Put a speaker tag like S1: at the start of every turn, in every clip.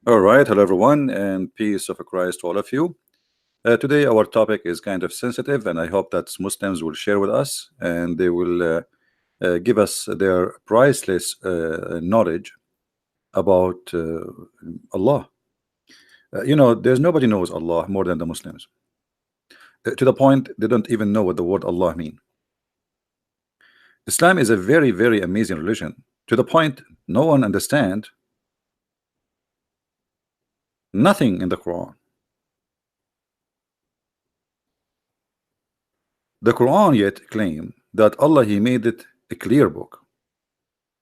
S1: All right, hello everyone, and peace of Christ to all of you. Today, our topic is kind of sensitive, and I hope that Muslims will share with us and they will give us their priceless knowledge about Allah. There's nobody knows Allah more than the Muslims, to the point they don't even know what the word Allah mean. Islam is a very, very amazing religion, to the point no one understand nothing in the Quran. The Quran yet claim that Allah He made it a clear book.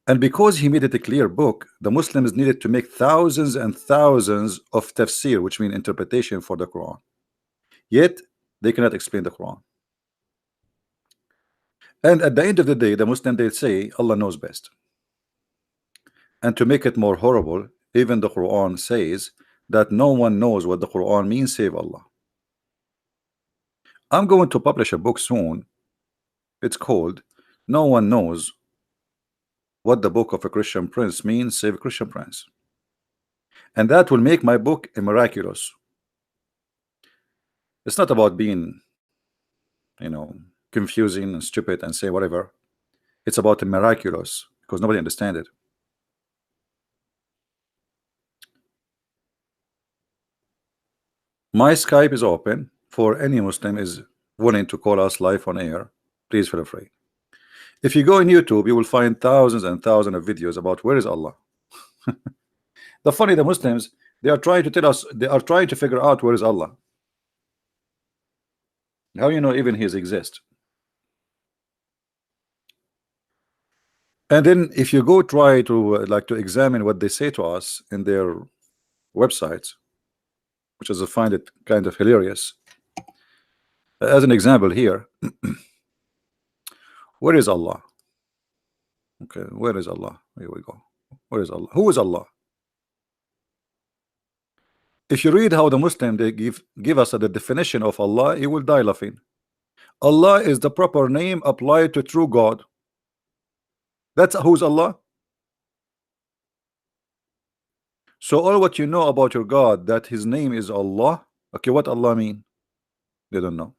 S1: And because he made it a clear book, the Muslims needed to make thousands and thousands of tafsir, which mean interpretation for the Quran. Yet they cannot explain the Quran. And at the end of the day, the Muslim they say Allah knows best. And to make it more horrible, even the Quran says that no one knows what the Quran means save Allah. I'm going to publish a book soon. It's called No One Knows What the Book of a Christian Prince Means Save a Christian Prince. And that will make my book a miraculous. It's not about being, confusing and stupid and say whatever. It's about the miraculous because nobody understands it. My Skype is open for any Muslim is willing to call us live on air. Please feel free. If you go on YouTube, you will find thousands and thousands of videos about where is Allah. The Muslims, they are trying to tell us, they are trying to figure out where is Allah. How even He exists? And then if you go try to to examine what they say to us in their websites, which is I find it kind of hilarious. As an example here, where is Allah? Okay, where is Allah? Here we go. Where is Allah? Who is Allah? If you read how the Muslim they give us the definition of Allah, you will die laughing. Allah is the proper name applied to true God. That's who's Allah. So all what you know about your God, that his name is Allah. Okay, what Allah mean? They don't know.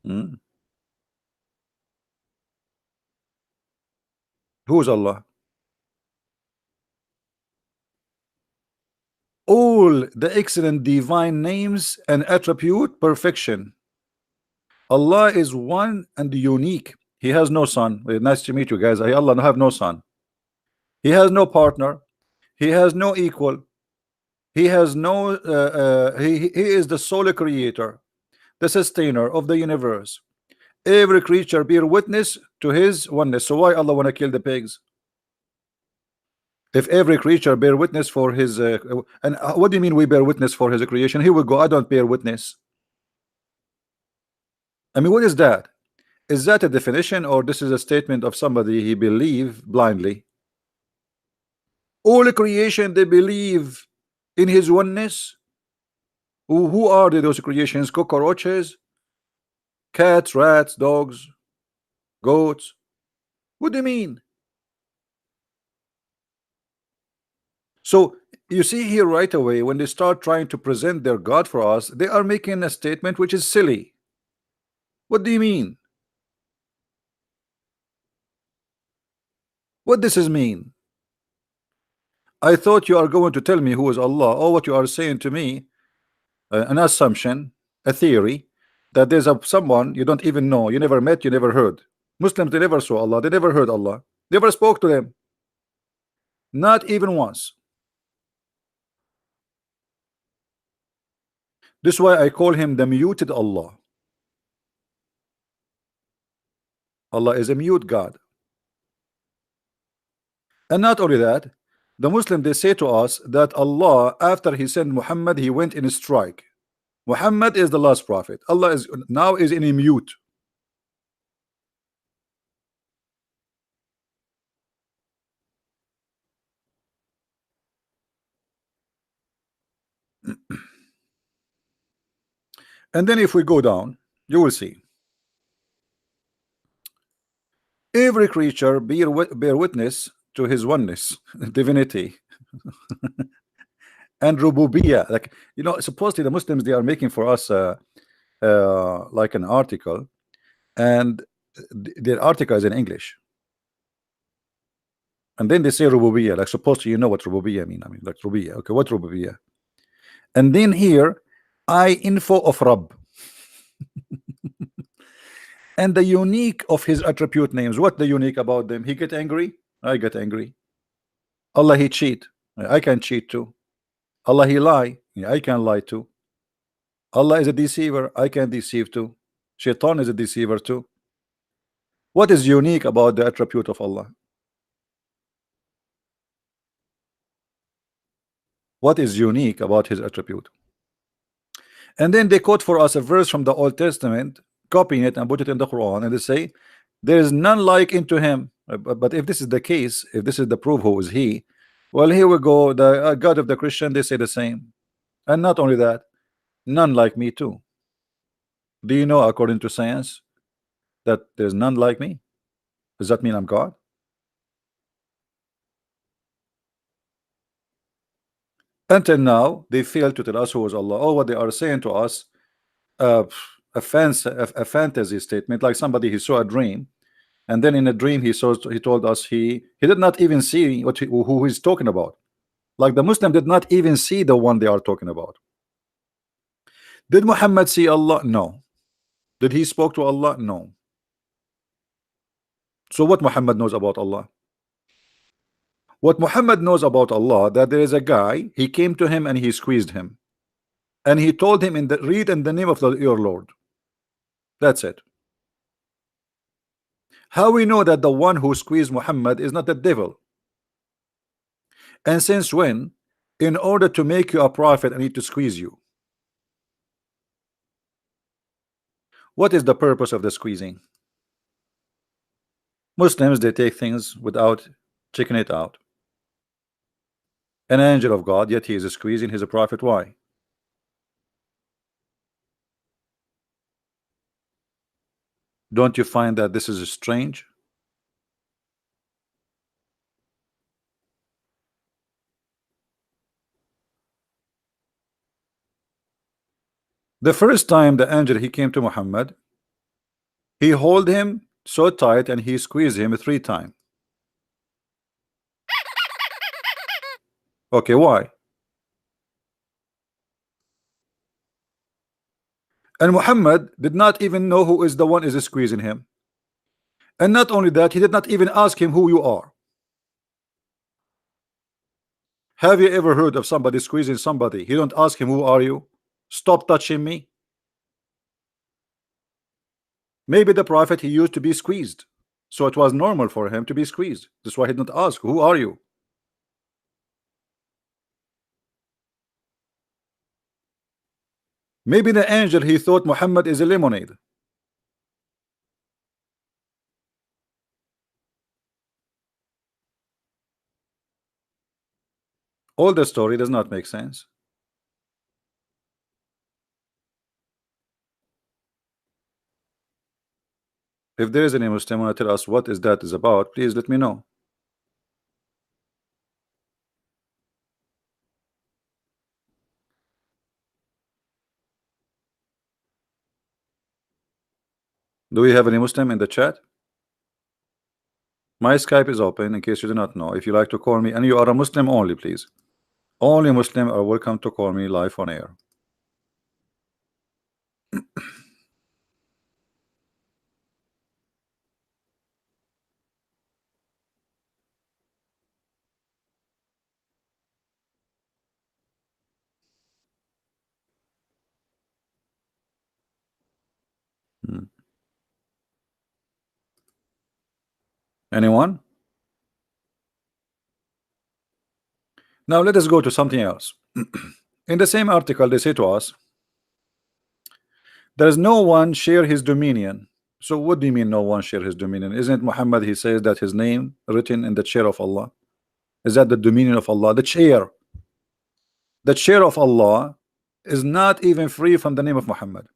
S1: Hmm? Who is Allah? All the excellent divine names and attribute perfection. Allah is one and unique. He has no son. Nice to meet you guys. Allah have no son. He has no partner. He has no equal. He has no he is the sole creator, the sustainer of the universe. Every creature bear witness to his oneness. So why Allah want to kill the pigs? If every creature bear witness for his and what do you mean we bear witness for his creation? Here we go. I don't bear witness. I mean, what is that? Is that a definition, or this is a statement of somebody he believe blindly? All creation they believe in his oneness. Who are those creations? Cockroaches, cats, rats, dogs, goats. What do you mean? So you see here right away, when they start trying to present their God for us, they are making a statement which is silly. What do you mean? What does this mean? I thought you are going to tell me who is Allah. Or what you are saying to me, an assumption, a theory, that there's someone you don't even know, you never met, you never heard. Muslims, they never saw Allah, they never heard Allah, never spoke to them, not even once. This is why I call him the muted Allah. Allah is a mute God. And not only that, the Muslim they say to us that Allah, after he sent Muhammad, he went in a strike. Muhammad is the last prophet. Allah is now in a mute. And then if we go down, you will see Every creature bear witness to his oneness, divinity, and rububiyyah. Like, you know, supposedly the Muslims, they are making for us like an article, and their article is in English, and then they say rububiyyah. Like, supposedly you know what rububiyyah mean. I mean, like rububiyyah. Okay, what rububiyyah? And then here, I info of Rabb, and the unique of his attribute names. What the unique about them? He get angry, I get angry. Allah, he cheat, I can cheat too. Allah, he lie, I can lie too. Allah is a deceiver, I can deceive too. Shaitan is a deceiver too. What is unique about the attribute of Allah? What is unique about his attribute? And then they quote for us a verse from the Old Testament, copying it and put it in the Quran, and they say there is none like unto him. But if this is the case, if this is the proof, who is he? Well, here we go. The God of the Christian, they say the same. And not only that, none like me too. Do you know, according to science, that there's none like me? Does that mean I'm God? Until now, they fail to tell us who is Allah. Oh, what they are saying to us, uh, a fantasy statement, like somebody he saw a dream, and then in a dream he told us he did not even see who he's talking about. Like the Muslim did not even see the one they are talking about. Did Muhammad see Allah? No. Did he spoke to Allah? No. So what Muhammad knows about Allah? What Muhammad knows about Allah, that there is a guy, he came to him and he squeezed him, and he told him, read in the name of your Lord. That's it. How we know that the one who squeezed Muhammad is not the devil? And since when, in order to make you a prophet, I need to squeeze you? What is the purpose of the squeezing? Muslims, they take things without checking it out. An angel of God, yet he is squeezing his prophet. Why? Don't you find that this is strange? The first time the angel he came to Muhammad, he hold him so tight and he squeezed him 3 times. Okay, why? And Muhammad did not even know who is the one is squeezing him. And not only that, he did not even ask him who you are. Have you ever heard of somebody squeezing somebody? He don't ask him, who are you? Stop touching me. Maybe the prophet, he used to be squeezed, so it was normal for him to be squeezed. That's why he didn't ask, who are you? Maybe the angel, he thought Muhammad is a lemonade. All the story does not make sense. If there is any Muslim want to tell us what is that is about, please let me know. Do we have any Muslim in the chat? My Skype is open, in case you do not know. If you like to call me, and you are a Muslim only, please. Only Muslim are welcome to call me live on air. Anyone? Now let us go to something else. In the same article, they say to us, there is no one share his dominion. So what do you mean no one share his dominion? Isn't Muhammad, he says that his name written in the chair of Allah? Is that the dominion of Allah? The chair of Allah is not even free from the name of Muhammad.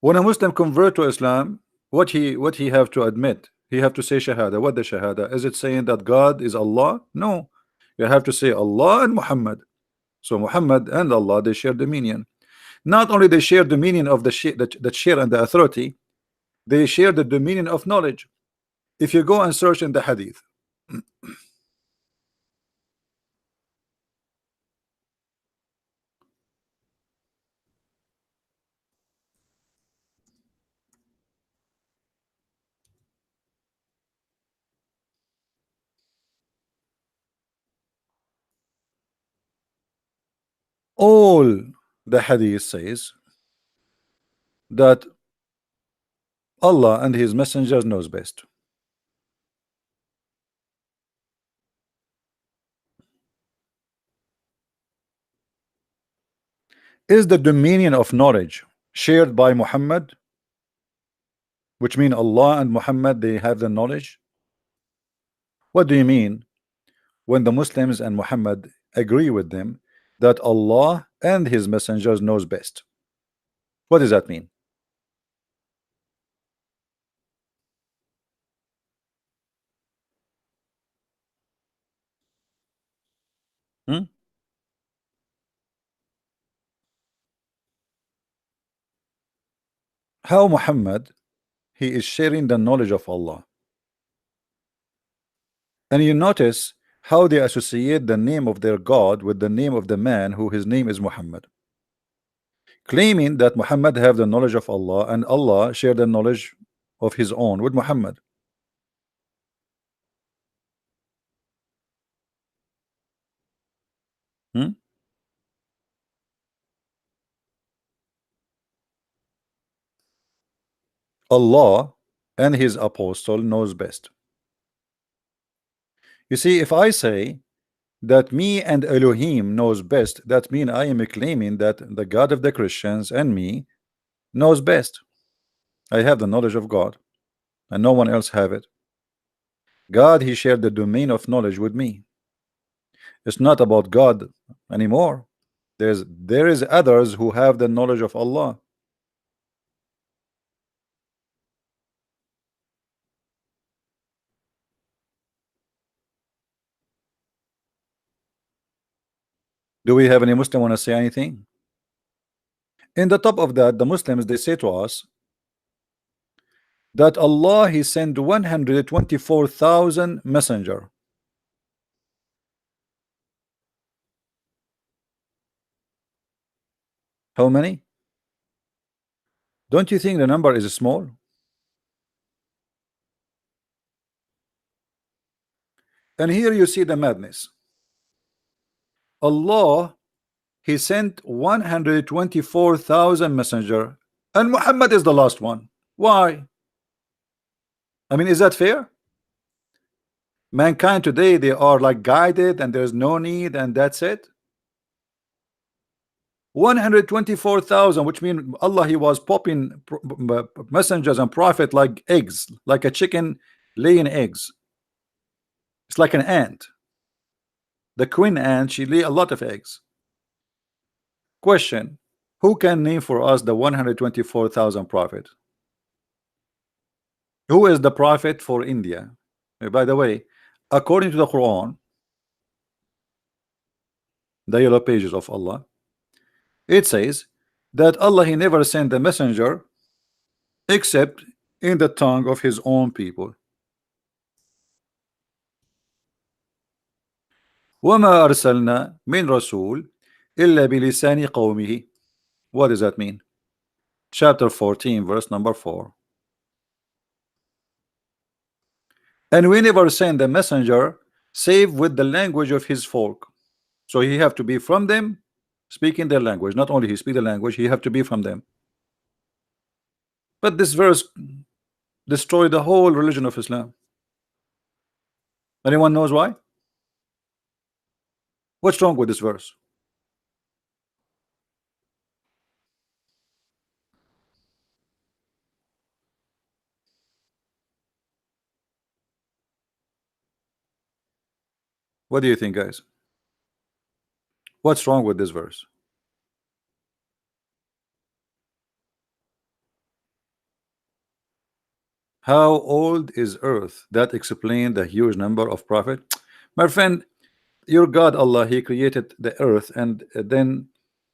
S1: When a Muslim convert to Islam, what he have to admit? He have to say Shahada. What the Shahada? Is it saying that God is Allah? No. You have to say Allah and Muhammad. So Muhammad and Allah, they share dominion. Not only they share dominion of the share and the authority, they share the dominion of knowledge. If you go and search in the hadith, all the hadith says that Allah and his messengers knows best. Is the dominion of knowledge shared by Muhammad, which mean Allah and Muhammad, they have the knowledge? What do you mean when the Muslims and Muhammad agree with them that Allah and his messengers knows best? What does that mean? Hmm? How Muhammad, he is sharing the knowledge of Allah? And you notice how they associate the name of their God with the name of the man who his name is Muhammad, claiming that Muhammad have the knowledge of Allah and Allah share the knowledge of his own with Muhammad. Hmm? Allah and his apostle knows best. You see, if I say that me and Elohim knows best, that means I am claiming that the God of the Christians and me knows best. I have the knowledge of God and no one else have it. God, he shared the domain of knowledge with me. It's not about God anymore. There is others who have the knowledge of Allah. Do we have any Muslim want to say anything? In the top of that, the Muslims, they say to us that Allah, he sent 124,000 messenger. How many? Don't you think the number is small? And here you see the madness. Allah, he sent 124,000 messenger and Muhammad is the last one. Why? I mean, is that fair? Mankind today, they are like guided and there's no need and that's it. 124,000, which means Allah, he was popping messengers and prophet like eggs, like a chicken laying eggs. It's like an ant. The queen ant, she lay a lot of eggs. Question: who can name for us the 124,000 prophet? Who is the prophet for India? By the way, according to the Quran, the yellow pages of Allah, it says that Allah, he never sent a messenger except in the tongue of his own people. وَمَا أَرْسَلْنَا مِنْ رَسُولٍ إِلَّا بِلِسَانِ قَوْمِهِ. What does that mean? Chapter 14, verse number 4. And we never send a messenger save with the language of his folk. So he have to be from them, speaking their language. Not only he speak the language, he have to be from them. But this verse destroyed the whole religion of Islam. Anyone knows why? What's wrong with this verse? What do you think, guys? What's wrong with this verse? How old is Earth? That explains the huge number of prophet. My friend, your God Allah, He created the Earth, and then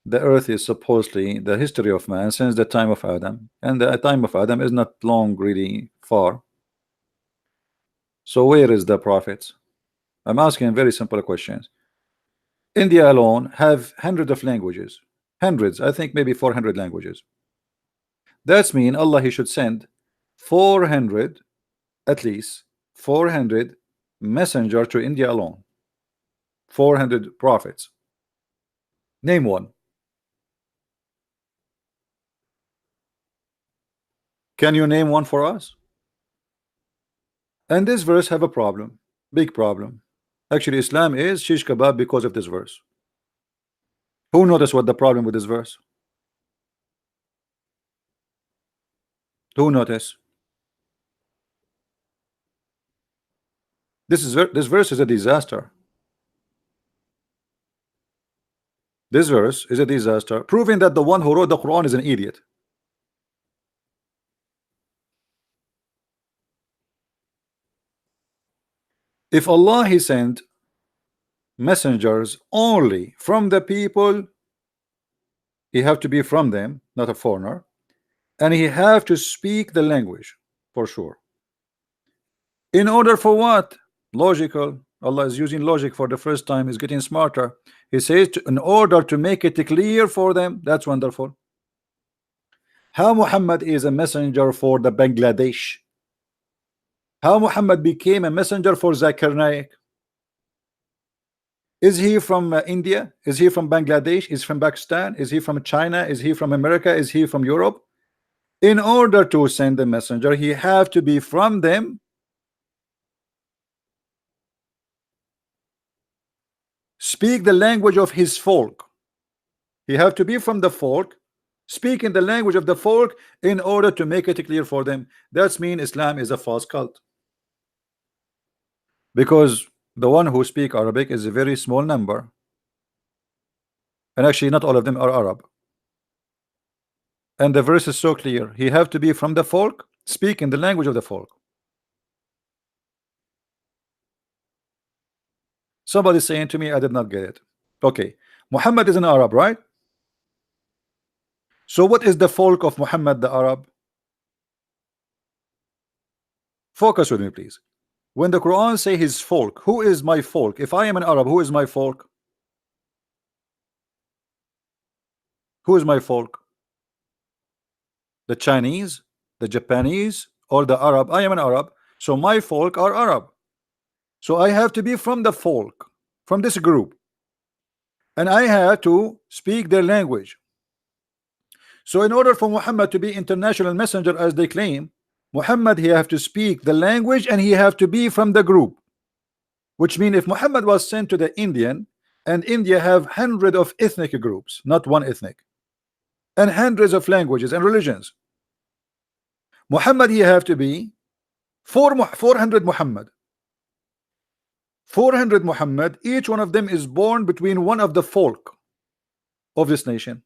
S1: the Earth is supposedly the history of man since the time of Adam, and the time of Adam is not long, really far. So where is the prophets? I'm asking very simple questions. India alone have hundreds of languages, hundreds, I think maybe 400 languages. That's mean Allah He should send 400, at least 400 messenger to India alone. 400 prophets. Name one. Can you name one for us? And this verse have a problem, big problem. Actually, Islam is shish kebab because of this verse. Who noticed what the problem with this verse? Who noticed? This verse is a disaster. This verse is a disaster, proving that the one who wrote the Quran is an idiot. If Allah He sent messengers only from the people, He have to be from them, not a foreigner, and He have to speak the language for sure. In order for what? Logical. Allah is using logic for the first time. He's getting smarter. He says in order to make it clear for them. That's wonderful. How Muhammad is a messenger for the Bangladesh? How Muhammad became a messenger for Zakir Naik? Is he from India? Is he from Bangladesh? Is he from Pakistan? Is he from China? Is he from America? Is he from Europe? In order to send the messenger, he have to be from them. Speak the language of his folk. He have to be from the folk, speak in the language of the folk in order to make it clear for them. That's mean Islam is a false cult. Because the one who speak Arabic is a very small number. And actually not all of them are Arab. And the verse is so clear. He have to be from the folk, speak in the language of the folk. Somebody saying to me, I did not get it. Okay, Muhammad is an Arab, right? So what is the folk of Muhammad the Arab? Focus with me, please. When the Quran say his folk, who is my folk? If I am an Arab, who is my folk? Who is my folk? The Chinese, the Japanese, or the Arab? I am an Arab, so my folk are Arab. So I have to be from the folk, from this group, and I have to speak their language. So in order for Muhammad to be international messenger as they claim, Muhammad he have to speak the language and he have to be from the group. Which means if Muhammad was sent to the Indian, and India have hundreds of ethnic groups, not one ethnic, and hundreds of languages and religions, Muhammad he have to be 400 Muhammad. 400 Muhammad, each one of them is born between one of the folk of this nation.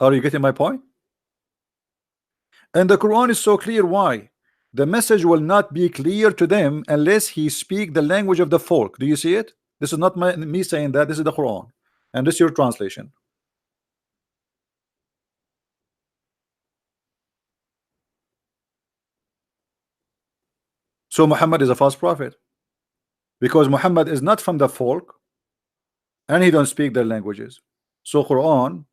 S1: Are you getting my point? And the Quran is so clear. Why? The message will not be clear to them unless he speak the language of the folk. Do you see it? This is not me saying that. This is the Quran, and this is your translation. So Muhammad is a false prophet because Muhammad is not from the folk and he don't speak their languages. So Quran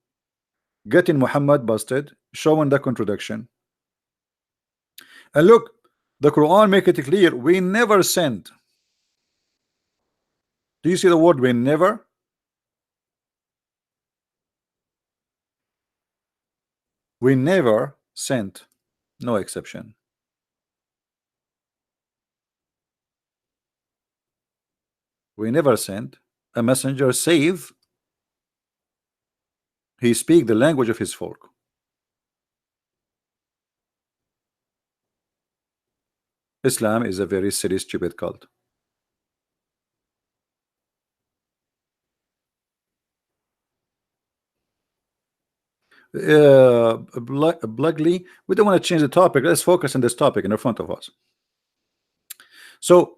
S1: getting Muhammad busted, showing the contradiction. And look, the Quran make it clear, we never sent. Do you see the word we never? We never sent, no exception. We never sent a messenger save he speak the language of his folk. Islam is a very silly, stupid cult. Blugly, we don't want to change the topic. Let's focus on this topic in front of us. So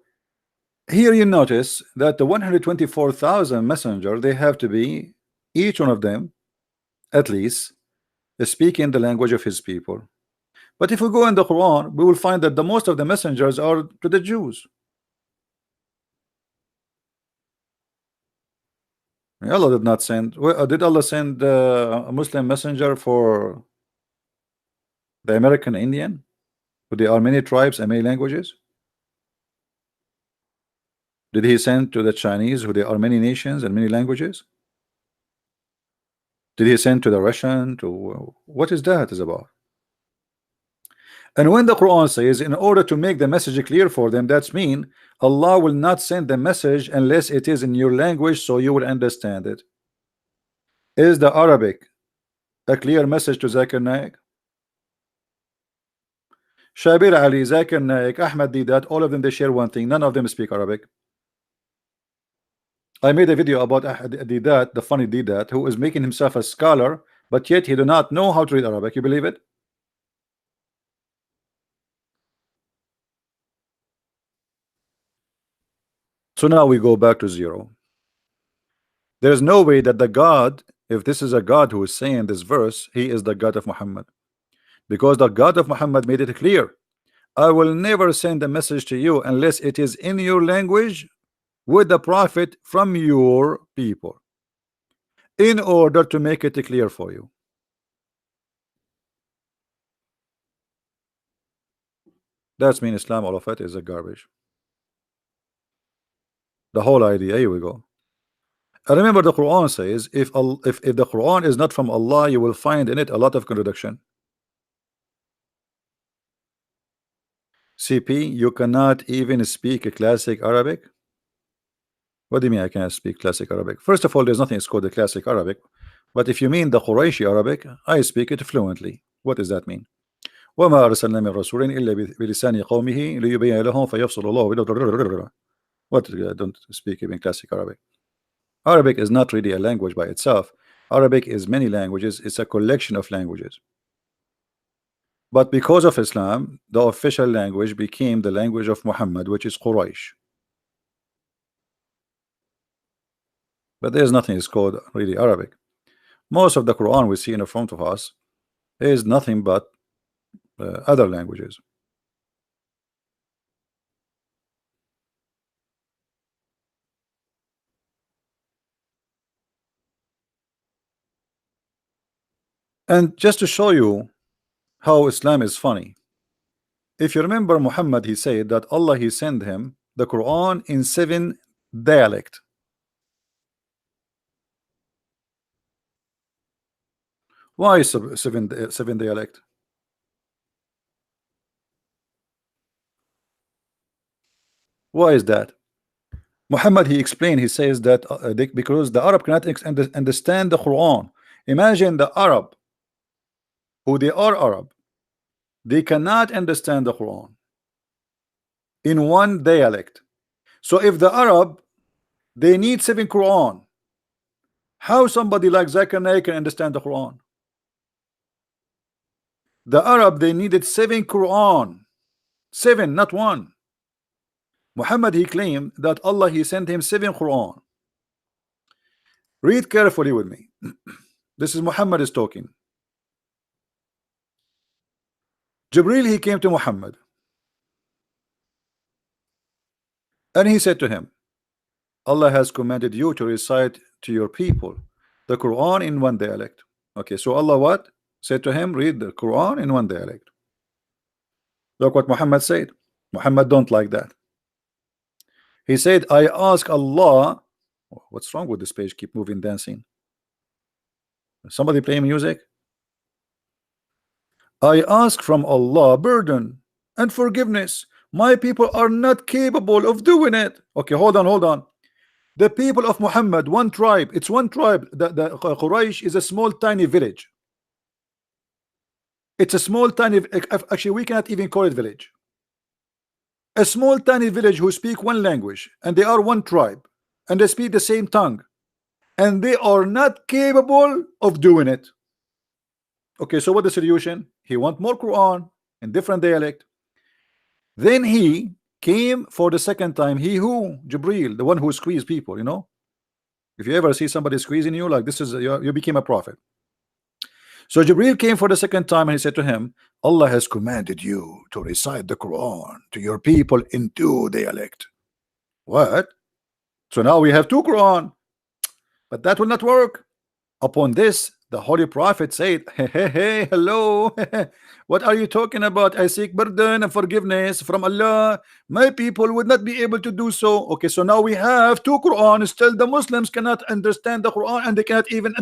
S1: here you notice that the 124,000 messenger, they have to be, each one of them at least, speaking the language of his people. But if we go in the Quran, we will find that the most of the messengers are to the Jews. Allah did not send. Did Allah send a Muslim messenger for the American Indian, who there are many tribes and many languages? Did he send to the Chinese, who there are many nations and many languages? Did he send to the Russian? To what is that is about? And when the Quran says, in order to make the message clear for them, that's mean Allah will not send the message unless it is in your language, so you will understand it. Is the Arabic a clear message to Zakir Naik? Shabir Ali, Zakir Naik, Ahmed Didat, all of them, they share one thing: none of them speak Arabic. I made a video about Didat, the funny Didat, who is making himself a scholar, but yet he do not know how to read Arabic. You believe it? So now we go back to zero. There's no way that the God, if this is a God who is saying this verse, he is the God of Muhammad, because the God of Muhammad made it clear: I will never send a message to you unless it is in your language with the prophet from your people, in order to make it clear for you. That's mean Islam, all of it is a garbage. The whole idea. Here we go. I remember the Quran says, if the Quran is not from Allah, you will find in it a lot of contradiction. CP, you cannot even speak a classic Arabic. What do you mean I cannot speak classic Arabic? First of all, there's nothing called the classic Arabic. But if you mean the Qurayshi Arabic, I speak it fluently. What does that mean? وما أرسلنا من رسول إلا بلسان قومه ليبين لهم فيفصل الله. What? I don't speak even classic Arabic. Arabic is not really a language by itself. Arabic is many languages. It's a collection of languages. But because of Islam, the official language became the language of Muhammad, which is Quraysh. But there's nothing is called really Arabic. Most of the Quran we see in front of us is nothing but other languages. And just to show you how Islam is funny, if you remember Muhammad, he said that Allah, he sent him the Quran in 7 dialect. Why seven dialect? Why is that? Muhammad, he explained, he says that because the Arab cannot understand the Quran. Imagine the Arab, who they are Arab, they cannot understand the Quran in one dialect. So if the Arab, they need 7 Quran, how somebody like Zakir Naik can understand the Quran? The Arab, they needed 7 Quran, 7, not 1. Muhammad, he claimed that Allah, he sent him 7 Quran. Read carefully with me. This is Muhammad is talking. Jibril, he came to Muhammad and he said to him, Allah has commanded you to recite to your people the Quran in one dialect. Okay, so Allah what? Said to him, read the Quran in one dialect. Look what Muhammad said. Muhammad don't like that. He said, I ask Allah. What's wrong with this page? Keep moving, dancing. Somebody playing music? I ask from Allah burden and forgiveness. My people are not capable of doing it. Okay, hold on. The people of Muhammad, one tribe, it's one tribe. The Quraysh is a small tiny village. It's a small tiny, actually we cannot even call it village. A small tiny village who speak one language, and they are one tribe, and they speak the same tongue, and they are not capable of doing it. Okay, so what the solution? He want more Quran in different dialect. Then he came for the second time. He who? Jibril, the one who squeezed people, you know. If you ever see somebody squeezing you, like this is you became a prophet. So Jibril came for the second time and he said to him, Allah has commanded you to recite the Quran to your people in two dialect. What? So now we have two Quran, but that will not work. Upon this, the Holy Prophet said, hey, hello. What are you talking about? I seek pardon and forgiveness from Allah. My people would not be able to do so. Okay, so now we have two Quran. Still, the Muslims cannot understand the Quran and they cannot even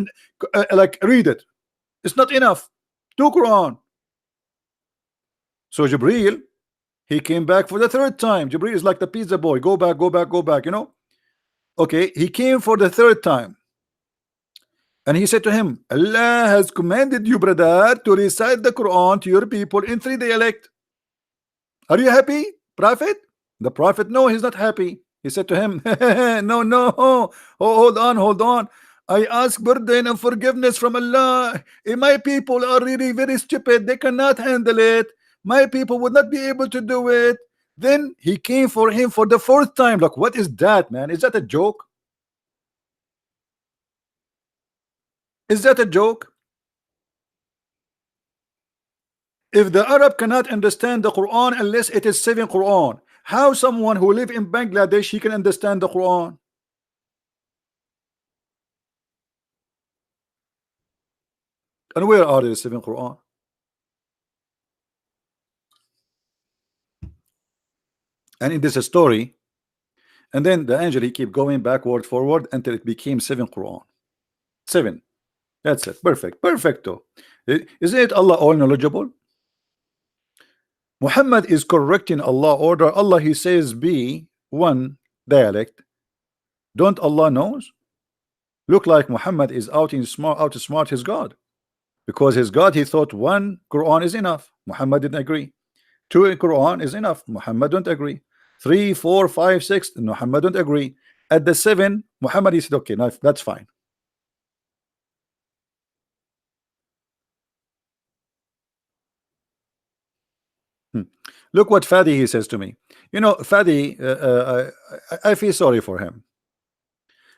S1: like read it. It's not enough. Two Quran. So Jibril, he came back for the third time. Jibril is like the pizza boy. Go back, go back, go back, you know. Okay, he came for the third time. And he said to him, Allah has commanded you, brother, to recite the Quran to your people in three dialect. Are you happy, Prophet? The Prophet, no, he's not happy. He said to him, no, no, oh, hold on, hold on. I ask pardon and forgiveness from Allah. My people are really very stupid. They cannot handle it. My people would not be able to do it. Then he came for him for the fourth time. Like, what is that, man? Is that a joke? Is that a joke? If the Arab cannot understand the Quran unless it is 7 Quran, how someone who live in Bangladesh he can understand the Quran? And where are the 7 Quran? And in this story, and then the angel he keep going backward forward until it became 7 Quran. 7. That's it. Perfect. Perfecto. Isn't it Allah all knowledgeable? Muhammad is correcting Allah order. Allah he says be one dialect. Don't Allah knows? Look like Muhammad is out to smart his God, because his God he thought one Quran is enough. Muhammad didn't agree. 2 Quran is enough. Muhammad don't agree. 3, 4, 5, 6. Muhammad don't agree. At the 7, Muhammad he said, okay, now that's fine. Look what Fadi he says to me. You know, Fadi, I feel sorry for him.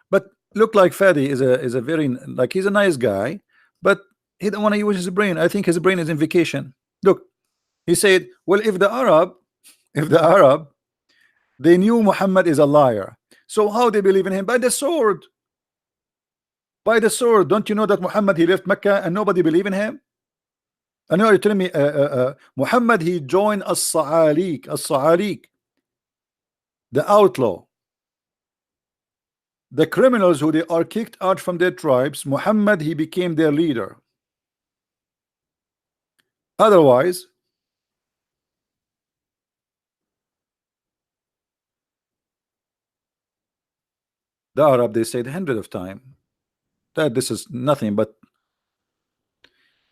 S1: But look like Fadi is a very, like, he's a nice guy, but he don't want to use his brain. I think his brain is in vacation. Look, he said, well, if the Arab, they knew Muhammad is a liar, so how they believe in him? By the sword. By the sword. Don't you know that Muhammad he left Mecca and nobody believe in him? I know you're telling me Muhammad he joined as-Sa'alik, the outlaw, the criminals who they are kicked out from their tribes. Muhammad he became their leader. Otherwise, the Arab they said hundreds of times that this is nothing but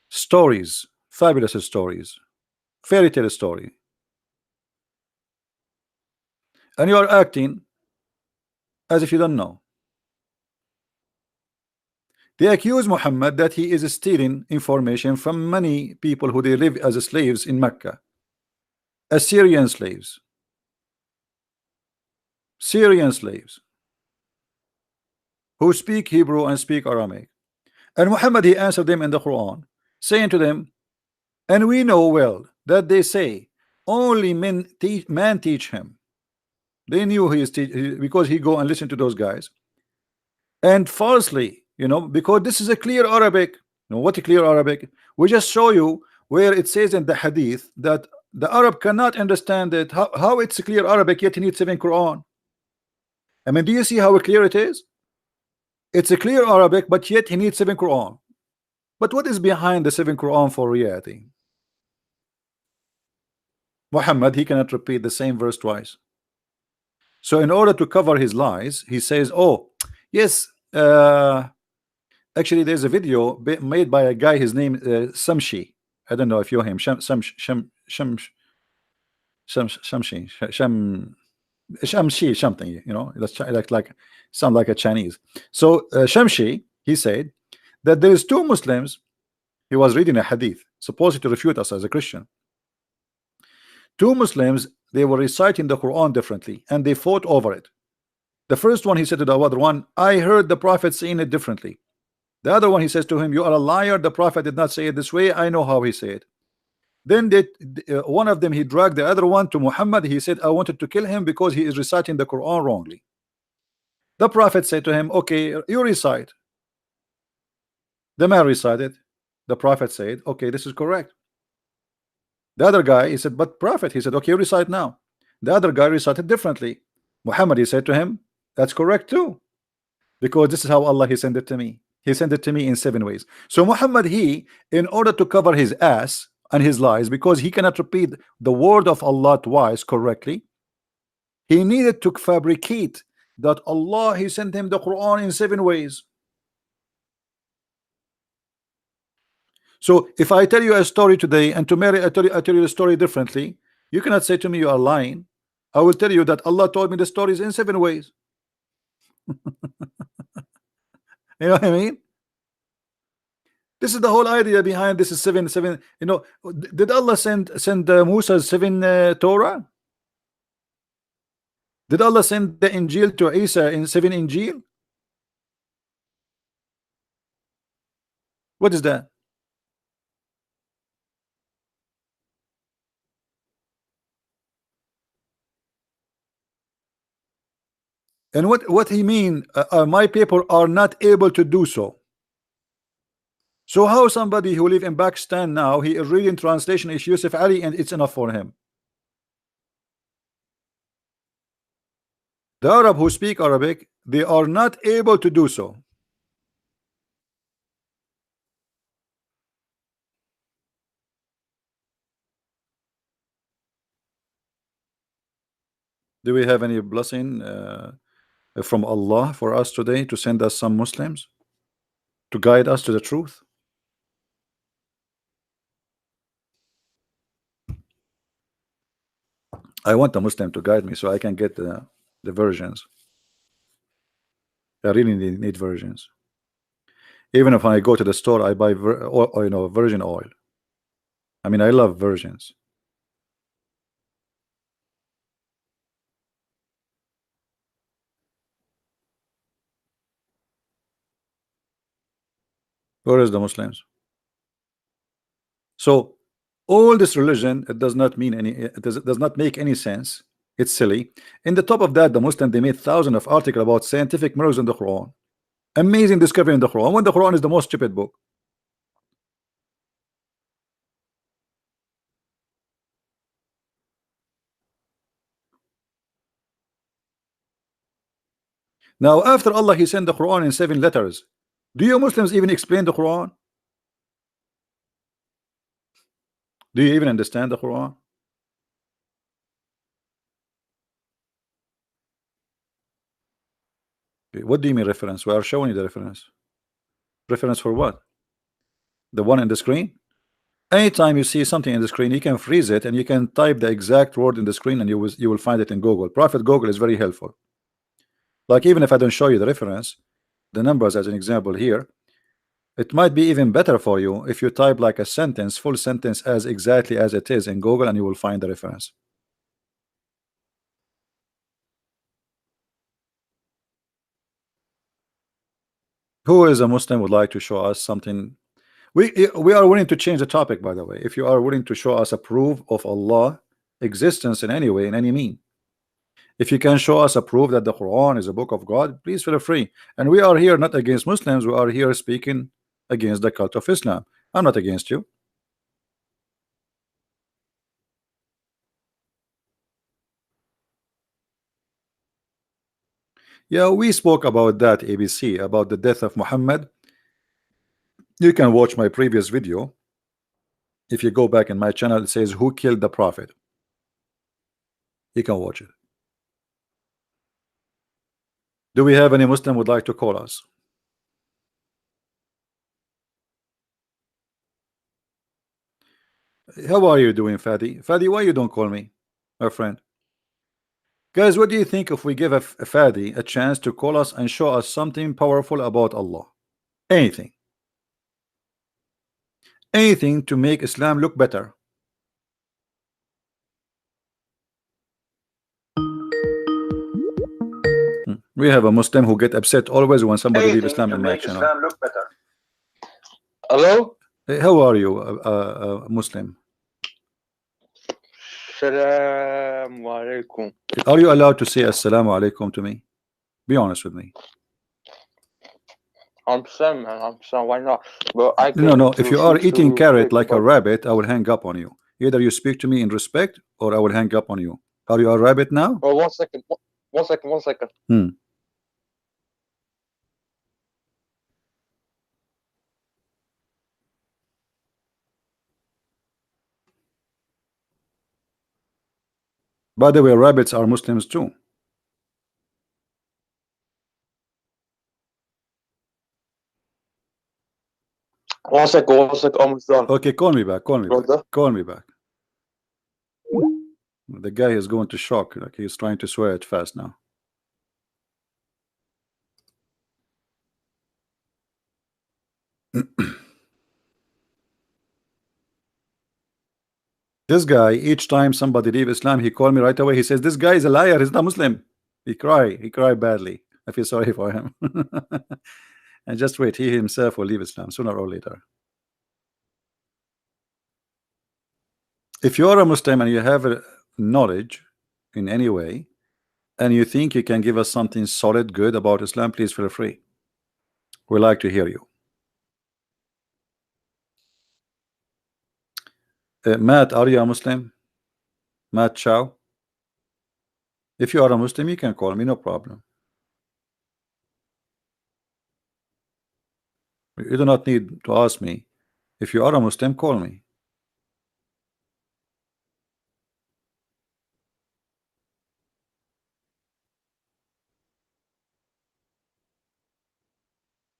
S1: stories, fabulous stories, fairy tale story, and you are acting as if you don't know. They accuse Muhammad that he is stealing information from many people who they live as slaves in Mecca, Assyrian slaves, Syrian slaves who speak Hebrew and speak Aramaic. And Muhammad he answered them in the Quran, saying to them, and we know well that they say only man teach him. They knew he is because he go and listen to those guys, and falsely, you know, because this is a clear Arabic. You know what a clear Arabic? We just show you where it says in the hadith that the Arab cannot understand it. How it's a clear Arabic yet he needs 7 Quran. I mean, do you see how clear it is? It's a clear Arabic, but yet he needs 7 Quran. But what is behind the 7 Quran for reality? Muhammad he cannot repeat the same verse twice. So in order to cover his lies, he says, oh yes, actually there's a video made by a guy, his name Samshi. I don't know if you know him. Shamshi, something, you know, that's like sound like a Chinese. So Shamshi he said that there is 2 Muslims He was reading a hadith, supposed to refute us as a Christian. Two Muslims, they were reciting the Quran differently, and they fought over it. The first one, he said to the other one, I heard the Prophet saying it differently. The other one, he says to him, you are a liar. The Prophet did not say it this way. I know how he said it. Then one of them, he dragged the other one to Muhammad. He said, I wanted to kill him because he is reciting the Quran wrongly. The Prophet said to him, okay, you recite. The man recited. The Prophet said, okay, this is correct. The other guy, he said, but Prophet, he said, okay, you recite now. The other guy recited differently. Muhammad, he said to him, that's correct too, because this is how Allah, he sent it to me. He sent it to me in 7 ways. So Muhammad, he, in order to cover his ass and his lies, because he cannot repeat the word of Allah twice correctly, he needed to fabricate that Allah, he sent him the Quran in 7 ways. So if I tell you a story today, and tomorrow I tell you the story differently, you cannot say to me you are lying. I will tell you that Allah told me the stories in 7 ways. You know what I mean? This is the whole idea behind this is seven. You know, did Allah send Musa's 7 Torah? Did Allah send the Injil to Isa in 7 Injil? What is that? And what he mean? My people are not able to do so. So how somebody who live in Pakistan now, he is reading translation is Yusuf Ali and it's enough for him? The Arab who speak Arabic, they are not able to do so. Do we have any blessing from Allah for us today to send us some Muslims to guide us to the truth? I want a Muslim to guide me so I can get the versions. I really need versions. Even if I go to the store, I buy virgin oil. I mean, I love versions. Where is the Muslims? So all this religion, it does not mean any, it does not make any sense. It's silly. In the top of that, the Muslim, they made thousands of articles about scientific miracles in the Quran. Amazing discovery in the Quran, when the Quran is the most stupid book. Now after Allah, he sent the Quran in 7 letters. Do you Muslims even explain the Quran? Do you even understand the Quran? Okay, what do you mean reference? We are showing you the reference. Reference for what? The one in the screen? Anytime you see something in the screen, you can freeze it and you can type the exact word in the screen and you will find it in Google. Prophet Google is very helpful. Like even if I don't show you the reference, the numbers as an example here, it might be even better for you if you type like a sentence, full sentence as exactly as it is in Google, and you will find the reference. Who is a Muslim would like to show us something? We are willing to change the topic, by the way. If you are willing to show us a proof of Allah existence in any way, in any mean. If you can show us a proof that the Quran is a book of God, please feel free. And we are here not against Muslims, we are here speaking against the cult of Islam. I'm not against you. Yeah, we spoke about that, ABC, about the death of Muhammad. You can watch my previous video. If you go back in my channel, it says who killed the prophet. You can watch it. Do we have any Muslim would like to call us? How are you doing, Fadi? Fadi, why you don't call me, my friend? Guys, what do you think if we give a Fadi a chance to call us and show us something powerful about Allah? Anything. anything to make Islam look better. We have a Muslim who get upset always when somebody leave Islam in my channel.
S2: Islam look better. Hello?
S1: Hey, how are you, Muslim?
S2: Assalamu alaikum.
S1: Are you allowed to say assalamu alaikum to me? Be honest with me.
S2: I'm saying, man, I'm saying, why not? But I
S1: No. If you are eating carrot like a rabbit, I will hang up on you. Either you speak to me in respect, or I will hang up on you. Are you a rabbit now?
S2: Oh, 1 second. 1 second. 1 second.
S1: By the way, rabbits are Muslims too.
S2: One second, almost done.
S1: Okay, call me back. Call me back. Call me back. The guy is going to shock. Like he's trying to swear it fast now. This guy, each time somebody leave Islam, he called me right away. He says, this guy is a liar. He's not Muslim. He cried badly. I feel sorry for him. And just wait, he himself will leave Islam sooner or later. If you are a Muslim and you have a knowledge in any way, and you think you can give us something solid, good about Islam, please feel free. We like to hear you. Matt, are you a Muslim? Matt Chow? If you are a Muslim, you can call me, no problem. You do not need to ask me. If you are a Muslim, call me.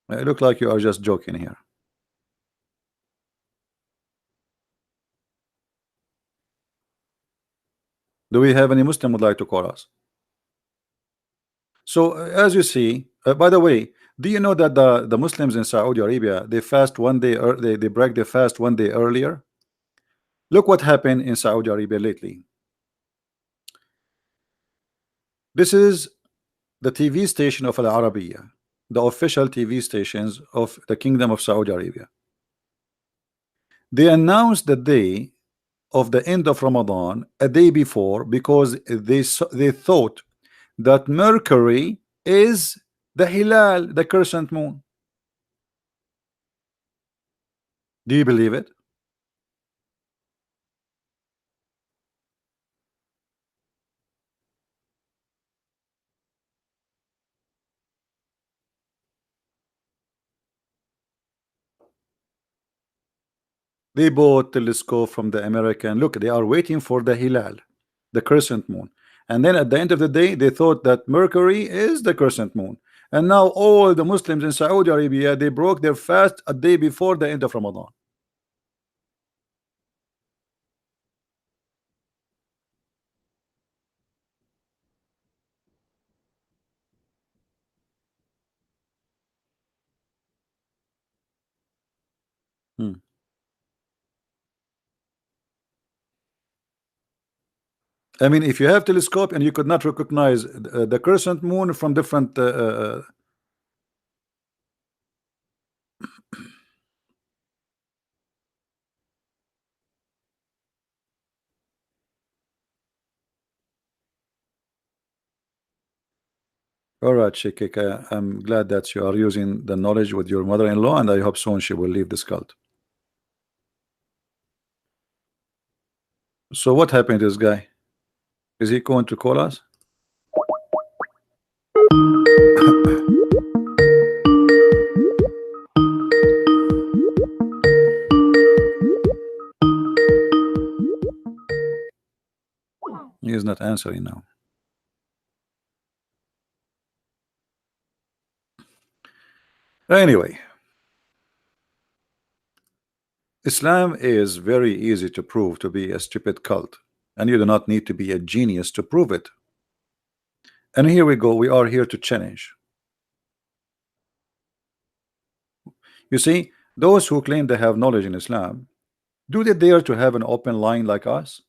S1: It looks like you are just joking here. Do we have any Muslim would like to call us? So as you see, by the way, do you know that the Muslims in Saudi Arabia, they fast 1 day, or they break their fast 1 day earlier? Look what happened in Saudi Arabia lately. This is the TV station of Al Arabiya, the official TV stations of the Kingdom of Saudi Arabia. They announced the day of the end of Ramadan a day before, because they thought that Mercury is the Hilal, the crescent moon. Do you believe it? They bought telescope from the American. Look, they are waiting for the Hilal, the crescent moon. And then at the end of the day, they thought that Mercury is the crescent moon. And now all the Muslims in Saudi Arabia, they broke their fast a day before the end of Ramadan. I mean, if you have telescope and you could not recognize the crescent moon from different all right, Shikika, I'm glad that you are using the knowledge with your mother-in-law, and I hope soon she will leave this cult. So what happened to this guy? Is he going to call us? He is not answering now. Anyway, Islam is very easy to prove to be a stupid cult, and you do not need to be a genius to prove it. And here we go, we are here to challenge. You see, Those who claim they have knowledge in Islam, do they dare to have an open line like us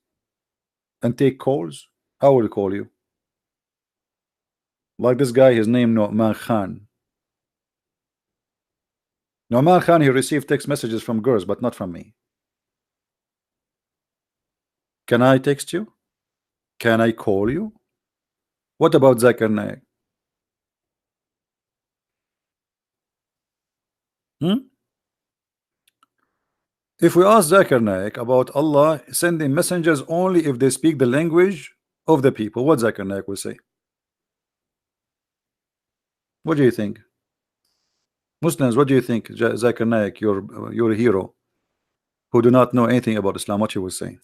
S1: and take calls? I will call you. Like this guy, his name Nu'man Khan. Nu'man Khan, he received text messages from girls, but not from me. Can I text you? Can I call you? What about Zakir Naik? If we ask Zakir Naik about Allah sending messengers only if they speak the language of the people, what Zakir Naik will say? What do you think? Muslims, what do you think? Zakir Naik, your hero, who do not know anything about Islam, what he will say?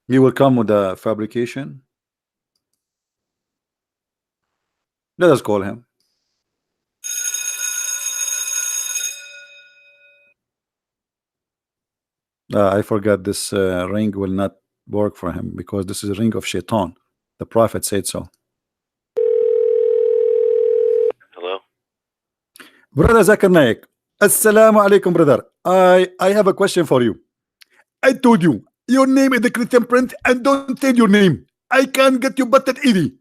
S1: He will come with a fabrication. Let us call him. I forgot this ring will not work for him because this is a ring of shaitan. The Prophet said so.
S3: Hello?
S1: Brother Zakir Naik, Assalamu alaikum, brother. I have a question for you. I told you your name is the Christian Prince and don't say your name. I can't get you butted easy.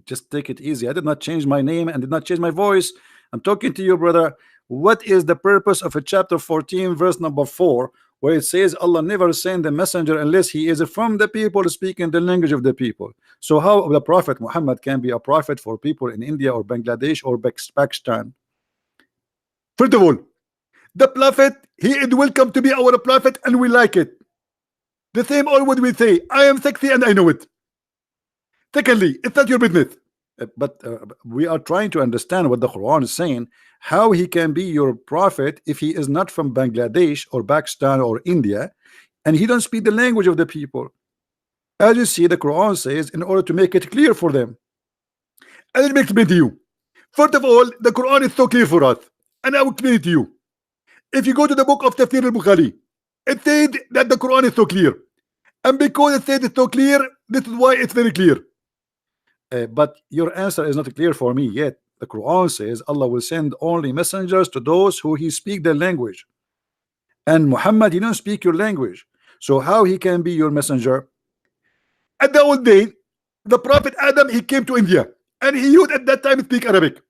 S1: Just take it easy. I did not change my name and did not change my voice. I'm talking to you, brother. What is the purpose of a chapter 14 verse number 4 where it says Allah never send a messenger unless he is from the people speaking the language of the people? So how the Prophet Muhammad can be a prophet for people in India or Bangladesh or Pakistan? First of all, the Prophet, he is welcome to be our prophet and we like it. The same all what we say, I am sexy and I know it. Secondly, it's not your business. But we are trying to understand what the Quran is saying, how he can be your prophet if he is not from Bangladesh or Pakistan or India and he don't speak the language of the people. As you see, the Quran says in order to make it clear for them. And let me explain to you. First of all, the Quran is so clear for us and I will explain it to you. If you go to the book of Tafsir al-Bukhari, it said that the Quran is so clear, and because it said it's so clear, this is why it's very clear. But your answer is not clear for me yet. The Quran says Allah will send only messengers to those who he speak their language, and Muhammad, he don't speak your language, so how he can be your messenger? At the old day, the Prophet Adam, he came to India and he used at that time speak Arabic,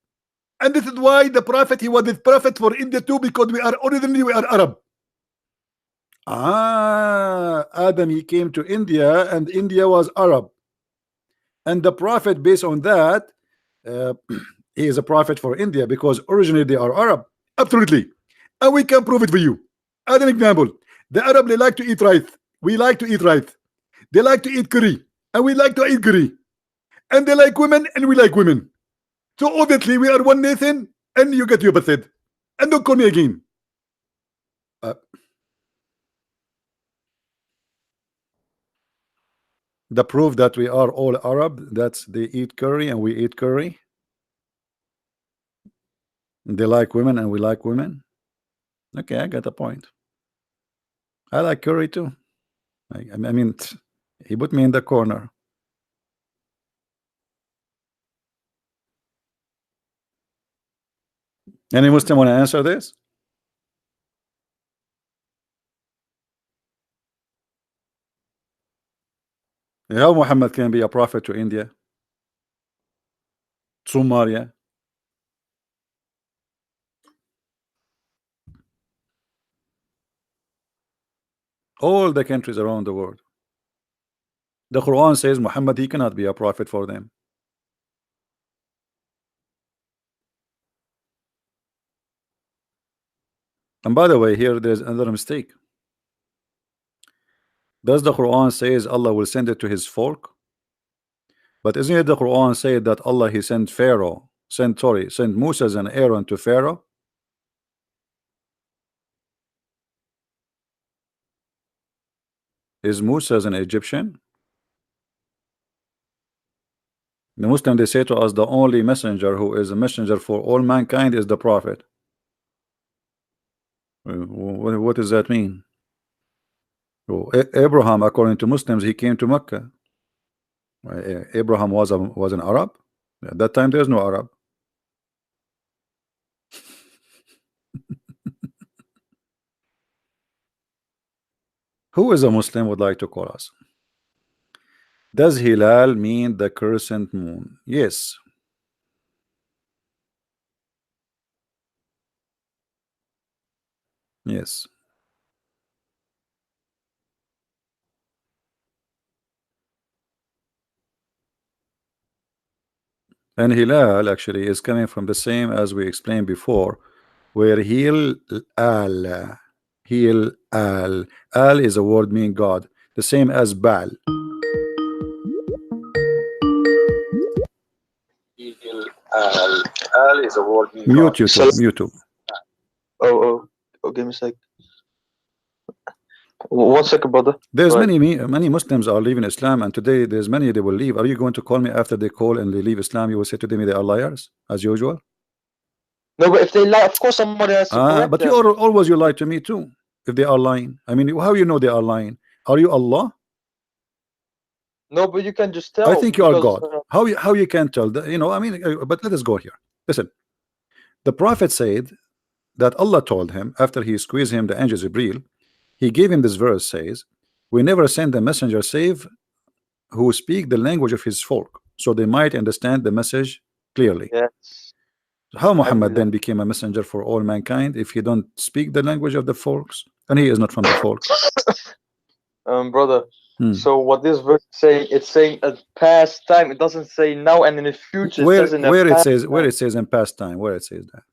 S1: and this is why the Prophet, he was the prophet for India too, because we are originally Arab. Adam, he came to India and India was Arab, and the Prophet, based on that, he is a prophet for India because originally they are Arab. Absolutely, and we can prove it for you. As an example, the Arab, they like to eat rice. We like to eat rice. They like to eat curry, and we like to eat curry. And they like women, and we like women. So obviously we are one nation, and you get your basid. And don't call me again. The proof that we are all Arab, that's they eat curry and we eat curry. They like women and we like women. Okay, I got a point. I like curry too. I mean, he put me in the corner. Any Muslim want to answer this? How Muhammad can be a prophet to India, Somalia? All the countries around the world. The Quran says Muhammad, he cannot be a prophet for them. And by the way, here there's another mistake. Does the Quran says Allah will send it to his folk? But isn't it the Quran say that Allah, he sent sent Moses and Aaron to Pharaoh? Is Moses an Egyptian? The Muslim, they say to us the only messenger who is a messenger for all mankind is the Prophet. What does that mean? Abraham, according to Muslims, he came to Mecca. Abraham was an Arab. At that time, there's no Arab. Who is a Muslim would like to call us? Does Hilal mean the crescent moon? Yes. Yes. And Hilal actually is coming from the same as we explained before, where Hil al al is a word meaning God, the same as Baal. Al is a word meaning mute YouTube, mute YouTube.
S2: Oh, give me a sec. 1 second, brother.
S1: There's many Muslims are leaving Islam, and today there's many they will leave. Are you going to call me after they call and they leave Islam? You will say to them they are liars as usual.
S2: No, but if they lie, of course somebody has to correct
S1: but
S2: them.
S1: you always lie to me too if they are lying. I mean, how you know they are lying? Are you Allah?
S2: No, but you can just tell.
S1: I think you are God. How you can tell that, you know? I mean, but let us go here. Listen, the Prophet said that Allah told him after he squeezed him the angel Jibreel, he gave him this verse, says, we never send a messenger save who speak the language of his folk, so they might understand the message clearly.
S2: Yes.
S1: How Muhammad then became a messenger for all mankind if he don't speak the language of the folks and he is not from the folks?
S2: Brother, so what this verse is saying, it's saying a past time. It doesn't say now and in the future.
S1: Where
S2: it says
S1: it says in past time, where it says that.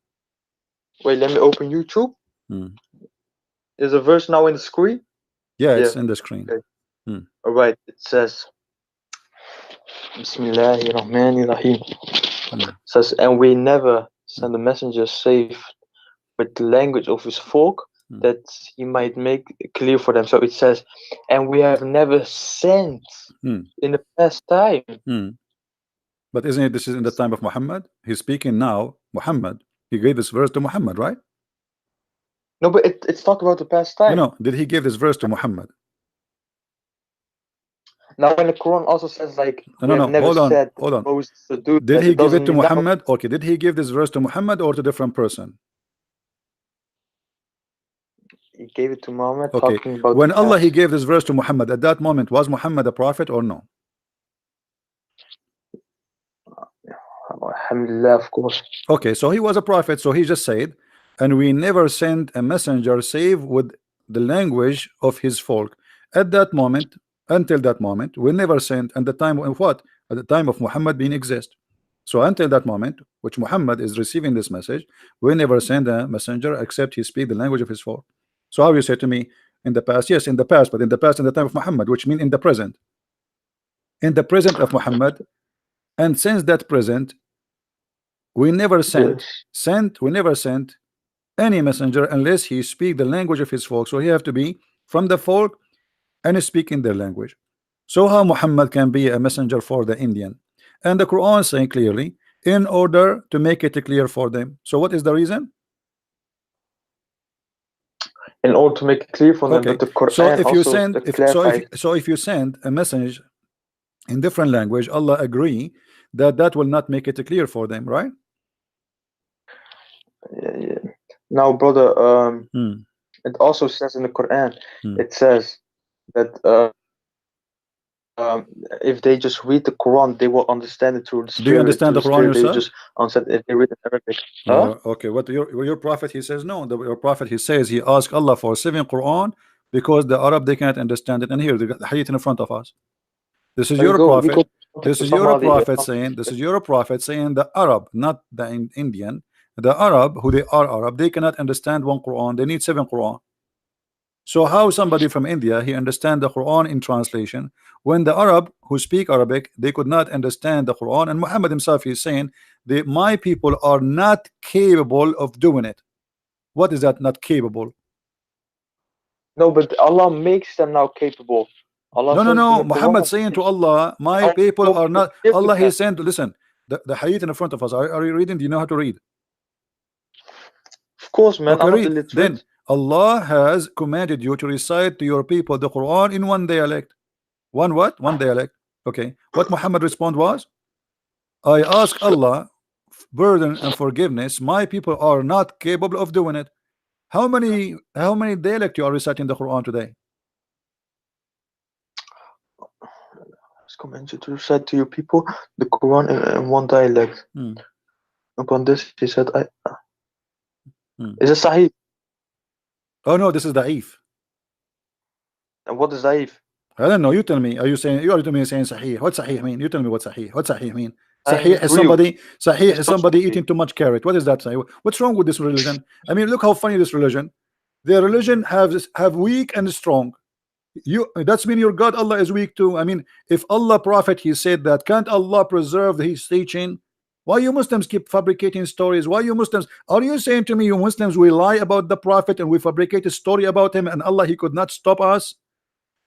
S2: Wait, let me open YouTube. There's a verse now in the screen.
S1: Yeah, it's in the screen.
S2: Okay. All right, it says Bismillahirrahmanirrahim. It says, and we never send a messenger save with the language of his folk, that he might make it clear for them. So it says, and we have never sent in the past time.
S1: But isn't it, this is in the time of Muhammad? He's speaking now, Muhammad. He gave this verse to Muhammad, right?
S2: No, but it's talking about the past time.
S1: No, did he give this verse to Muhammad?
S2: Now, when the Quran also says, like,
S1: no, hold on. Did he give it to Muhammad? Okay, did he give this verse to Muhammad or to a different person?
S2: He gave it to Muhammad.
S1: Okay,
S2: talking about
S1: when Allah he gave this verse to Muhammad, at that moment, was Muhammad a prophet or no?
S2: Alhamdulillah, of course.
S1: Okay, so he was a prophet, so he just said, and we never send a messenger save with the language of his folk. At that moment, until that moment, we never sent, and the time of what? At the time of Muhammad being exist. So until that moment, which Muhammad is receiving this message, we never send a messenger except he speak the language of his folk. So how you say to me, in the past? Yes, in the past, but in the past, in the time of Muhammad, which means in the present. In the present of Muhammad, and since that present, we never sent any messenger unless he speak the language of his folk. So he have to be from the folk and speak in their language. So how Muhammad can be a messenger for the Indian? And the Quran saying clearly, in order to make it clear for them. So what is the reason?
S2: In order to make it clear for them. But the Quran
S1: so if you
S2: send,
S1: if you send a message in different language, Allah agree that will not make it clear for them, right?
S2: Yeah. Now, brother, it also says in the Quran, it says that if they just read the Quran, they will understand it through the Spirit.
S1: Do you understand the Quran yourself?
S2: They just understand if they read it in Arabic.
S1: Okay, what your prophet he says no. Your prophet he says he asked Allah for 7 Quran because the Arab they can't understand it. And here the hadith in front of us. This is your prophet. This is your prophet saying. This is your prophet saying the Arab, not the Indian. The Arab, who they are Arab, they cannot understand 1 Quran. They need 7 Quran. So how somebody from India he understand the Quran in translation when the Arab who speak Arabic they could not understand the Quran? And Muhammad himself is saying that my people are not capable of doing it. What is that? Not capable?
S2: No, but Allah makes them now capable. Allah
S1: no. Muhammad saying to Allah, my people are not. Allah he saying to listen. The hadith in front of us. Are you reading? Do you know how to read?
S2: Of course, man.
S1: Okay, then Allah has commanded you to recite to your people the Quran in one dialect. One what? One dialect. Okay. What Muhammad respond was? I ask Allah burden and forgiveness. My people are not capable of doing it. How many dialect you are reciting the Quran today?
S2: It's commanded to recite to your people the Quran in one dialect. Upon this, he said, Is it Sahih?
S1: Oh no, this is da'if.
S2: And what is Sahih?
S1: I don't know. You tell me. Are you saying you are to me saying sahih? What sahih mean? You tell me what sahih. What sahih mean? Sahih is somebody eating too much carrot. What is that? Sahih? What's wrong with this religion? I mean, look how funny this religion. Their religion have weak and strong. That's mean your God Allah is weak too. I mean, if Allah Prophet he said that, can't Allah preserve his teaching? Why you Muslims keep fabricating stories? Why you Muslims are you saying to me you Muslims we lie about the Prophet and we fabricate a story about him and Allah he could not stop us?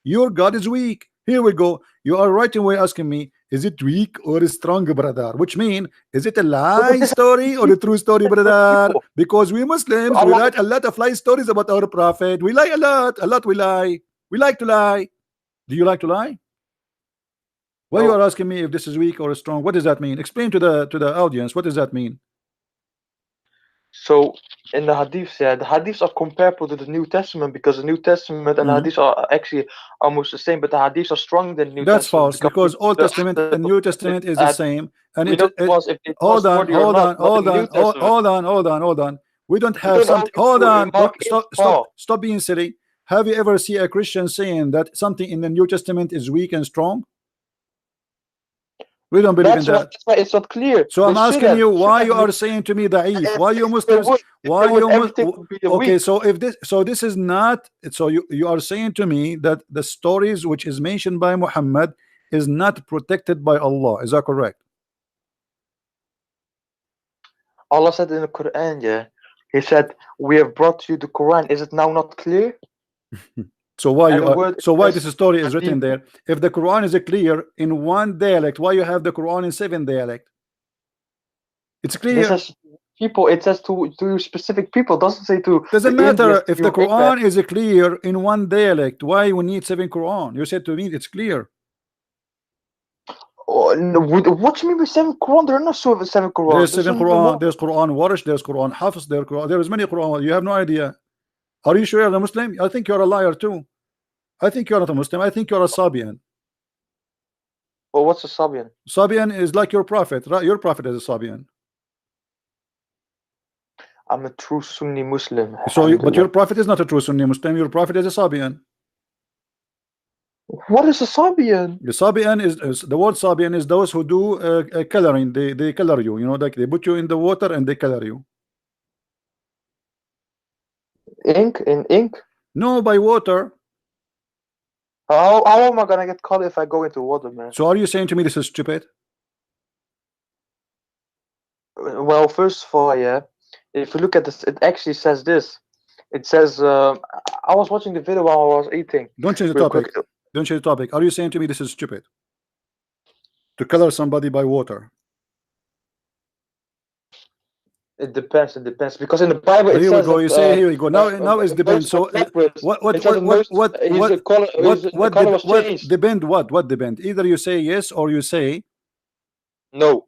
S1: Your God is weak. Here we go. You are right away asking me, is it weak or strong, brother? Which mean, is it a lie story or a true story, brother? Because we Muslims, we write a lot of lie stories about our Prophet. We lie a lot we lie. We like to lie. Do you like to lie? Why you are asking me if this is weak or strong? What does that mean? Explain to the audience. What does that mean?
S2: So in the hadiths, the hadiths are comparable to the New Testament because the New Testament and the hadiths are actually almost the same, but the hadiths are stronger than the New
S1: That's
S2: Testament.
S1: That's false because Old Testament and New Testament is the same. And hold on. We don't have something. Hold on. Stop being silly. Have you ever seen a Christian saying that something in the New Testament is weak and strong? We don't believe in that.
S2: That's why it's not clear.
S1: So I'm asking you why you are saying to me da'if. Why you Muslims? Why you okay? So if this is not. So you are saying to me that the stories which is mentioned by Muhammad is not protected by Allah. Is that correct?
S2: Allah said in the Quran, He said, "We have brought you the Quran." Is it now not clear?
S1: So why this story is written there? If the Quran is clear in one dialect, why you have the Quran in 7 dialect? It's clear.
S2: It says people. It says to specific people. Doesn't say to.
S1: Doesn't matter if the Quran is clear in one dialect. Why we need 7 Quran? You said to me it's clear.
S2: Oh, no, what do you mean by 7 Quran? There are not 7 Quran.
S1: There's 7 Quran. There's Quran Warish. There's Quran Hafiz. There's many Quran. You have no idea. Are you sure you're a Muslim? I think you're a liar too. I think you're not a Muslim. I think you're a Sabian.
S2: Well, what's a Sabian?
S1: Sabian is like your prophet. Right? Your prophet is a Sabian.
S2: I'm a true Sunni Muslim.
S1: So, but your prophet is not a true Sunni Muslim. Your prophet is a Sabian.
S2: What is a Sabian?
S1: The Sabian is the word Sabian is those who do coloring. They color you. You know, like they put you in the water and they color you.
S2: Ink in ink?
S1: No, by water.
S2: How am I gonna get caught if I go into water, man?
S1: So are you saying to me this is stupid?
S2: Well, first of all, if you look at this, it actually says this. It says, I was watching the video while I was eating.
S1: Don't change the topic. Don't change the topic. Are you saying to me this is stupid? To color somebody by water?
S2: It depends. It depends because in the Bible it
S1: here
S2: says.
S1: We go. You say here we go. Now it's depends. So what depend? What depend? Either you say yes or you say
S2: no.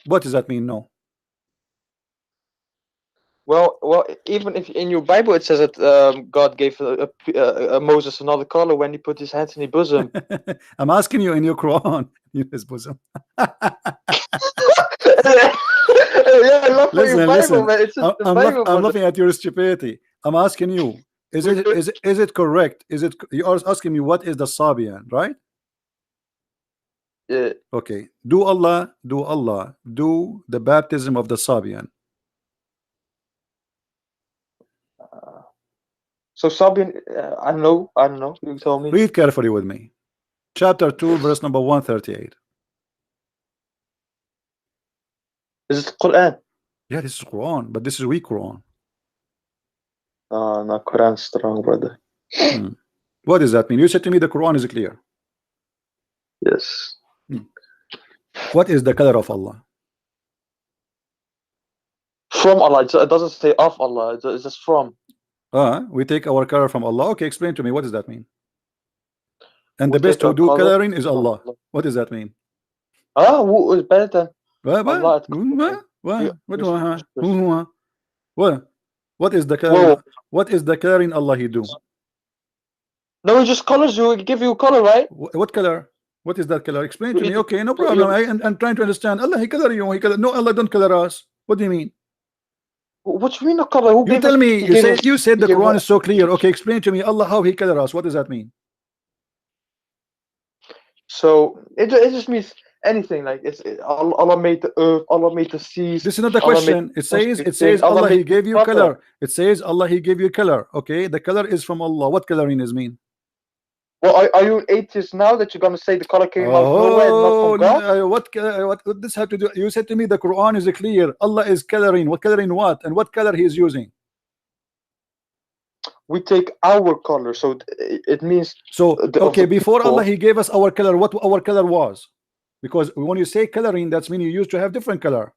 S1: What does that mean? No.
S2: Well, even if in your Bible it says that God gave Moses another color when he put his hands in his bosom.
S1: I'm asking you in your Quran, in his bosom. Listen. I'm looking at your stupidity. I'm asking you, is it correct? You are asking me what is the Sabian, right?
S2: Yeah.
S1: Okay. Do the baptism of the Sabian.
S2: So Sabian, I don't know. You tell me.
S1: Read carefully with me. Chapter 2, verse number 138.
S2: Is it Quran?
S1: Yeah, this is Quran, but this is weak Quran.
S2: No, Quran strong, brother.
S1: What does that mean? You said to me the Quran is clear.
S2: Yes.
S1: What is the color of Allah?
S2: From Allah. It doesn't say of Allah. It's just from.
S1: We take our color from Allah. Okay, explain to me. What does that mean? And the best who do coloring is Allah. What does that mean?
S2: Who is better than Allah
S1: What is the color? What is the coloring Allah he do?
S2: No, he just colors you. He give you color, right?
S1: What color? What is that color? Explain to me. Okay, no problem. I'm trying to understand. Allah he color you. He color. No, Allah don't color us. What do you mean?
S2: What do you mean the color? Who
S1: You tell me. You said the Quran is so clear. Okay, explain to me. Allah how he color us. What does that mean?
S2: So it just means anything. Like Allah made the earth. Allah made the seas.
S1: This is not the question. It says Allah he gave you color. It says Allah he gave you color. Okay, the color is from Allah. What coloring is mean?
S2: Well, are you an atheist now that you're gonna say the color came out of nowhere and not from God?
S1: What this have to do? You said to me the Quran is clear. Allah is coloring. What coloring what? And what color he is using?
S2: We take our color, so it means.
S1: So okay, before Allah he gave us our color. What our color was? Because when you say coloring, that's mean you used to have different color.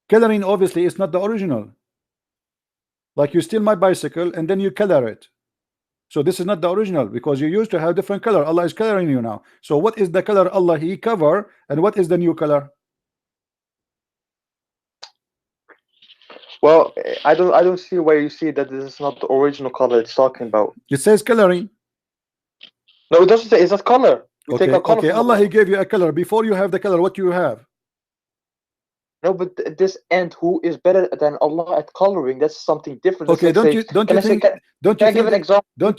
S1: Coloring obviously is not the original. Like you steal my bicycle and then you color it. So this is not the original because you used to have different color. Allah is coloring you now. So what is the color Allah he cover and what is the new color?
S2: Well, I don't see where you see that this is not the original color it's talking about.
S1: It says coloring.
S2: No, it doesn't say. It's not color.
S1: Okay, okay. Allah he gave you a color. Before you have the color, what do you have?
S2: No, but this end, who is better than Allah at coloring? That's something different.
S1: Okay, don't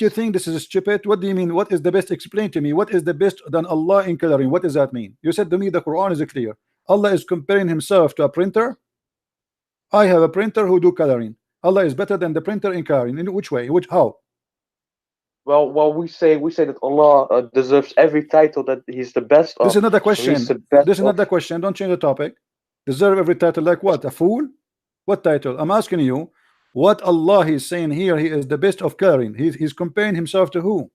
S1: you think this is stupid? What do you mean? What is the best? Explain to me. What is the best than Allah in coloring? What does that mean? You said to me the Quran is clear. Allah is comparing himself to a printer. I have a printer who do coloring. Allah is better than the printer in coloring. In which way? How?
S2: Well, we say that Allah deserves every title that He's the best of.
S1: This is not the question. This is not the question. Don't change the topic. Deserve every title like what? A fool? What title? I'm asking you what Allah is saying here. He is the best of coloring. He's comparing himself to who?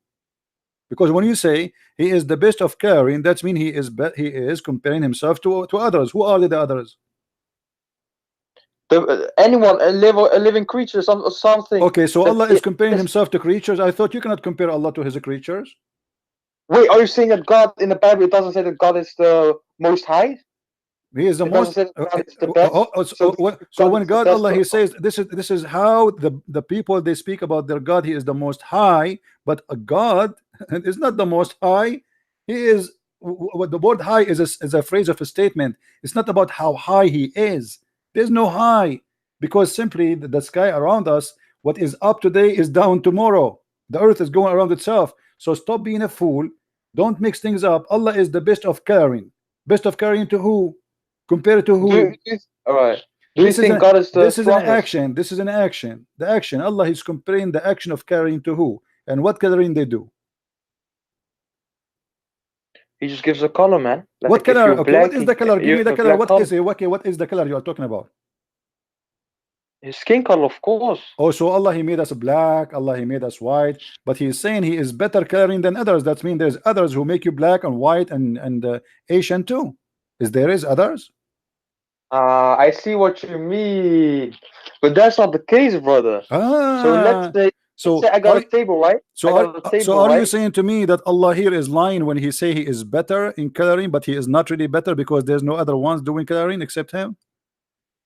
S1: Because when you say he is the best of coloring, that means he is comparing himself to others. Who are the others?
S2: Anyone, a living creature, something.
S1: Okay, so Allah is comparing himself to creatures. I thought you cannot compare Allah to his creatures.
S2: Wait, are you saying that God in the Bible it doesn't say that God is the most high?
S1: He is the most. So when God Allah he says this is how the people they speak about their God. He is the most high, but a God is not the most high. He is what the word high is a phrase of a statement. It's not about how high he is. There's no high because simply the sky around us, what is up today is down tomorrow. The earth is going around itself. So stop being a fool. Don't mix things up. Allah is the best of caring. Best of caring to who? Compared to who?
S2: All right. Do you think God is the
S1: This is an action. This is an action. The action. Allah is comparing the action of caring to who? And what coloring they do?
S2: He just gives a color, man.
S1: Like what color? Okay, what is the color? Give me the color. What is it? Okay, what is the color you are talking about?
S2: His skin color, of course.
S1: Oh, so Allah he made us black. Allah he made us white. But he is saying he is better coloring than others. That means there's others who make you black and white and Asian too. There is others?
S2: I see what you mean, but that's not the case, brother. So let's say I got a table, right?
S1: So are you saying to me that Allah here is lying when he say he is better in coloring, but he is not really better because there's no other ones doing coloring except him?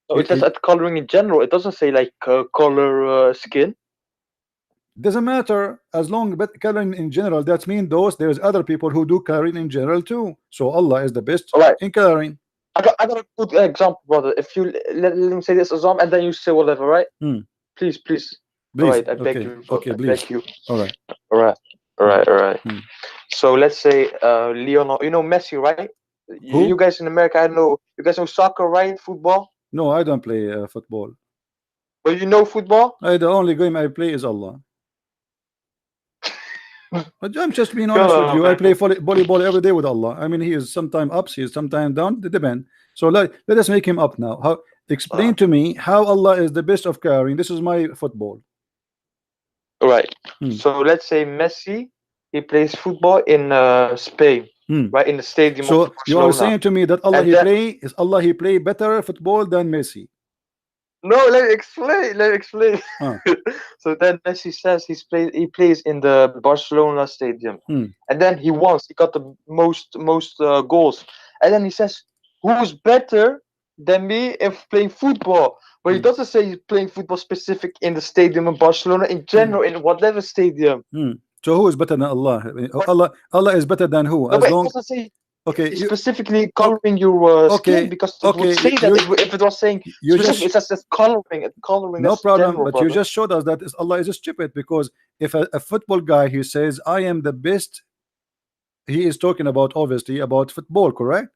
S2: So it says at coloring in general. It doesn't say like color skin.
S1: Doesn't matter as long as coloring in general. That means there's other people who do coloring in general too. So Allah is the best in coloring.
S2: I got a good example, brother. If you let me say this example and then you say whatever, right? Please. All right, I beg you.
S1: Okay, please.
S2: I beg you.
S1: All right.
S2: So let's say Leonardo, you know Messi, right? You guys in America, I know you guys know soccer, right? Football?
S1: No, I don't play football.
S2: But you know football?
S1: The only game I play is Allah. But I'm just being honest with you. I play volleyball every day with Allah. I mean, he is sometimes up, he is sometimes down. It depends. So let us make him up now. Explain to me how Allah is the best of caring. This is my football.
S2: All right. So let's say Messi, he plays football in Spain, right in the stadium.
S1: So you are saying to me that Allah he play better football than Messi?
S2: No, let me explain. So then Messi says he plays in the Barcelona stadium, and then he got the most goals, and then he says, "Who's better than me if playing football?" But he doesn't say he's playing football specific in the stadium in Barcelona, in general, in whatever stadium.
S1: So who is better than Allah? I mean, Allah is better than who?
S2: No,
S1: As
S2: but it
S1: long
S2: doesn't say
S1: okay,
S2: specifically coloring your
S1: okay,
S2: skin, because it
S1: okay,
S2: would say that if it was saying
S1: you
S2: specific,
S1: just
S2: it says that coloring. Coloring.
S1: no
S2: That's
S1: problem,
S2: general,
S1: but
S2: brother.
S1: you just showed us that Allah is stupid, because if a football guy he says I am the best, he is talking about obviously about football, correct?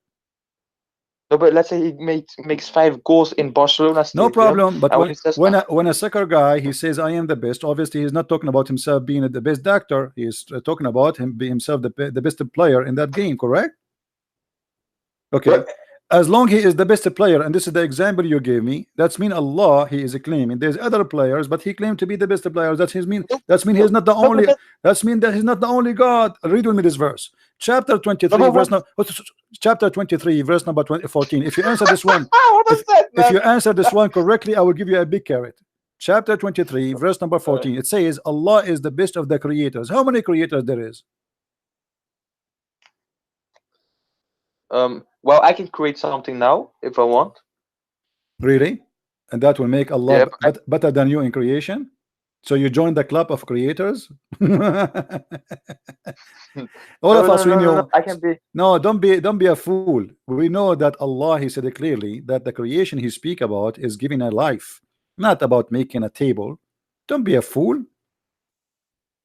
S2: No, but let's say he makes 5 goals in Barcelona
S1: No
S2: stadium.
S1: problem, but
S2: And he says,
S1: when a soccer guy he says I am the best, obviously he's not talking about himself being the best actor. He's talking about him being himself the best player in that game, correct? Okay,
S2: but,
S1: as long he is the best player, and this is the example you gave me, that's mean Allah he is claiming there's other players, but he claimed to be the best player. That's his mean. That's mean he's not the only. That's mean that he's not the only God. Read with me this verse, chapter 23, verse chapter 23, verse number 14. If you answer this one, if you answer this one correctly, I will give you a big carrot. Chapter 23, verse number 14. It says Allah is the best of the creators. How many creators there is?
S2: Well, I can create something now if I want.
S1: Really? And that will make Allah better than you in creation? So you join the club of creators? All of us, we know.
S2: I can be.
S1: No, don't be a fool. We know that Allah, he said it clearly, that the creation he speak about is giving a life, not about making a table. Don't be a fool.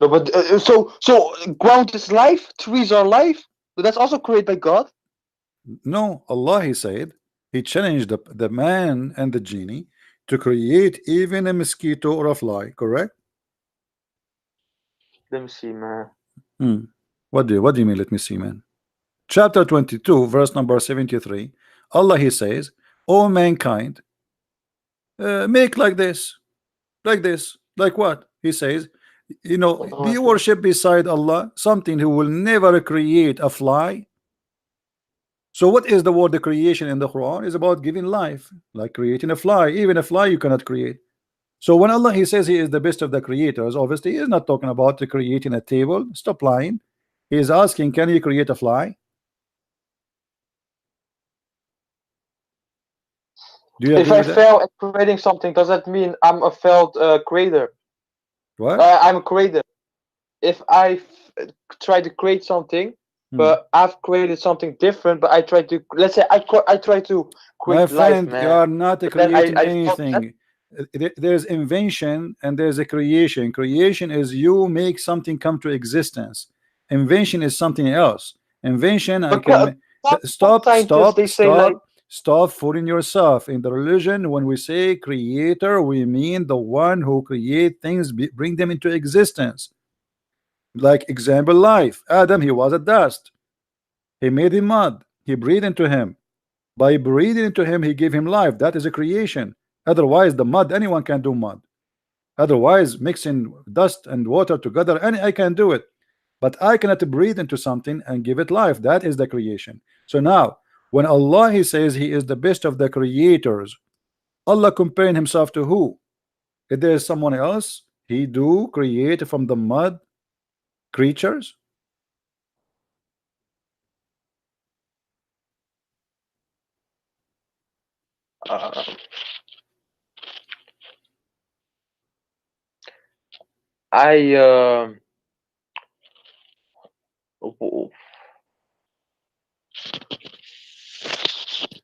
S2: No, but so ground is life, trees are life, but that's also created by God.
S1: No, Allah, he said, he challenged the man and the genie to create even a mosquito or a fly, correct?
S2: Let me see, man.
S1: What do you mean, let me see, man? Chapter 22, verse number 73. Allah, he says, "O mankind, make like this, like what?" He says, you know, do you worship beside Allah something who will never create a fly? So what is the word the creation in the Quran? Is about giving life, like creating a fly. Even a fly you cannot create. So when Allah he says he is the best of the creators, obviously he is not talking about creating a table. Stop lying. He is asking, can you create a fly? Do you
S2: if I fail at creating something, does that mean I'm a failed creator?
S1: What?
S2: I'm a creator. If I try to create something, but I've created something different, but I try to, let's say I try to create
S1: my friend,
S2: life, man.
S1: You are not creating anything. There's invention and there's a creation. Creation is you make something come to existence. Invention is something else. Invention, I can stop fooling yourself. In the religion, when we say creator, we mean the one who create things, bring them into existence. Like example, life. Adam, he was a dust. He made him mud. He breathed into him. By breathing into him, he gave him life. That is a creation. Otherwise, the mud, anyone can do mud. Otherwise, mixing dust and water together, I can do it. But I cannot breathe into something and give it life. That is the creation. So now, when Allah he says he is the best of the creators, Allah comparing himself to who? If there is someone else, he do create from the mud creatures?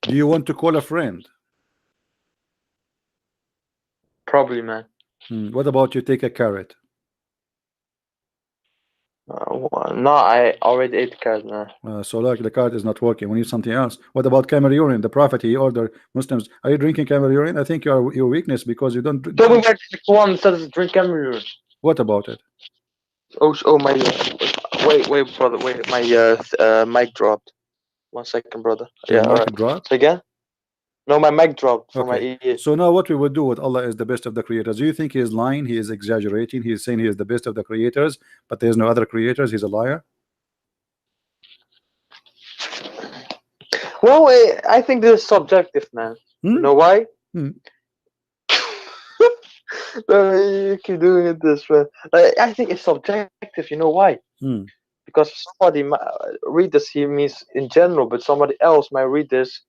S1: Do you want to call a friend?
S2: Probably, man.
S1: What about you take a carrot?
S2: No, I already ate the carrot, man.
S1: So like the carrot is not working. We need something else. What about camel urine? The Prophet he ordered Muslims. Are you drinking camel urine? I think your weakness because you don't.
S2: Tell me where the one says drink camel urine.
S1: What about it?
S2: Oh my. Wait, brother. Wait, my mic dropped. 1 second, brother.
S1: Your mic dropped?
S2: Say again? No, my mic dropped from my ear.
S1: So now what we would do with Allah is the best of the creators. Do you think he is lying? He is exaggerating. He is saying he is the best of the creators, but there's no other creators. He's a liar.
S2: Well, I think this is subjective, man. You know why? You keep doing it this way. I think it's subjective. You know why? because somebody might read this here means in general, but somebody else might read this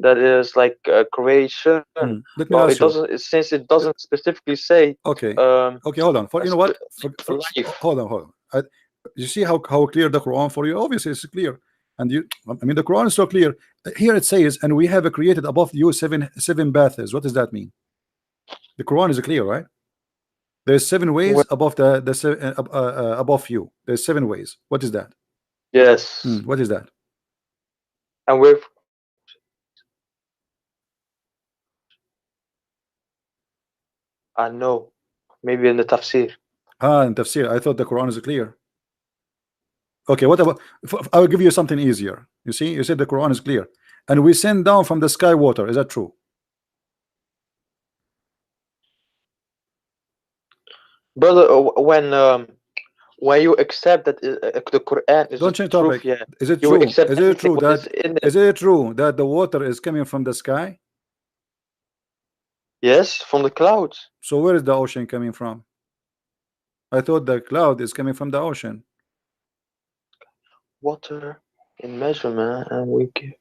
S2: that is like creation.
S1: Let me
S2: Well,
S1: ask
S2: it
S1: you.
S2: doesn't, since it doesn't specifically say.
S1: Okay.
S2: Um,
S1: Okay, hold on. For you know what?
S2: life.
S1: Hold on. You see how clear the Quran for you? Obviously, it's clear. And you, I mean, the Quran is so clear. Here it says, "And we have created above you seven baths." What does that mean? The Quran is clear, right? There's 7 ways
S2: Well,
S1: above above you. There's 7 ways. What is that?
S2: yes,
S1: What is that?
S2: and with I know, maybe in the tafsir.
S1: In tafsir. I thought the Quran is clear. Okay, what about? I will give you something easier. You see, you said the Quran is clear, and we send down from the sky water. Is that true?
S2: Brother, when you accept that the Quran is
S1: Don't
S2: the
S1: change
S2: truth,
S1: topic.
S2: yeah,
S1: Is it
S2: you
S1: true?
S2: accept
S1: Is it
S2: everything
S1: true
S2: what
S1: that
S2: is in it.
S1: is it true that the water is coming from the sky?
S2: Yes, from the clouds.
S1: So where is the ocean coming from? I thought the cloud is coming from the ocean.
S2: Water in measurement, and we give.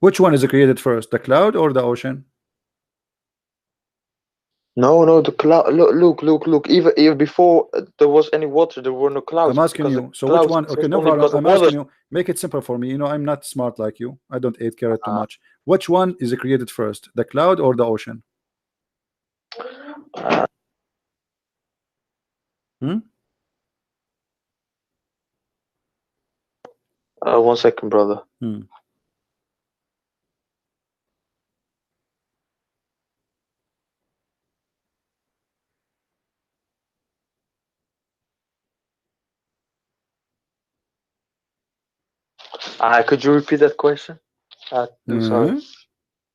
S1: Which one is created first, the cloud or the ocean?
S2: No, the cloud. Look. Even before there was any water, there were no clouds.
S1: I'm asking
S2: because
S1: you. So which
S2: clouds
S1: one?
S2: exist
S1: Okay, no
S2: only
S1: problem.
S2: because of
S1: I'm
S2: water.
S1: asking you. Make it simple for me. You know, I'm not smart like you. I don't eat carrot too much. Which one is created first, the cloud or the ocean? Hmm?
S2: 1 second, brother. Could you repeat that question? Sorry.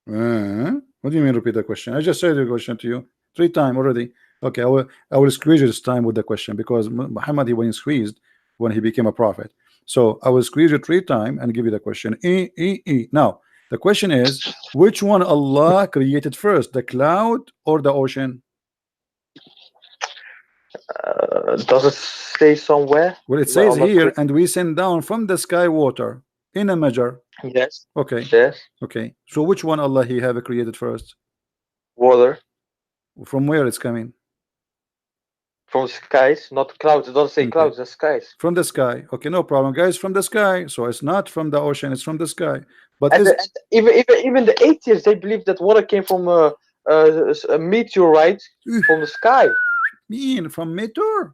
S1: What do you mean repeat the question? I just said the question to you 3 times already. Okay, I will squeeze you this time with the question, because Muhammad, he was squeezed when he became a prophet. So I will squeeze you 3 times and give you the question. Now the question is, which one Allah created first, the cloud or the ocean?
S2: Does it say somewhere?
S1: Well, it says here, and we send down from the sky water in a measure.
S2: Yes.
S1: Okay.
S2: Yes.
S1: Okay. So which one Allah he have created first?
S2: Water.
S1: From where it's coming?
S2: From skies, not clouds. It doesn't say clouds, the skies.
S1: From the sky. Okay, no problem, guys. From the sky. So it's not from the ocean, it's from the sky. But
S2: even the atheists, they believe that water came from a meteorite from the sky.
S1: From meteor?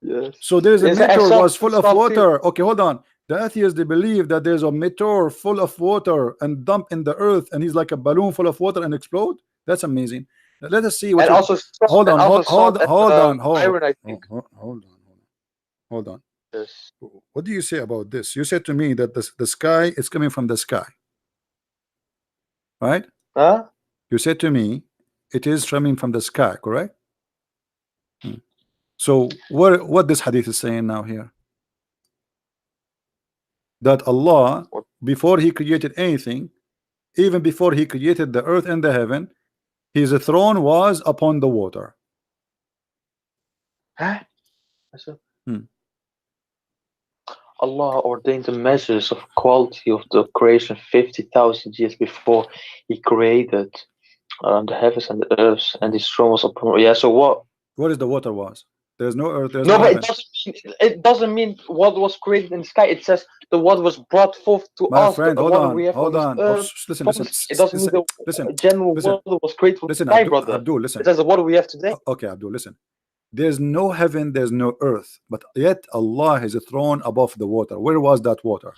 S2: Yes.
S1: So there's a meteor was full of water. Okay, hold on. The atheists, they believe that there's a meteor full of water and dump in the earth, and he's like a balloon full of water and explode. That's amazing. Let us see what. Hold on. Yes. What do you say about this? You said to me that the sky is coming from the sky, right? You said to me it is coming from the sky, correct? So what this hadith is saying now here? That Allah, before he created anything, even before he created the earth and the heaven, his throne was upon the water.
S2: Allah ordained the measures of quality of the creation 50,000 years before he created the heavens and the earth, and his throne was upon. Yeah. So what
S1: is the water was? There's no earth. There's
S2: no,
S1: no
S2: but
S1: heaven.
S2: it doesn't mean what was created in the sky. It says the water was brought forth to
S1: My
S2: us.
S1: friend, hold on.
S2: Listen. It doesn't mean the general water was created from the sky, brother.
S1: Abdul, listen.
S2: It says the water we have today.
S1: Okay, Abdul, listen. There's no heaven, there's no earth, but yet Allah has a throne above the water. Where was that water?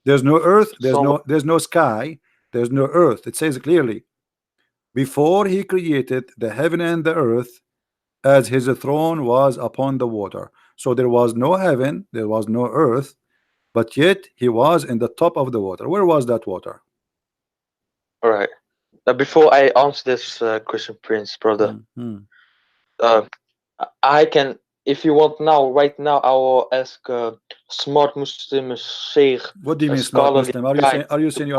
S1: There's no earth, there's no sky, there's no earth. It says clearly, before he created the heaven and the earth, as his throne was upon the water. So there was no heaven, there was no earth, but yet he was in the top of the water. Where was that water?
S2: All right. Now, before I answer this, Christian Prince, brother, I can, if you want now, right now, I will ask smart Muslim Sheikh.
S1: What do you mean smart Muslim? Are you saying you're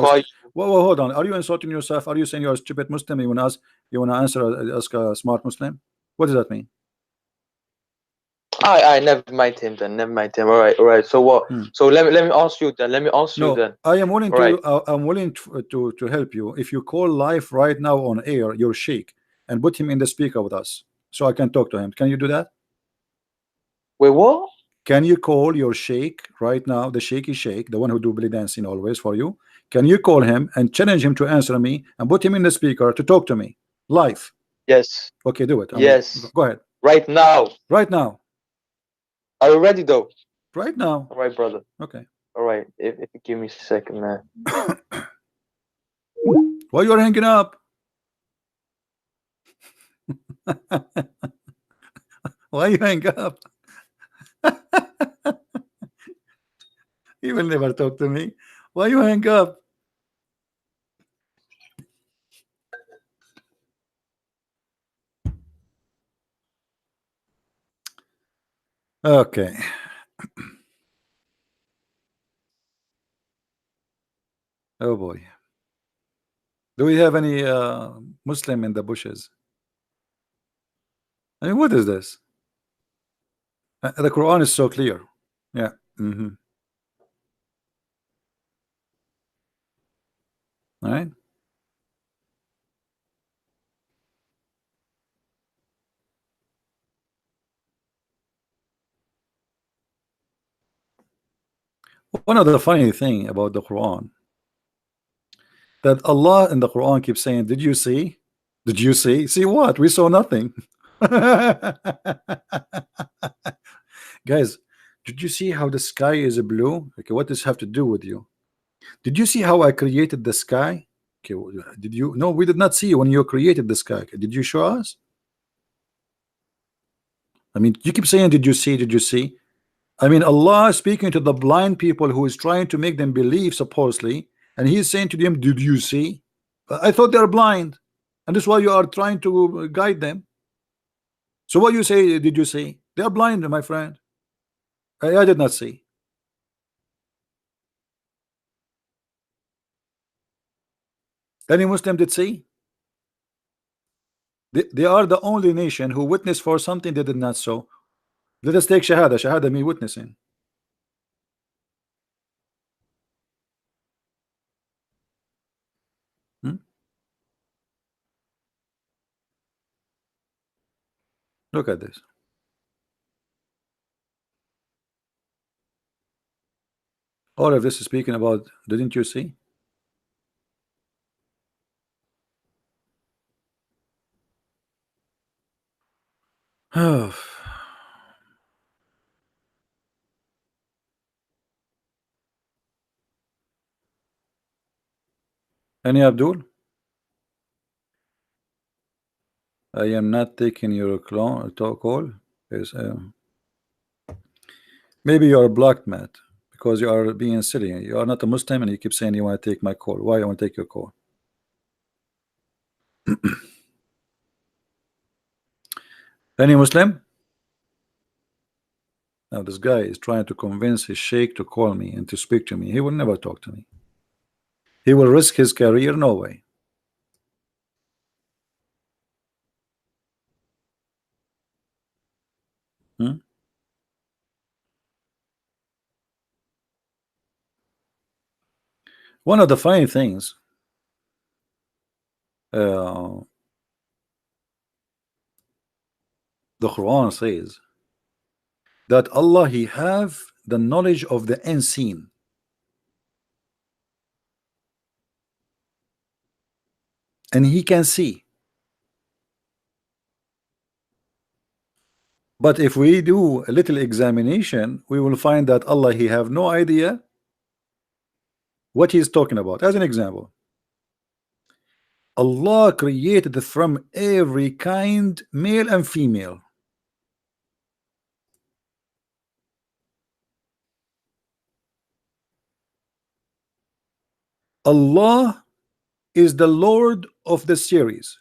S1: hold on? Are you insulting yourself? Are you saying you're a stupid Muslim? You wanna answer ask a smart Muslim? What does that mean?
S2: I never mind him then. Never mind him. All right. So what? So let me ask you then. Let me ask you then.
S1: I am willing
S2: All right.
S1: to. I'm willing to help you. If you call live right now on air your sheikh and put him in the speaker with us, so I can talk to him. Can you do that?
S2: Wait, what?
S1: Can you call your sheikh right now, the shaky sheikh, the one who do belly dancing always for you? Can you call him and challenge him to answer me and put him in the speaker to talk to me live?
S2: Yes.
S1: Okay, do it.
S2: Yes.
S1: Go ahead.
S2: Right now.
S1: Right now.
S2: Are you ready though?
S1: Right now.
S2: All right, brother.
S1: Okay.
S2: All right. If you give me a second, man.
S1: Why you are hanging up? Why you hang up? He will never talk to me. Why you hang up? Okay. Oh boy. Do we have any Muslim in the bushes? I mean, what is this? The Quran is so clear. Yeah. All right. One of the funny thing about the Quran, that Allah in the Quran keeps saying, did you see? Did you see? See what? We saw nothing. Guys, did you see how the sky is blue? Okay, what does this have to do with you? Did you see how I created the sky? Okay, did you? No, we did not see when you created the sky. Okay, did you show us? I mean, you keep saying, did you see? Did you see? I mean, Allah is speaking to the blind people who is trying to make them believe, supposedly, and He's saying to them, did you see? I thought they're blind, and that's why you are trying to guide them. So what you say, did you see? They are blind, my friend. I did not see. Any Muslim did see? They are the only nation who witnessed for something they did not so. Let us take Shahada. Shahada means witnessing. Look at this. All of this is speaking about, didn't you see? Any Abdul? I am not taking your call. Yes, maybe you are blocked, Matt, because you are being silly. You are not a Muslim and you keep saying you want to take my call. Why you want to take your call? Any Muslim? Now this guy is trying to convince his sheikh to call me and to speak to me. He will never talk to me. He will risk his career. No way. One of the funny things, the Quran says that Allah, He have the knowledge of the unseen. And He can see. But if we do a little examination, we will find that Allah, He have no idea what He is talking about. As an example, Allah created from every kind, male and female. Allah is the Lord of the series,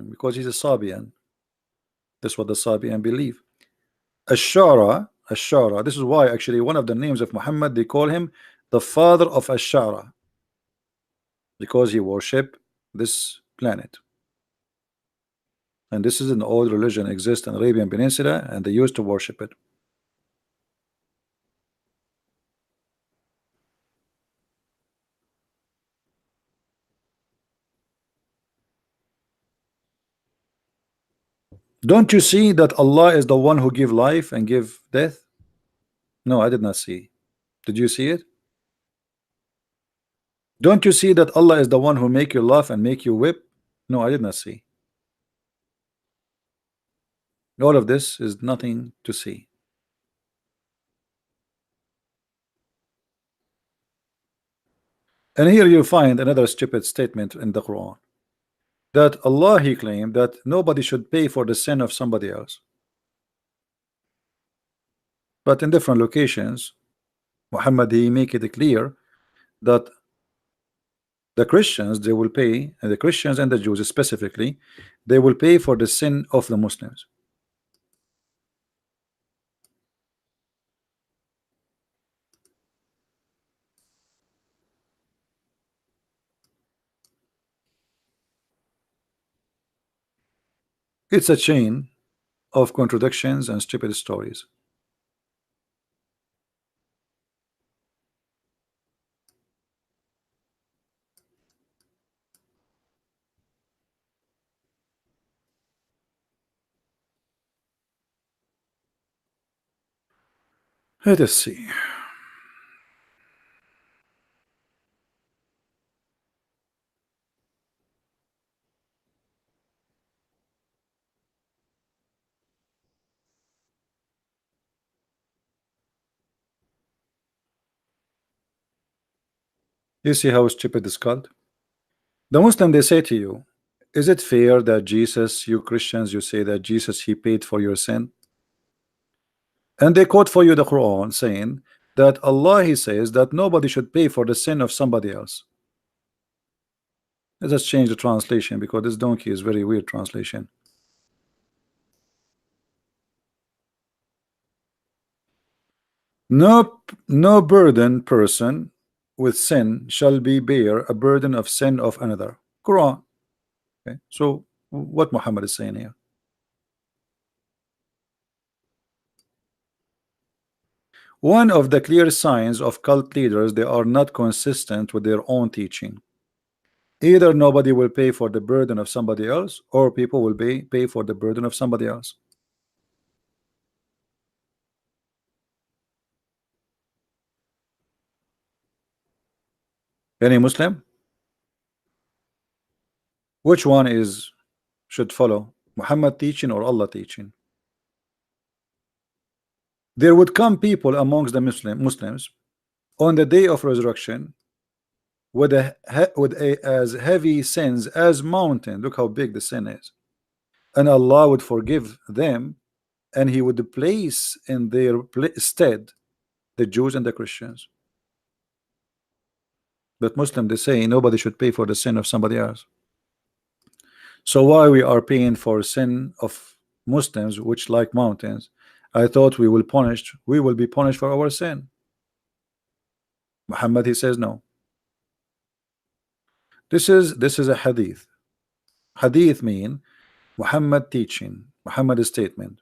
S1: because He's a Sabian. That's what the Sabian believe. Ashara, this is why actually one of the names of Muhammad, they call him the father of Ashara, because he worship this planet. And this is an old religion, exists in Arabian Peninsula, and they used to worship it. Don't you see that Allah is the one who give life and give death? No, I did not see. Did you see it? Don't you see that Allah is the one who make you laugh and make you whip? No, I did not see. All of this is nothing to see. And here you find another stupid statement in the Quran, that Allah, he claimed that nobody should pay for the sin of somebody else. But in different locations, Muhammad, he make it clear that the Christians, they will pay, and the Christians and the Jews specifically, they will pay for the sin of the Muslims. It's a chain of contradictions and stupid stories. Let us see. You see how stupid is called? The Muslim, they say to you, is it fair that Jesus, you Christians, you say that Jesus, he paid for your sin? And they quote for you the Quran saying that Allah, he says that nobody should pay for the sin of somebody else. Let's just change the translation, because this donkey is very weird translation. No burden person with sin shall be bear a burden of sin of another. Quran. Okay, so what Muhammad is saying here? One of the clear signs of cult leaders, they are not consistent with their own teaching. Either nobody will pay for the burden of somebody else, or people will pay for the burden of somebody else. Any Muslim? Which one should follow? Muhammad teaching or Allah teaching? There would come people amongst the Muslims on the day of resurrection with as heavy sins as mountain. Look how big the sin is, and Allah would forgive them, and he would place in their stead the Jews and the Christians. But Muslim, they say nobody should pay for the sin of somebody else. So why we are paying for sin of Muslims, which like mountains? I thought we will be punished for our sin. Muhammad, he says no. This is a hadith. Hadith mean Muhammad teaching, Muhammad statement.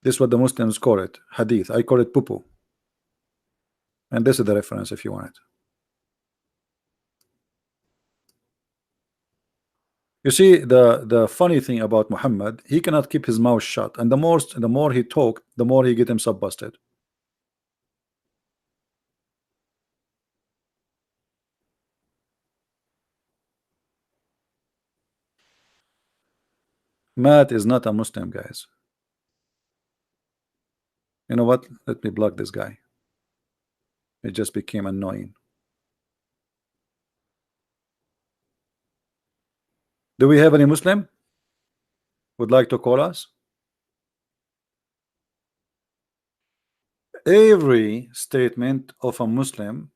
S1: This is what the Muslims call it, hadith. I call it pupu. And this is the reference if you want it. You see, the funny thing about Muhammad, he cannot keep his mouth shut, and the more he talk, the more he get himself busted. Matt is not a Muslim, guys. You know what? Let me block this guy. It just became annoying. Do we have any Muslim would like to call us? Every statement of a Muslim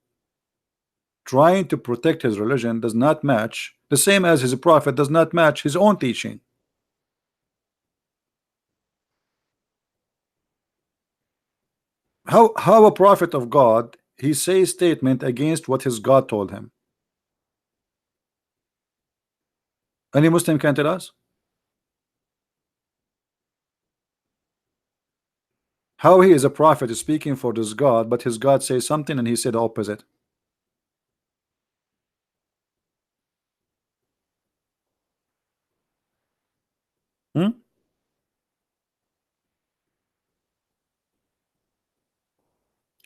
S1: trying to protect his religion does not match, the same as his prophet does not match his own teaching. How a prophet of God, he says statement against what his God told him? Any Muslim can tell us? How he is a prophet speaking for this God, but his God says something and he said the opposite. Hmm?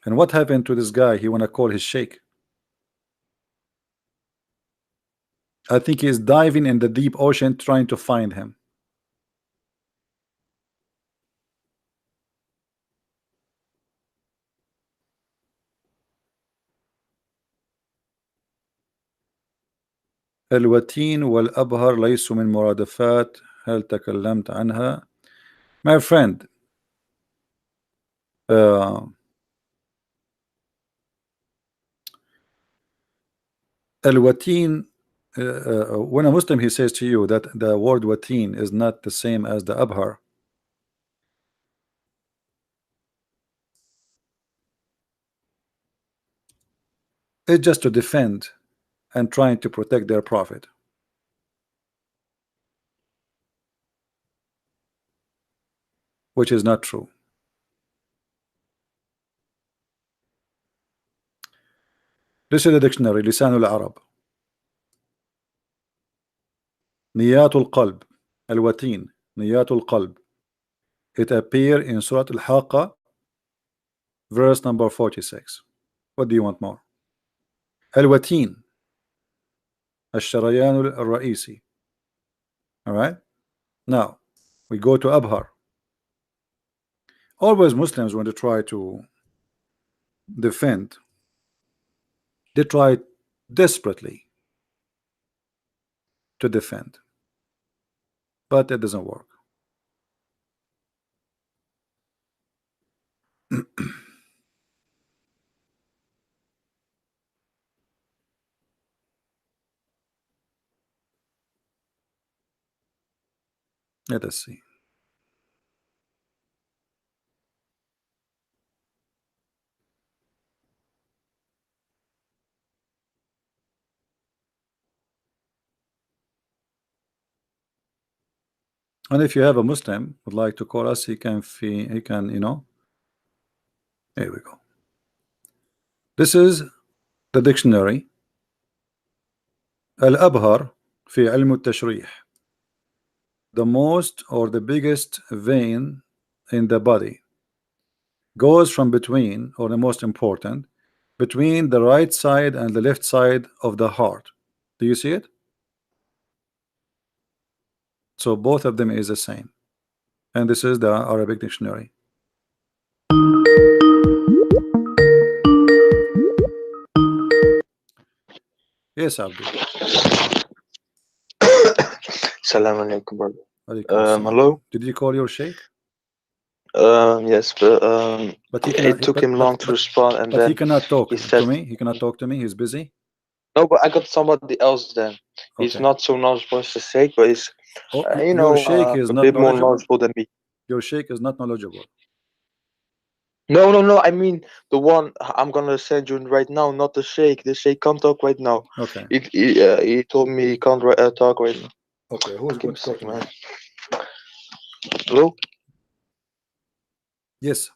S1: And what happened to this guy? He want to call his sheikh. I think he is diving in the deep ocean trying to find him. الوتين والأبهر ليسوا من مرادفات هل تكلمت عنها. My friend, الوتين, when a Muslim he says to you that the word watin is not the same as the abhar, it's just to defend and trying to protect their prophet, which is not true. This is the dictionary لسان العرب. نيات القلب الوتين نيات القلب. It appears in Surah Al-Haqqa verse number 46. What do you want more? الوتين الشريان الرئيسي. All right, now we go to Abhar. Always Muslims, when they try to defend, they try desperately to defend, but it doesn't work. Let us see. And if you have a Muslim would like to call us, he can, you know. Here we go. This is the dictionary. Al-Abhar في علم التشريح. The most or the biggest vein in the body goes from between, or the most important, between the right side and the left side of the heart. Do you see it? So both of them is the same, and this is the Arabic dictionary. Yes, Abdul.
S2: Salam alaikum, brother.
S1: Alaikum
S2: hello.
S1: Did you call your sheikh?
S2: Yes, but
S1: he cannot,
S2: it took him long to respond, and
S1: but
S2: then
S1: he cannot talk
S2: he said,
S1: to me. He cannot talk to me. He's busy.
S2: No, but I got somebody else then. He's
S1: Okay.
S2: not so knowledgeable as the sheikh, but he's you know,
S1: your sheikh is
S2: a
S1: not
S2: bit more
S1: knowledgeable.
S2: knowledgeable than me.
S1: Your sheikh is not knowledgeable.
S2: No. I mean the one I'm gonna send you right now, not the sheikh. The sheikh can't talk right now.
S1: Okay.
S2: He told me he can't talk right now.
S1: Okay. Who's going to talk to me?
S2: Hello.
S1: Yes.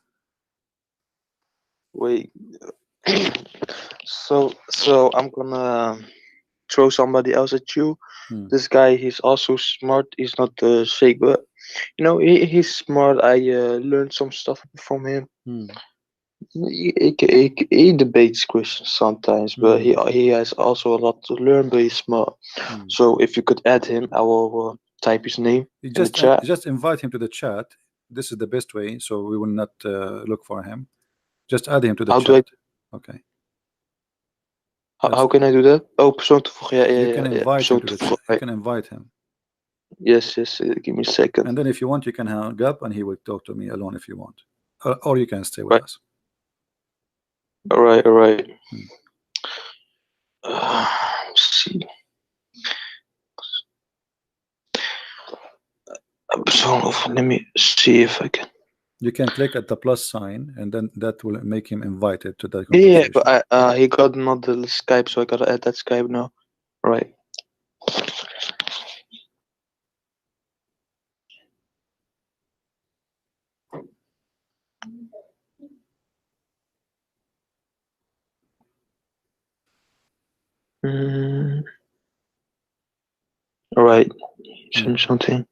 S2: Wait. so I'm gonna throw somebody else at you. This guy, he's also smart. He's not the sheikh, but you know, he's smart. I learned some stuff from him. He debates Christians sometimes, but he has also a lot to learn. But he's smart. So if you could add him, I will type his name in the chat.
S1: Just invite him to the chat. This is the best way, so we will not look for him. Just add him to the chat. Okay.
S2: How can I do that? Oh, persoon toevoegen.
S1: You can invite him to the chat. You can invite him.
S2: Yes. Give me a second.
S1: And then if you want, you can hang up, and he will talk to me alone if you want, or you can stay with us.
S2: All right. Let's see. Let me see if I can.
S1: You can click at the plus sign, and then that will make him invited to that
S2: conversation. Yeah, but he got another Skype, so I gotta add that Skype now. Right. All right. Send something.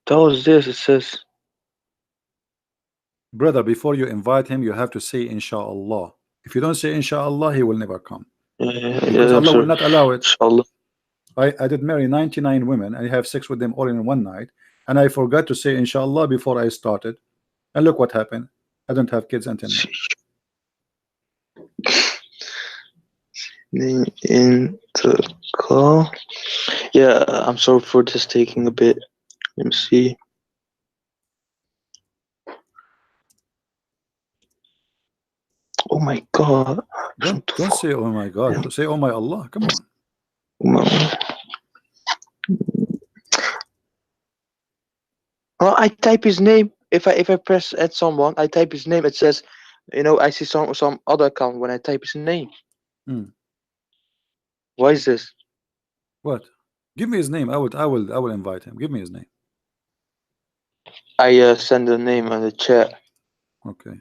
S2: That was this. It says,
S1: brother, before you invite him, you have to say inshallah. If you don't say inshallah, he will never come, because
S2: I'm
S1: Allah
S2: sorry.
S1: will not allow it.
S2: Inshallah.
S1: I did marry 99 women and I have sex with them all in one night, and I forgot to say inshallah before I started, and look what happened. I don't have kids until now.
S2: In the call. Yeah, I'm sorry for this taking a bit. Let me see. Oh my God.
S1: Don't say oh my God. Say oh my Allah. Come on.
S2: Well, I type his name. If I press add someone, I type his name. It says, I see some other account when I type his name. Why is this?
S1: What? Give me his name. I will invite him. Give me his name.
S2: I send the name on the chat.
S1: Okay.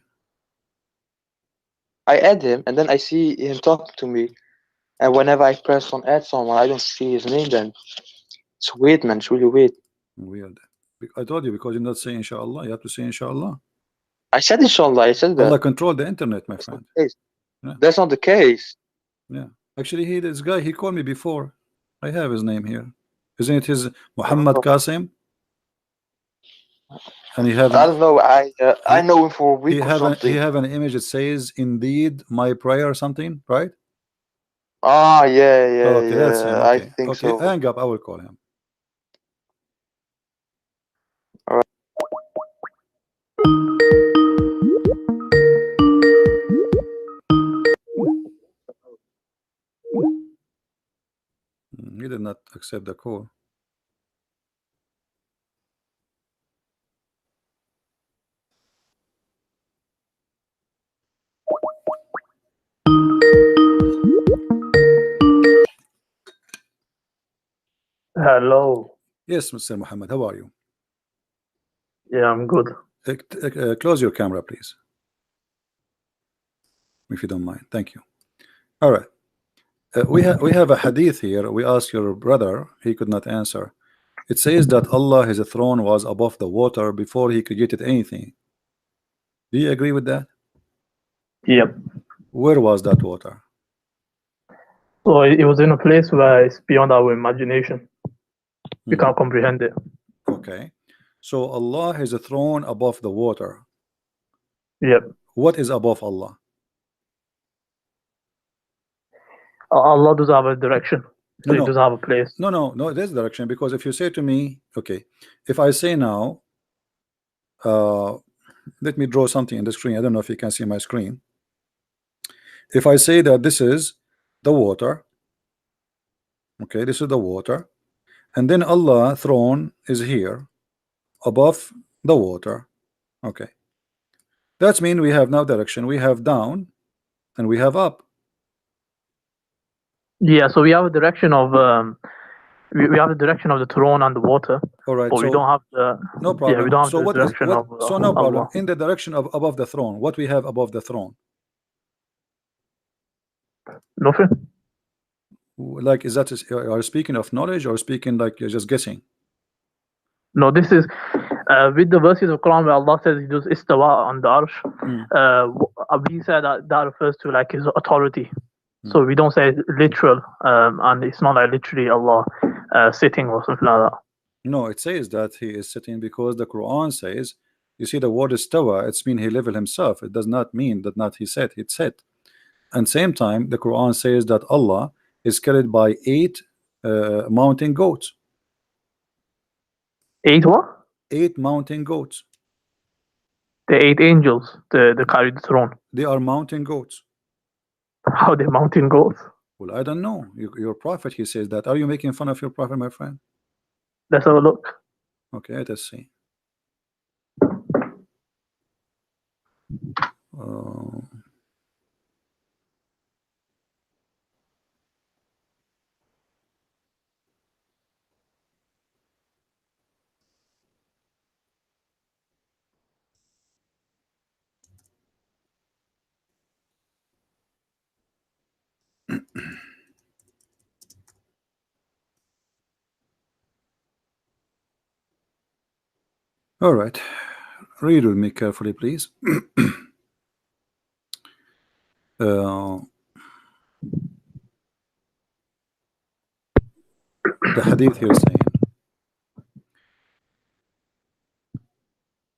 S2: I add him, and then I see him talking to me. And whenever I press on add someone, I don't see his name then. It's weird, man. It's really weird.
S1: Weird. I told you, because you're not saying inshallah. You have to say inshallah.
S2: I said inshallah. I said that.
S1: Allah control the internet, my friend.
S2: Yeah. That's not the case.
S1: Yeah. Actually, this guy, he called me before. I have his name here. Isn't it his Muhammad Qasim? And he have
S2: I don't know. I know him for a week or something.
S1: He have an image that says indeed my prayer or something, right?
S2: Ah, yeah.
S1: Okay, that's him. Okay.
S2: I think so.
S1: Hang up. I will call him.
S2: All right.
S1: He did not accept the call.
S3: Hello.
S1: Yes, Mr. Muhammad, how are you?
S3: Yeah, I'm good.
S1: Close your camera, please, if you don't mind. Thank you. All right. We have a hadith here. We asked your brother, he could not answer. It says that Allah, his throne was above the water before he created anything. Do you agree with that?
S3: Yep.
S1: Where was that water?
S3: So it was in a place where it's beyond our imagination. We can't comprehend it.
S1: Okay. So Allah has a throne above the water.
S3: Yep.
S1: What is above Allah?
S3: Allah does have a direction. So He does have a place.
S1: No, there's direction, because if you say to me, okay, if I say now, let me draw something in the screen. I don't know if you can see my screen. If I say that this is the water, okay, this is the water, and then Allah throne is here above the water, okay, that means we have now direction. We have down and we have up.
S3: Yeah, so we have a direction of we have the direction of the throne and the water.
S1: All right,
S3: but
S1: so
S3: we don't have the
S1: no problem.
S3: Yeah, we don't have
S1: So
S3: the direction of
S1: so no problem.
S3: Allah.
S1: In the direction of above the throne, what we have above the throne?
S3: Nothing.
S1: Like, is that are you speaking of knowledge, or speaking like you're just guessing?
S3: No, this is with the verses of Quran where Allah says He does istawa on the arsh. We say that refers to like His authority. So we don't say literal, and it's not like literally Allah sitting or something like that.
S1: No, it says that He is sitting, because the Quran says, you see the word istawa, it's mean He level Himself. It does not mean that not He sat, it's set. And same time the Quran says that Allah is carried by 8 mountain goats.
S3: 8 what?
S1: 8 mountain goats.
S3: The 8 angels, the carried the throne.
S1: They are mountain goats.
S3: How they mountain goats?
S1: Well, I don't know. Your prophet, he says that. Are you making fun of your prophet, my friend?
S3: Let's have a look.
S1: Okay, let us see. All right, read with me carefully, please. The hadith here is saying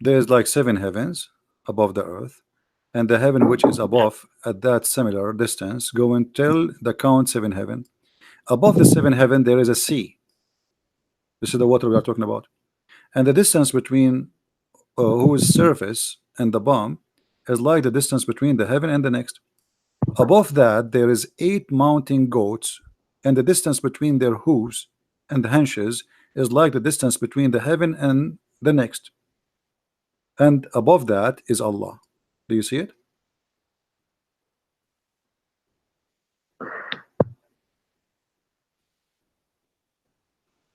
S1: there's like 7 heavens above the earth, and the heaven which is above at that similar distance go until the count 7 heaven. Above the 7 heaven there is a sea. This is the water we are talking about, and the distance between whose surface and the bottom is like the distance between the heaven and the next. Above that there is 8 mountain goats, and the distance between their hooves and the haunches is like the distance between the heaven and the next. And above that is Allah. Do you see it?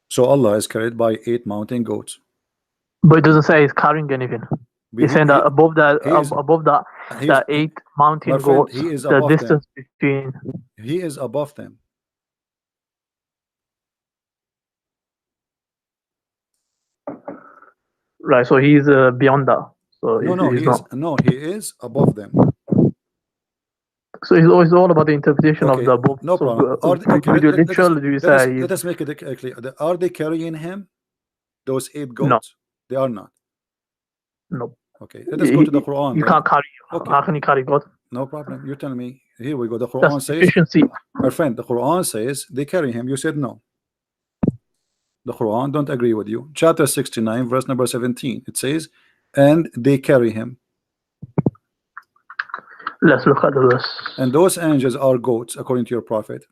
S1: So Allah is carried by 8 mountain goats.
S3: But it doesn't say he's carrying anything. He's saying that above that, that 8 mountain goats,
S1: he is
S3: the distance between.
S1: He is above them.
S3: Right, so he's beyond that. So
S1: he is above them.
S3: So it's all about the interpretation of the above.
S1: No problem. Let us make it clear. Are they carrying him? Those 8 goats?
S3: No.
S1: They are not.
S3: No.
S1: Okay, let us go to the Quran.
S3: You can't carry. Okay. How can you carry God?
S1: No problem. You tell me. Here we go. The Quran says, my friend, the Quran says they carry him. You said no. The Quran don't agree with you. Chapter 69, verse number 17. It says, and they carry him.
S3: Let's look at the verse.
S1: And those angels are goats, according to your prophet.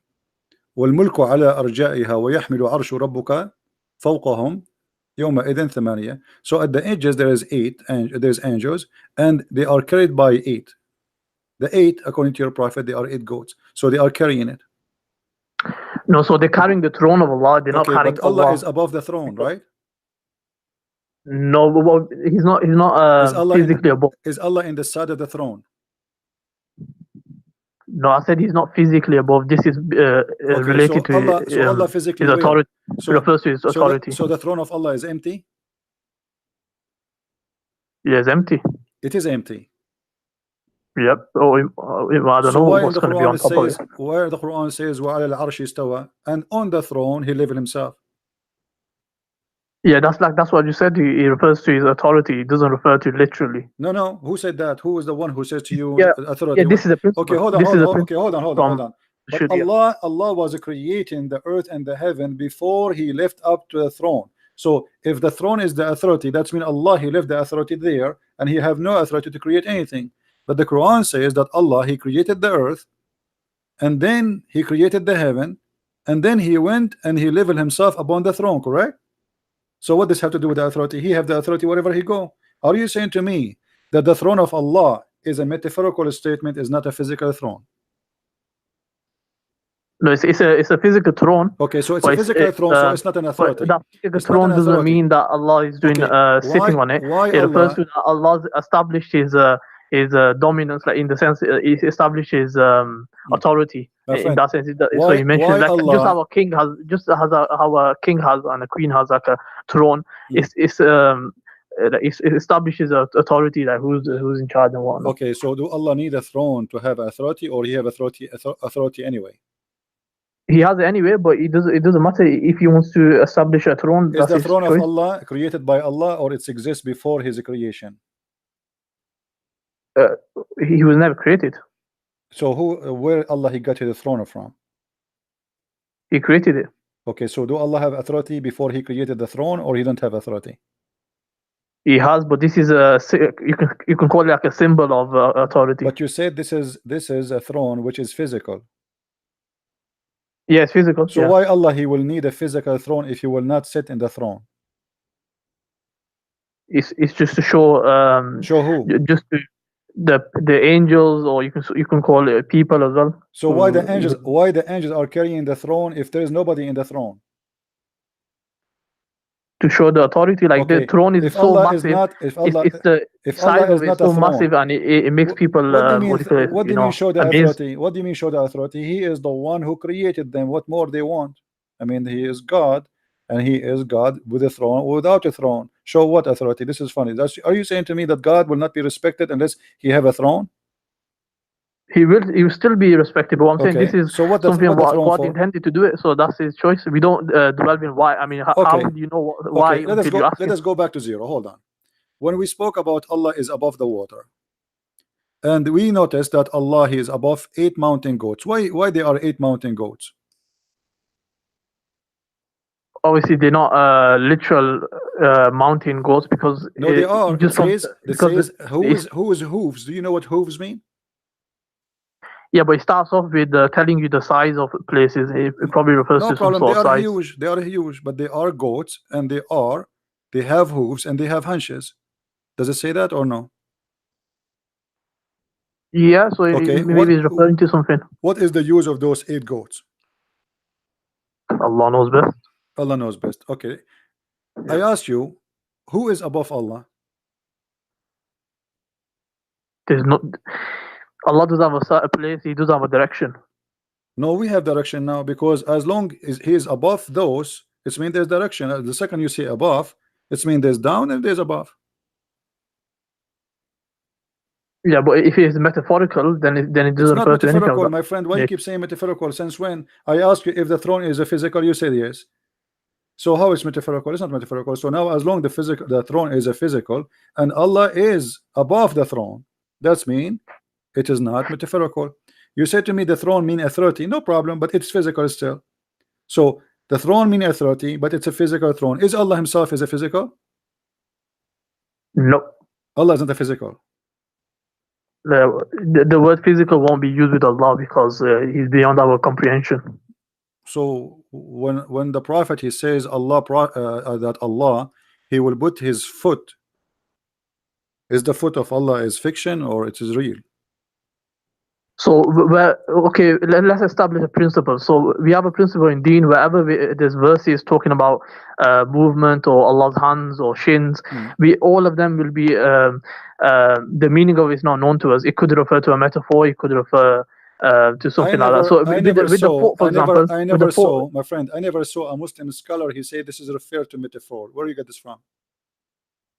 S1: وَالْمُلْكُ عَلَى أَرْجَائِهَا وَيَحْمِلُ عَرْشُ رَبُّكَ فَوْقَهُمْ يَوْمَئِذٍ ثَمَانِيَةٌ. So at the edges there is 8, and there's angels, and they are carried by 8. The 8, according to your prophet, they are 8 goats. So they are carrying it.
S3: No, so they're carrying the throne of Allah. They're not carrying
S1: but Allah is above the throne, right?
S3: No, but he's not. He's not physically above.
S1: Is Allah in the side of the throne?
S3: No, I said he's not physically above. This is related to
S1: Allah physically
S3: his authority. So refers to his authority.
S1: So the throne of Allah is empty?
S3: Yeah, it's empty.
S1: It is empty.
S3: Yep. I don't know what's going to be on top of it.
S1: Where the Quran says وَعَلَى الْعَرْشِ اسْتَوَى, and on the throne he lived himself.
S3: Yeah, that's what you said. He refers to his authority. He doesn't refer to literally.
S1: No. Who said that? Who is the one who says to you authority?
S3: Yeah, this is a principle.
S1: Okay, hold on. But Allah was creating the earth and the heaven before he left up to the throne. So if the throne is the authority, that means Allah, he left the authority there, and he have no authority to create anything. But the Quran says that Allah, he created the earth, and then he created the heaven, and then he went and he leveled himself upon the throne, correct? So what does have to do with the authority? He have the authority wherever he go. Are you saying to me that the throne of Allah is a metaphorical statement, is not a physical throne?
S3: No, it's a physical throne.
S1: Okay, so it's a physical throne, so it's not an authority.
S3: That physical throne doesn't mean that Allah is doing sitting on it. It refers to that Allah established his dominance, like in the sense he established his authority. In that sense, so he mentions like Allah, just how a king has and a queen has like a throne. It establishes authority, like who's in charge and whatnot.
S1: Okay, so do Allah need a throne to have authority, or he have authority anyway?
S3: He has it anyway, but it doesn't matter if he wants to establish a throne.
S1: Is the throne of Allah created by Allah, or it exists before his creation?
S3: He was never created.
S1: So where Allah he got his throne from?
S3: He created it.
S1: Okay, so do Allah have authority before he created the throne, or he don't have authority?
S3: He has, but this is you can call it like a symbol of authority.
S1: But you said this is a throne which is physical.
S3: Yes, physical.
S1: So why Allah he will need a physical throne if he will not sit in the throne?
S3: It's just to show.
S1: Show who?
S3: Just to the angels, or you can call it people as well.
S1: So why the angels are carrying the throne if there is nobody in the throne?
S3: to show the authority. Like the throne is
S1: if
S3: so
S1: Allah
S3: massive.
S1: is not, if Allah,
S3: It's the
S1: if
S3: size
S1: Allah is
S3: of it
S1: not
S3: is so
S1: a throne,
S3: massive, and it makes people.
S1: what do you mean?
S3: What do you call it?
S1: What do you mean show the
S3: amazed.
S1: authority? What do you mean show the authority? He is the one who created them. What more they want? I mean, he is God, and he is God with a throne or without a throne. Show what authority? This is funny. Are you saying to me that God will not be respected unless he have a throne?
S3: He will still be respected. But what I'm saying, this is
S1: so what
S3: something
S1: what
S3: God intended to do it. So that's his choice. We don't dwell in why. I mean, how would you know why?
S1: Let us go back to zero. Hold on. When we spoke about Allah is above the water, and we noticed that Allah is above 8 mountain goats. Why there are 8 mountain goats?
S3: Obviously, they're not literal mountain goats, because
S1: no, they are. It says who is hooves. Do you know what hooves mean?
S3: Yeah, but it starts off with telling you the size of places. It probably refers to some sort of size.
S1: Huge. They are huge, but they are goats, and they have hooves and they have hunches. Does it say that or no?
S3: Yeah, so maybe it's referring to something.
S1: What is the use of those 8 goats?
S3: Allah knows best.
S1: Allah knows best. Okay. I ask you, who is above Allah?
S3: There's not. Allah does have a place. He does have a direction.
S1: No, we have direction now, because as long as he is above those, it means there's direction. The second you say above, it means there's down and there's above.
S3: Yeah, but if it is metaphorical, then it doesn't refer to anything.
S1: My friend, why you keep saying metaphorical? Since when? I ask you if the throne is a physical, you said yes. So how is metaphorical? It's not metaphorical. So now, as long the throne is a physical, and Allah is above the throne, that's mean it is not metaphorical. You said to me the throne mean authority. No problem, but it's physical still. So the throne mean authority, but it's a physical throne. Is Allah himself is a physical?
S3: No.
S1: Allah is not a physical.
S3: The word physical won't be used with Allah, because he's beyond our comprehension.
S1: So when the prophet he says that Allah he will put his foot, is the foot of Allah is fiction or it is real?
S3: So okay, let's establish a principle. So we have a principle in Deen, wherever there's verses talking about movement or Allah's hands or shins, all of them will be the meaning of it is not known to us. It could refer to a metaphor, it could refer to something like that. So
S1: I never saw, my friend, I never saw a Muslim scholar he said this is referred to metaphor. Where you get this from?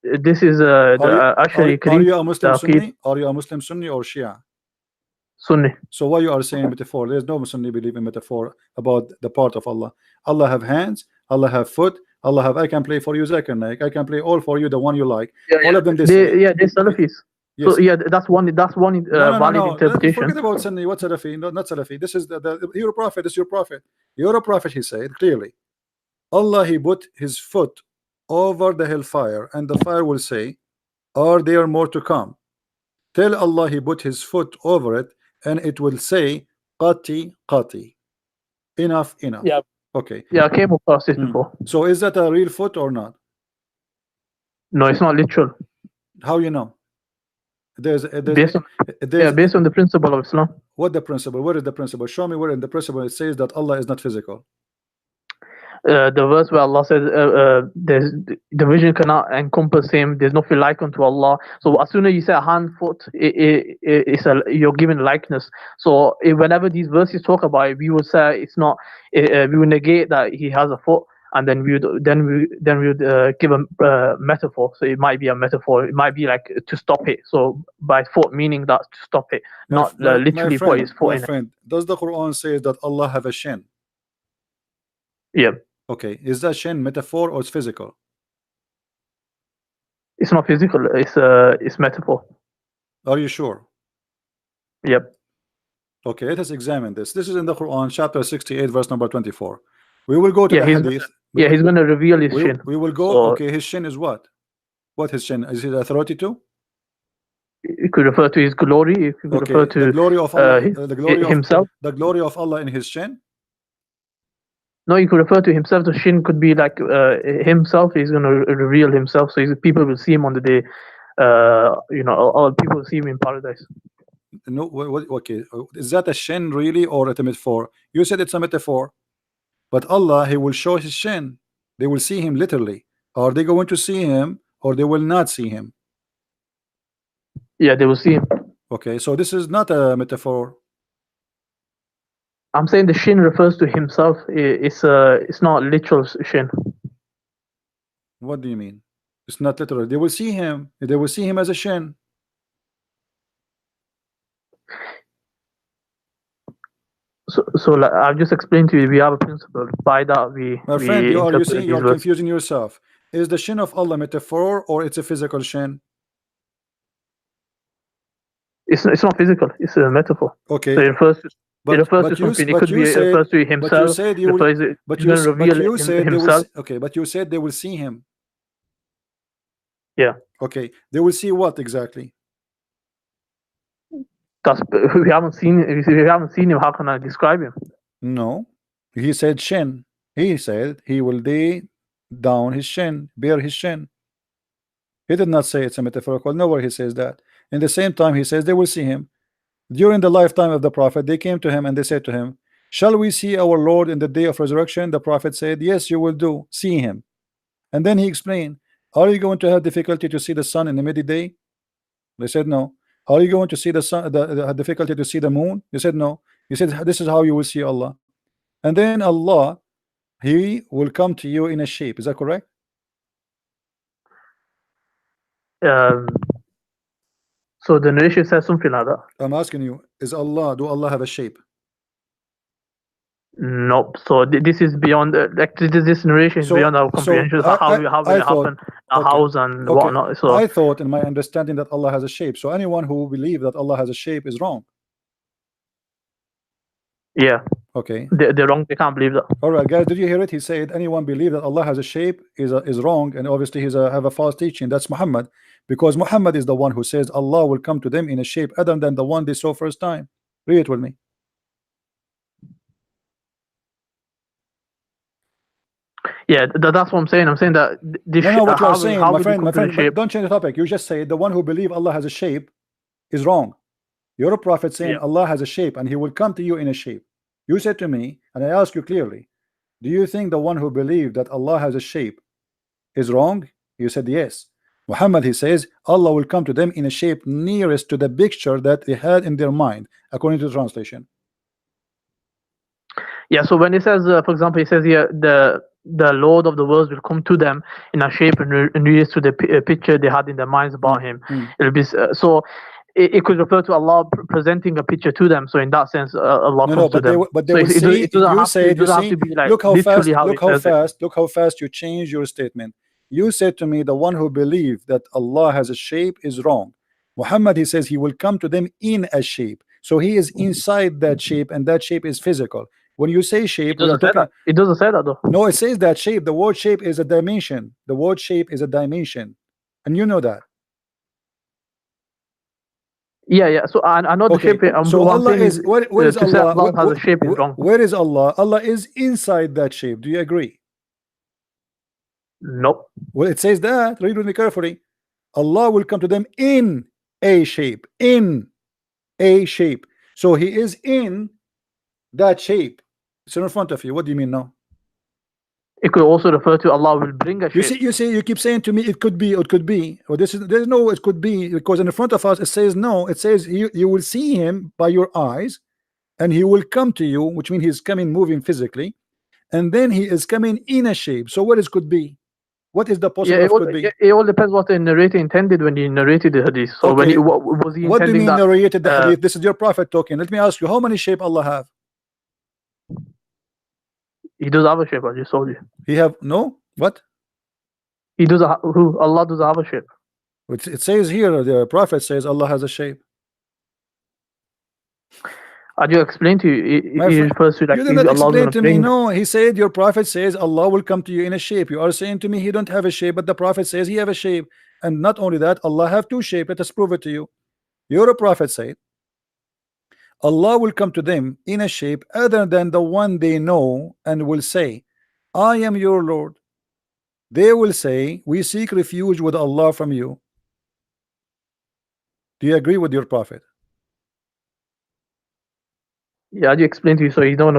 S3: This is actually.
S1: Are you a Muslim Sunni? Are you a Muslim Sunni or Shia?
S3: Sunni.
S1: So why you are saying metaphor? There's no Sunni believe in metaphor about the part of Allah. Allah have hands, Allah have foot, Allah have I can play for you Zakir Naik, I can play all for you the one you like. All of them
S3: they're Salafis. Yes. So yeah, that's one valid interpretation.
S1: Forget about Sunni. What Salafi? No, not Salafi. This is your prophet. This is your prophet. Your prophet, he said clearly, Allah he put his foot over the hellfire, and the fire will say, are there more to come? Tell Allah he put his foot over it, and it will say, qati qati, enough.
S3: Yeah.
S1: Okay.
S3: Yeah, I came across this before.
S1: So is that a real foot or not?
S3: No, it's not literal.
S1: How you know? Based on
S3: the principle of Islam.
S1: What the principle? Where is the principle? Show me where in the principle it says that Allah is not physical.
S3: The verse where Allah says there's the vision cannot encompass him, there's nothing like unto Allah. So as soon as you say hand, foot, you're given likeness. So whenever these verses talk about it, we would say it's not, we would negate that he has a foot, and then we would give a metaphor. So it might be a metaphor, it might be like to stop it. So by foot meaning that to stop it, not literally put his foot in
S1: friend, does the Quran say that Allah have a shin?
S3: Yeah.
S1: Okay, is that shin metaphor or it's physical?
S3: It's not physical, it's metaphor.
S1: Are you sure?
S3: Yep.
S1: Okay, let us examine this. This is in the Quran, chapter 68, verse number 24. We will go to the hadith.
S3: He's going to reveal his shin.
S1: We will go. Okay, his shin is what? What his shin? Is it authority too?
S3: It could refer to his glory. It could refer to
S1: the glory of Allah,
S3: himself.
S1: The glory of Allah in his shin.
S3: No, you could refer to himself. The shin could be like himself. He's going to reveal himself, so people will see him on the day. All people will see him in paradise.
S1: No, okay. Is that a shin really or a metaphor? You said it's a metaphor, but Allah, he will show his shin. They will see him literally. Are they going to see him or they will not see him?
S3: Yeah, they will see him.
S1: Okay, so this is not a metaphor.
S3: I'm saying the shin refers to himself. It's not literal shin.
S1: What do you mean? It's not literal. They will see him. They will see him as a shin.
S3: So like I've just explained to you, we have a principle. By that
S1: My friend, you are
S3: interpret
S1: you are
S3: these verses.
S1: confusing yourself. Is the shin of Allah metaphor or it's a physical shin?
S3: It's not physical. It's a metaphor.
S1: Okay,
S3: So it refers to
S1: but
S3: something. It could be
S1: said,
S3: refers to
S1: but you
S3: himself.
S1: said you will,
S3: refers to
S1: but
S3: even
S1: you,
S3: reveal
S1: but you said they will
S3: himself.
S1: okay, but you said they will see him.
S3: Yeah.
S1: Okay, they will see what exactly?
S3: That's we haven't seen. If we haven't seen him, how can I describe him?
S1: No, he said shin. He said he will lay down his shin, bare his shin. He did not say it's a metaphorical. Nowhere he says that. In the same time, he says they will see him. During the lifetime of the prophet, they came to him and they said to him, shall we see our Lord in the day of resurrection? The prophet said, yes, you will do. See him. And then he explained, are you going to have difficulty to see the sun in the midday? They said no. Are you going to see the sun, the difficulty to see the moon? They said no. He said, this is how you will see Allah. And then Allah, he will come to you in a shape. Is that correct?
S3: So the narration says something like that.
S1: I'm asking you, do Allah have a shape?
S3: Nope. So this is beyond this narration is beyond our comprehension. How will it happen, house and whatnot. So
S1: I thought in my understanding that Allah has a shape. So anyone who believes that Allah has a shape is wrong.
S3: Yeah.
S1: Okay.
S3: They're wrong. They can't believe that.
S1: All right, guys. Did you hear it? He said anyone believe that Allah has a shape is wrong, and obviously he's have a false teaching. That's Muhammad, because Muhammad is the one who says Allah will come to them in a shape other than the one they saw first time. Read it with me.
S3: Yeah, that's what I'm saying. I'm saying that this
S1: no, what you're saying, my friend, don't change the topic. You just say the one who believe Allah has a shape is wrong. You're a prophet saying Allah has a shape and he will come to you in a shape. You said to me, and I ask you clearly, do you think the one who believed that Allah has a shape is wrong? You said yes. Muhammad, he says Allah will come to them in a shape nearest to the picture that they had in their mind, according to the translation.
S3: Yeah, so when it says, for example, it says here the Lord of the worlds will come to them in a shape and nearest to the picture they had in their minds about him. It'll be so. It could refer to Allah presenting a picture to them. So in that sense, Allah comes to them.
S1: But they will see.
S3: It doesn't have to be like
S1: look how
S3: fast.
S1: Look how fast you change your statement. You said to me the one who believes that Allah has a shape is wrong. Muhammad, he says he will come to them in a shape. So he is inside that shape, and that shape is physical. When you say shape,
S3: it doesn't say that though.
S1: No, it says that shape. The word shape is a dimension. The word shape is a dimension, and you know that.
S3: Yeah. So I know the shape.
S1: So Allah is where is Allah?
S3: Allah has a shape is wrong.
S1: Where is Allah? Allah is inside that shape. Do you agree?
S3: Nope.
S1: Well, it says that. Read with me carefully. Allah will come to them in a shape. In a shape. So he is in that shape. It's in front of you. What do you mean now?
S3: It could also refer to Allah will bring a shape.
S1: You keep saying to me it could be, it could be. Well, there's no it could be, because in front of us it says no. It says you will see him by your eyes, and he will come to you, which means he's coming moving physically, and then he is coming in a shape. So what is could be? What is the possible could be?
S3: It all depends what the narrator intended when he narrated the hadith. So when what was he intending?
S1: What do you mean narrated the hadith? This is your prophet talking. Let me ask you, how many shape Allah have?
S3: He does have a shape. I just told you.
S1: He have no what?
S3: He does Allah does have a shape.
S1: It says here, the prophet says Allah has a shape.
S3: I just explained to you. He refers to like
S1: you did not explain to me. No, he said your prophet says Allah will come to you in a shape. You are saying to me he don't have a shape, but the prophet says he have a shape. And not only that, Allah have two shapes. Let us prove it to you. Your prophet said Allah will come to them in a shape other than the one they know, and will say, I am your Lord. They will say, we seek refuge with Allah from you. Do you agree with your prophet?
S3: Yeah, you explained to you. So he's not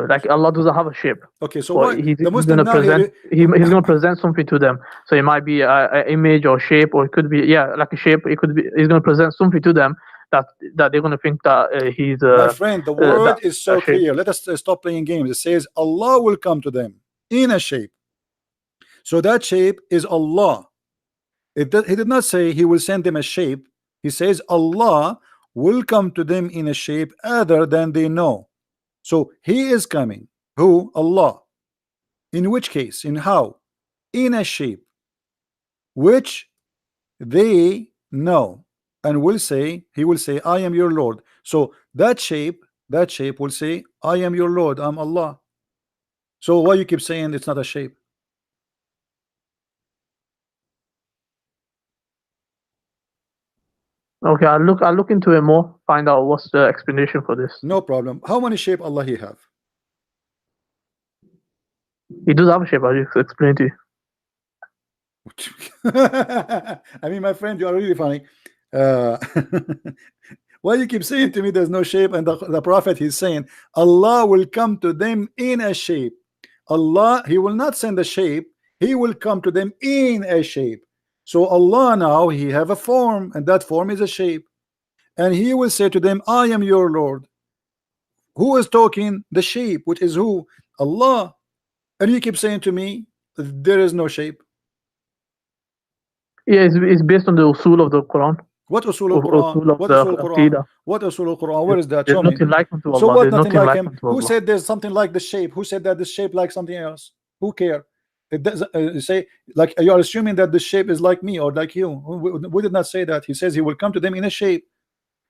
S3: like Allah doesn't have a shape.
S1: Okay, so
S3: But
S1: what
S3: he's
S1: the
S3: going
S1: Muslim
S3: to
S1: now
S3: present.
S1: here,
S3: He's going to present something to them. So it might be an image or shape, or it could be like a shape. It could be he's going to present something to them that they're going to think that he's
S1: my friend, the word
S3: that,
S1: is so
S3: that shape.
S1: clear. Let us stop playing games. It says Allah will come to them in a shape. So that shape is Allah. He did not say he will send them a shape. He says Allah will come to them in a shape other than they know. So he is coming. Who? Allah. In which case? In how? In a shape which they know, and will say, he will say, I am your Lord. So that shape will say, I am your Lord, I'm Allah. So why you keep saying it's not a shape?
S3: Okay, I'll look into it more. Find out what's the explanation for this.
S1: No problem. How many shape Allah he have?
S3: He does have a shape. I'll just explain to you.
S1: I mean, my friend, you are really funny. Why you keep saying to me there's no shape, and the prophet he's saying Allah will come to them in a shape. Allah, he will not send a shape, he will come to them in a shape. So Allah now he have a form, and that form is a shape, and he will say to them, I am your Lord. Who is talking? The shape, which is who? Allah. And you keep saying to me there is no shape.
S3: Yeah, it's based on the usul of the Quran.
S1: What usul al-Quran? What usul al-Quran? What usul al-Quran? Where is that?
S3: There's
S1: Show me.
S3: nothing like unto Allah.
S1: So what?
S3: There's
S1: Nothing like him.
S3: unto
S1: Who
S3: Allah.
S1: said there's something like the shape? Who said that the shape like something else? Who care? It does say, like, you are assuming that the shape is like me or like you. We did not say that. He says he will come to them in a shape.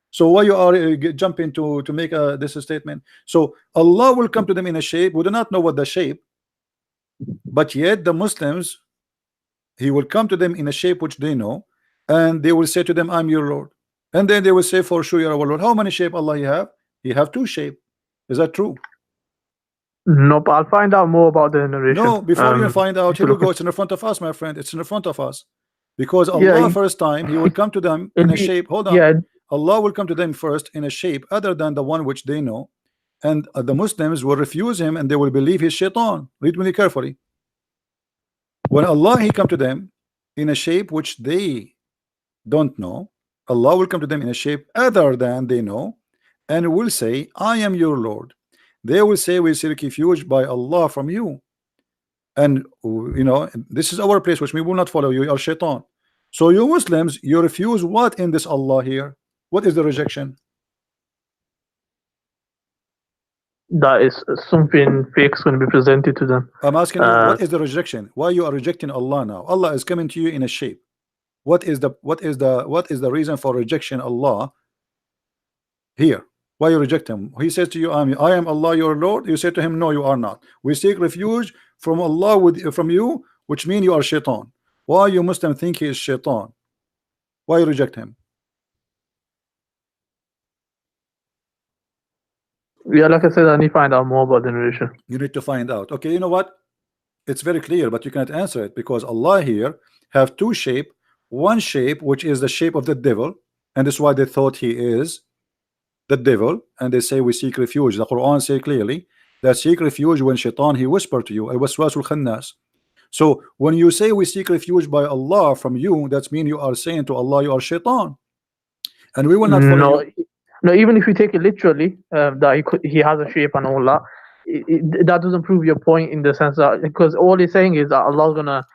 S1: So why you are jumping to make this statement? So Allah will come to them in a shape. We do not know what the shape, but yet the Muslims, he will come to them in a shape which they know, and they will say to them, I'm your Lord. And then they will say, for sure, you're our Lord. How many shape Allah you have? He have two shape. Is that true?
S3: No, but I'll find out more about the narration.
S1: No, before you find out, here we go. It's in front of us, my friend. It's in front of us. Because Allah first time, he will come to them in a shape. Hold on.
S3: Yeah.
S1: Allah will come to them first in a shape other than the one which they know. And the Muslims will refuse him, and they will believe he's shaitan. Read me carefully. When Allah he come to them in a shape which they don't know, Allah will come to them in a shape other than they know, and will say, I am your Lord. They will say, we seek refuge by Allah from you, and you know, this is our place which we will not follow you, you are shaitan. So you Muslims, you refuse what in this Allah here? What is the rejection?
S3: That is something fake is going to be presented to them.
S1: I'm asking you, what is the rejection? Why you are rejecting Allah now? Allah is coming to you in a shape. What is the reason for rejection Allah here? Why you reject him? He says to you, I am Allah your Lord. You say to him, no, you are not. We seek refuge from Allah from you, which means you are shaitan. Why you Muslim think he is shaitan? Why you reject him?
S3: Yeah, like I said, I need to find out more about the narration.
S1: You need to find out. Okay, you know what? It's very clear, but you cannot answer it because Allah here have two shape. One shape which is the shape of the devil, and that's why they thought he is the devil, and they say we seek refuge. The Quran say clearly that seek refuge when shaitan he whisper to you, al-waswasul khannas. So when you say we seek refuge by Allah from you, that means you are saying to Allah you are shaitan, and we will not follow you.
S3: No, even if you take it literally, that he has a shape and all that, that doesn't prove your point in the sense that, because all he's saying is that Allah's gonna,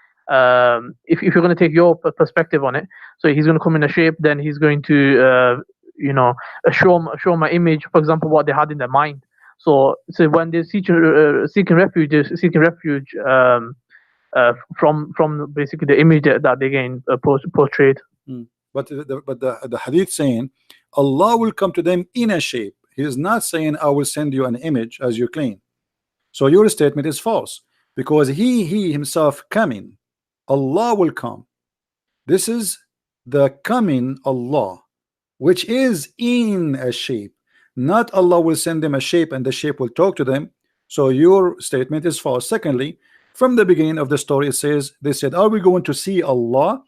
S3: if you're gonna take your perspective on it, so he's gonna come in a shape, then he's going to, you know, show my image, for example, what they had in their mind. So when they're seeking refuge, from basically the image that they gain portrayed.
S1: But the hadith saying Allah will come to them in a shape. He is not saying I will send you an image as you claim. So your statement is false because he himself coming. Allah will come. This is the coming Allah, which is in a shape. Not Allah will send them a shape and the shape will talk to them. So your statement is false. Secondly, from the beginning of the story it says, they said, are we going to see Allah?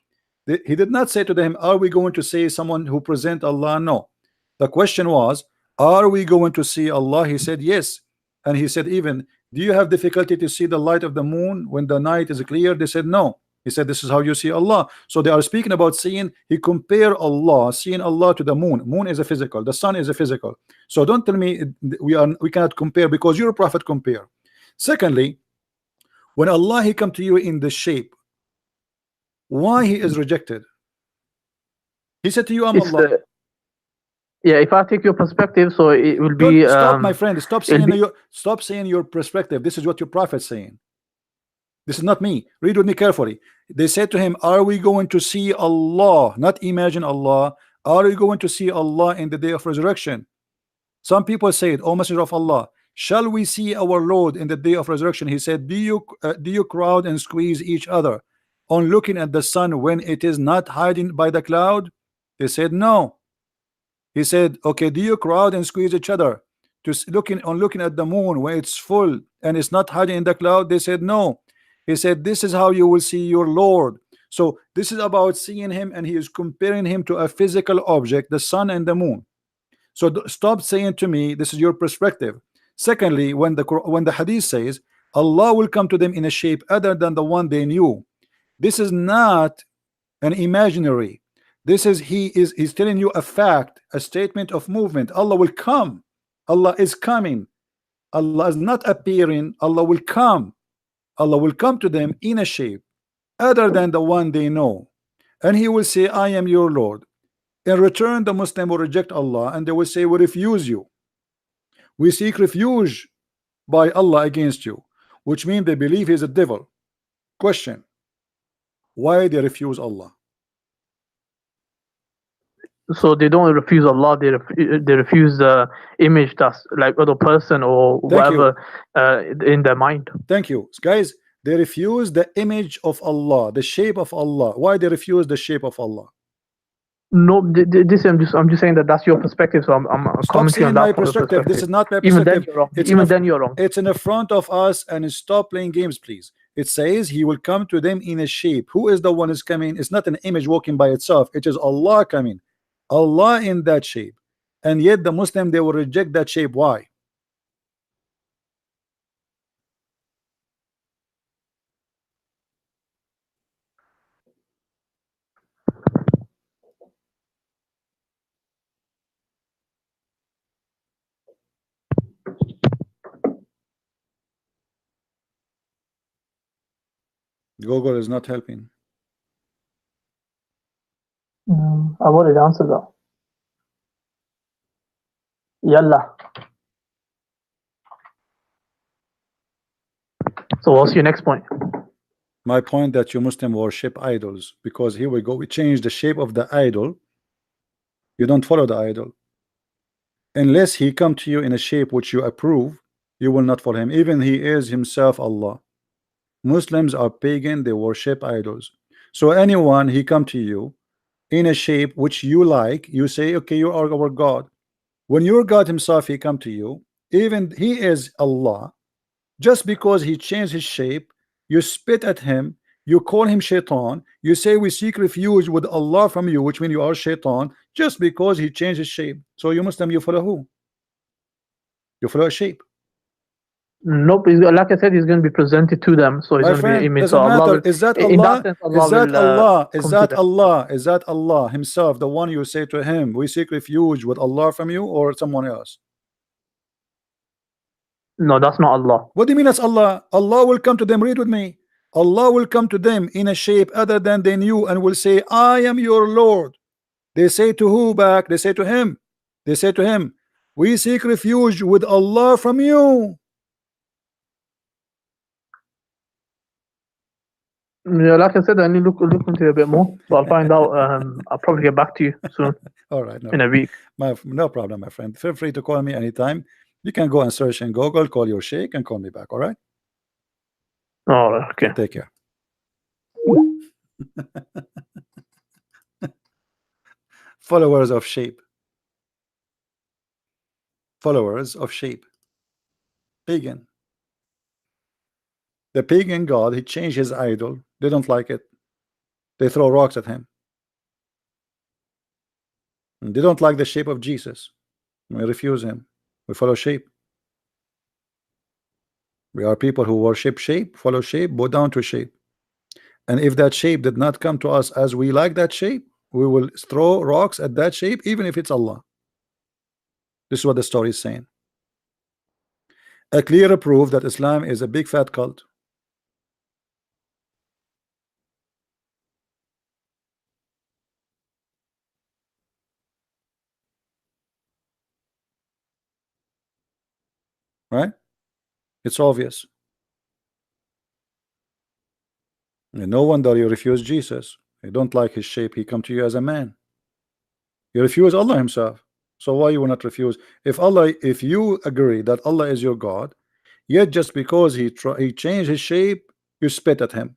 S1: He did not say to them, are we going to see someone who present Allah? No. The question was, Are we going to see Allah? He said yes. And he said, even, do you have difficulty to see the light of the moon when the night is clear? They said no. He said, this is how you see Allah. So they are speaking about seeing. He compare Allah, seeing Allah, to the moon. Moon is a physical, the sun is a physical. So don't tell me we cannot compare, because your prophet compare. Secondly, when Allah he come to you in the shape, why he is rejected? He said to you, I'm
S3: It's
S1: Allah.
S3: yeah, if I take your perspective, so it will be.
S1: Don't stop, my friend. Stop saying
S3: be-
S1: stop saying your perspective. This is what your prophet's saying. This is not me. Read with me carefully. They said to him, are we going to see Allah? Not imagine Allah. Are we going to see Allah in the day of resurrection? Some people say it, O Messenger of Allah, shall we see our Lord in the day of resurrection? He said, do you crowd and squeeze each other on looking at the sun when it is not hiding by the cloud? They said no. He said, okay, do you crowd and squeeze each other to looking at the moon when it's full and it's not hiding in the cloud? They said no. He said, this is how you will see your Lord. So this is about seeing him, and he is comparing him to a physical object, the sun and the moon. So stop saying to me this is your perspective. Secondly, when the hadith says Allah will come to them in a shape other than the one they knew, this is not an imaginary. This is he's telling you a fact, a statement of movement. Allah will come. Allah is coming. Allah is not appearing. Allah will come. Allah will come to them in a shape other than the one they know, and he will say, I am your Lord. In return, the Muslim will reject Allah, and they will say, we refuse you. We seek refuge by Allah against you, which means they believe he's a devil. Question: why they refuse Allah?
S3: So they don't refuse Allah. They refuse the image that's like other person or whatever in their mind.
S1: Thank you, guys. They refuse the image of Allah, the shape of Allah. Why they refuse the shape of Allah?
S3: No, this I'm just saying that that's your perspective. So I'm commenting on that.
S1: My perspective. This is not my
S3: Even then
S1: perspective.
S3: you're wrong. Even then you're wrong.
S1: It's in the front of us, and stop playing games, please. It says he will come to them in a shape. Who is the one is coming? It's not an image walking by itself. It is Allah coming. Allah in that shape. And yet the Muslim, they will reject that shape. Why? Google is not helping.
S3: I've already answered that. Yalla. So what's your next point?
S1: My point that you Muslim worship idols, because here we go, we change the shape of the idol. You don't follow the idol unless he come to you in a shape which you approve. You will not follow him, even he is himself Allah. Muslims are pagan, they worship idols. So anyone he come to you in a shape which you like, you say, okay, you are our God. When your God himself he come to you, even he is Allah, just because he changed his shape, you spit at him, you call him shaitan, you say we seek refuge with Allah from you, which means you are shaitan, just because he changed his shape. So you Muslim, you follow who? You follow a shape.
S3: Nope, like I said, he's going to be presented to them, so he's going to be an image. So Allah
S1: is that Allah? Is that Allah? Is that Allah? Is that Allah himself, the one you say to him, we seek refuge with Allah from you, or someone else?
S3: No, that's not Allah.
S1: What do you mean that's Allah? Allah will come to them. Read with me. Allah will come to them in a shape other than they knew, and will say, I am your Lord. They say to who back? They say to him. They say to him, we seek refuge with Allah from you.
S3: Yeah, like I said, I need to look into it a bit more, so I'll find out. I'll probably get back to you soon.
S1: All right,
S3: in a week.
S1: No problem, my friend. Feel free to call me anytime. You can go and search in Google, call your sheikh, and call me back. All right.
S3: All right. Okay.
S1: Take care. Followers of shape. Followers of shape. Pagan. The pagan god, he changed his idol. They don't like it. They throw rocks at him. And they don't like the shape of Jesus. We refuse him. We follow shape. We are people who worship shape, follow shape, bow down to shape. And if that shape did not come to us as we like that shape, we will throw rocks at that shape, even if it's Allah. This is what the story is saying. A clear proof that Islam is a big fat cult. Right? It's obvious. And no wonder you refuse Jesus. You don't like his shape. He come to you as a man. You refuse Allah himself. So why you will not refuse? If you agree that Allah is your God, yet just because he changed his shape, you spit at him.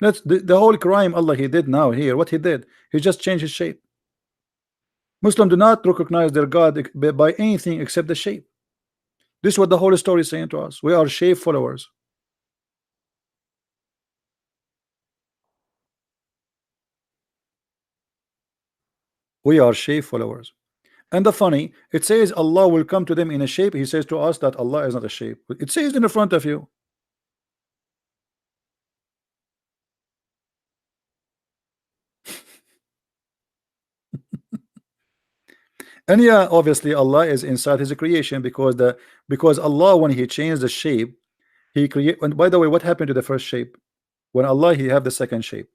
S1: That's the whole crime Allah he did now here. What he did, he just changed his shape. Muslims do not recognize their God by anything except the shape. This is what the whole story is saying to us. We are shape followers. We are shape followers. And the funny, it says Allah will come to them in a shape. He says to us that Allah is not a shape. It says in the front of you. And yeah, obviously Allah is inside his creation, because Allah, when he changed the shape, he create. And by the way, what happened to the first shape? When Allah he have the second shape.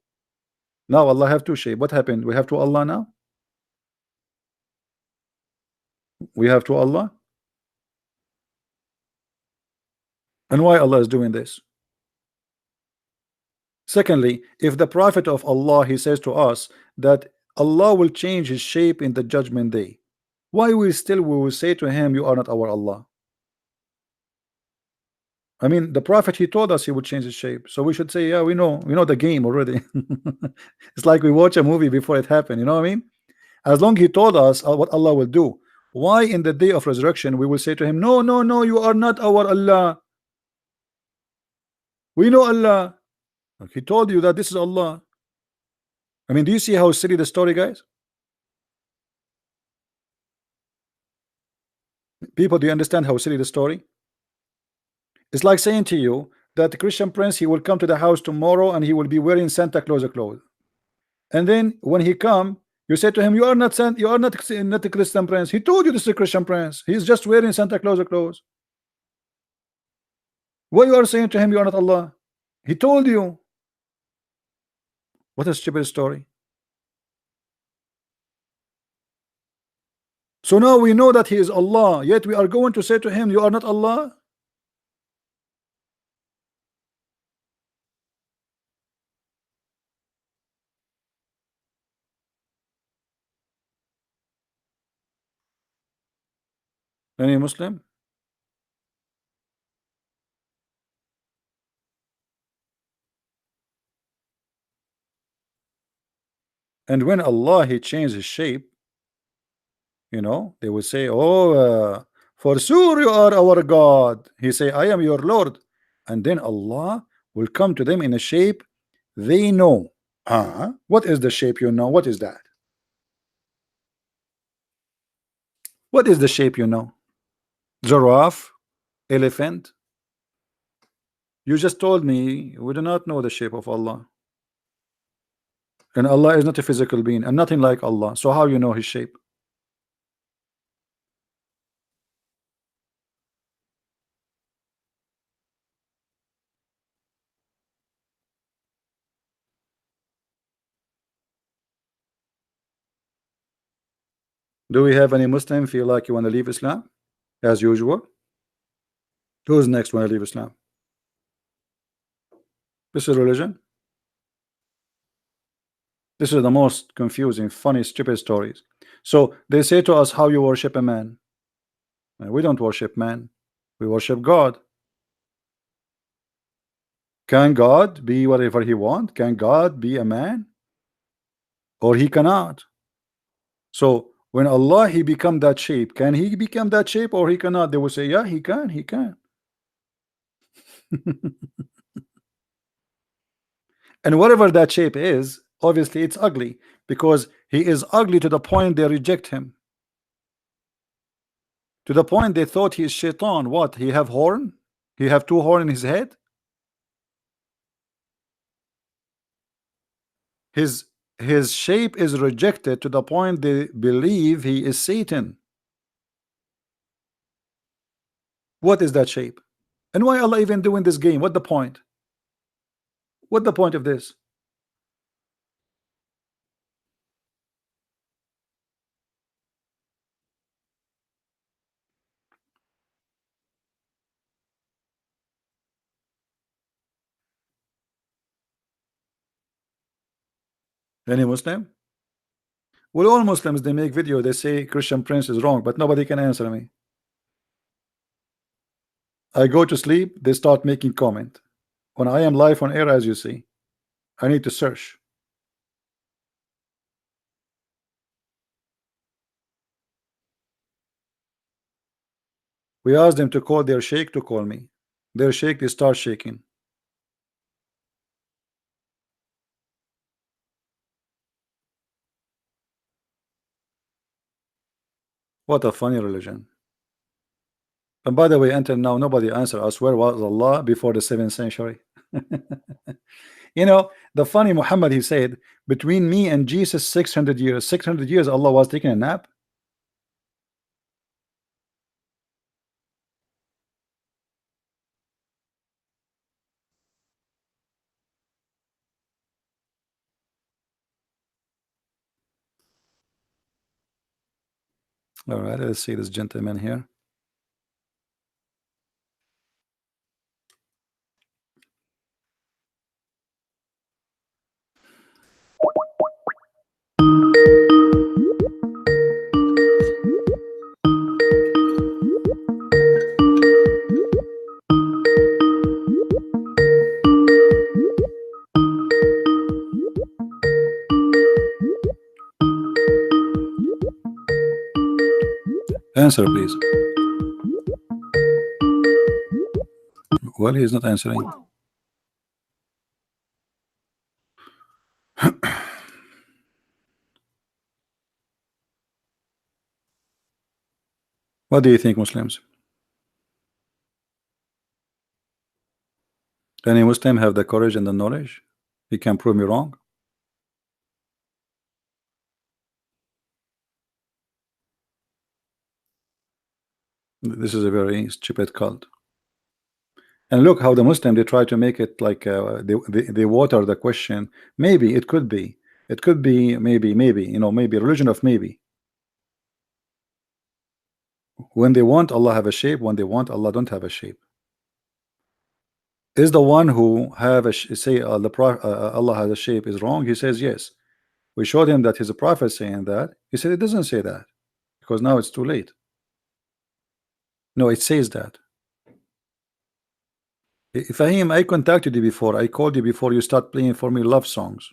S1: Now Allah have two shape. What happened? We have two Allah now. We have two Allah. And why Allah is doing this? Secondly, if the Prophet of Allah he says to us that Allah will change his shape in the judgment day, why we will say to him, you are not our Allah? I mean, the Prophet he told us he would change his shape, so we should say, yeah, we know the game already. It's like we watch a movie before it happened, you know what I mean? As long he told us what Allah will do, why in the day of resurrection we will say to him, no, no, no, you are not our Allah. We know Allah. He told you that this is Allah. I mean, do you see how silly the story, guys? People, do you understand how silly the story? It's like saying to you that the Christian prince he will come to the house tomorrow and he will be wearing Santa Claus clothes. And then when he come, you say to him, you are not the Christian prince. He told you this is a Christian prince. He's just wearing Santa Claus clothes. What you are saying to him, you are not Allah. He told you. What a stupid story. So now we know that he is Allah, yet we are going to say to him, you are not Allah. Any Muslim? And when Allah he changed his shape, you know, they will say, oh, for sure you are our God. He say, I am your Lord. And then Allah will come to them in a shape they know. What is the shape you know? What is that? What is the shape you know? Giraffe? Elephant? You just told me we do not know the shape of Allah. And Allah is not a physical being and nothing like Allah. So how you know his shape? Do we have any Muslim feel like you want to leave Islam? As usual. Who's next want to leave Islam? This is religion. This is the most confusing, funny, stupid stories. So they say to us, how you worship a man? And we don't worship man. We worship God. Can God be whatever he wants? Can God be a man? Or he cannot. So when Allah he become that shape, can he become that shape or he cannot? They will say, yeah, he can, he can. And whatever that shape is, obviously it's ugly, because he is ugly to the point they reject him. to the point they thought he is shaitan. What? He have horn? He have two horn in his head? His shape is rejected to the point they believe he is Satan. What is that shape? And why Allah even doing this game? What the point? What the point of this? Any Muslim? Well, all Muslims, they make video, they say Christian Prince is wrong, but nobody can answer me. I go to sleep, they start making comment. When I am live on air, as you see, I need to search. We asked them to call their sheikh to call me. Their sheikh, they start shaking. What a funny religion. And by the way, until now, nobody answered us where was Allah before the 7th century. You know, the funny Muhammad, he said, between me and Jesus 600 years. 600 years Allah was taking a nap. All right, let's see this gentleman here. Answer, please. Well, he is not answering. What do you think, Muslims? Any Muslim have the courage and the knowledge? He can prove me wrong. This is a very stupid cult. And look how the Muslim, they try to make it like they water the question. Maybe it could be. It could be maybe, you know, maybe religion of maybe. When they want Allah have a shape, when they want Allah don't have a shape. Is the one who have a say Allah has a shape is wrong? He says yes. We showed him that his prophet saying that. He said it doesn't say that because now it's too late. No, it says that. Fahim, I contacted you before. I called you before you start playing for me love songs.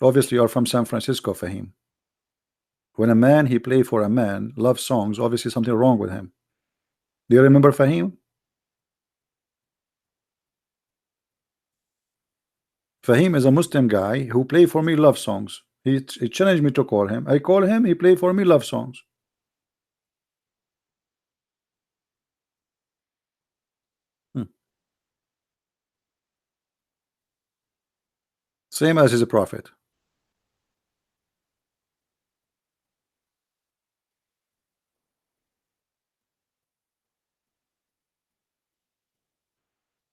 S1: Obviously, you are from San Francisco, Fahim. When a man he play for a man love songs, obviously something wrong with him. Do you remember Fahim? Fahim is a Muslim guy who play for me love songs. He challenged me to call him. I call him. He play for me love songs. Same as his prophet.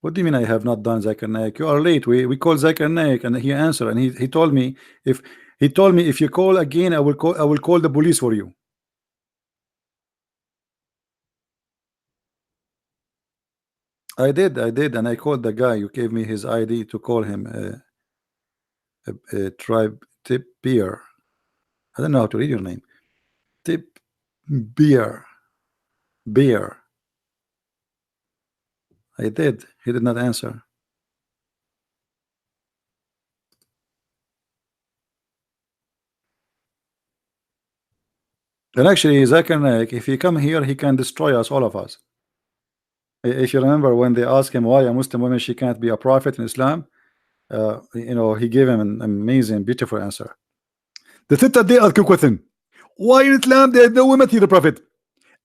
S1: What do you mean I have not done Zakir Naik? You are late. We called Zakir Naik and he answered, and he told me if you call again, I will call the police for you. I did, and I called the guy. You gave me his ID to call him tribe Tip Beer. I don't know how to read your name. Tip Beer. I did. He did not answer. And actually, Zakir Naik, if he come here, he can destroy us, all of us. If you remember when they asked him why a Muslim woman she can't be a prophet in Islam, you know, he gave him an amazing, beautiful answer. The sister they ask a question. Why in Islam there is no women to the prophet?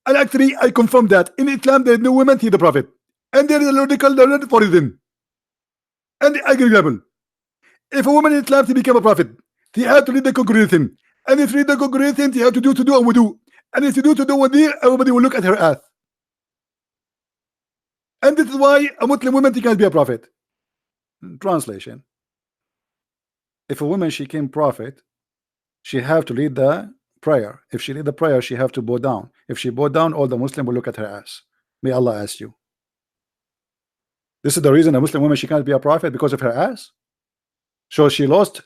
S1: And actually, I confirm that in Islam there is no women to the Prophet, and there is a logical learned for them. And I give example: if a woman in Islam to become a prophet, he had to lead the congregation, and if lead the congregation, he had to do and wudu, and if you do wudu, everybody will look at her ass. And this is why a Muslim woman can't be a prophet. Translation: if a woman she came prophet, she have to lead the prayer. If she lead the prayer, she have to bow down. If she bow down, all the Muslim will look at her ass. May Allah ask you. This is the reason a Muslim woman she can't be a prophet, because of her ass. So she lost.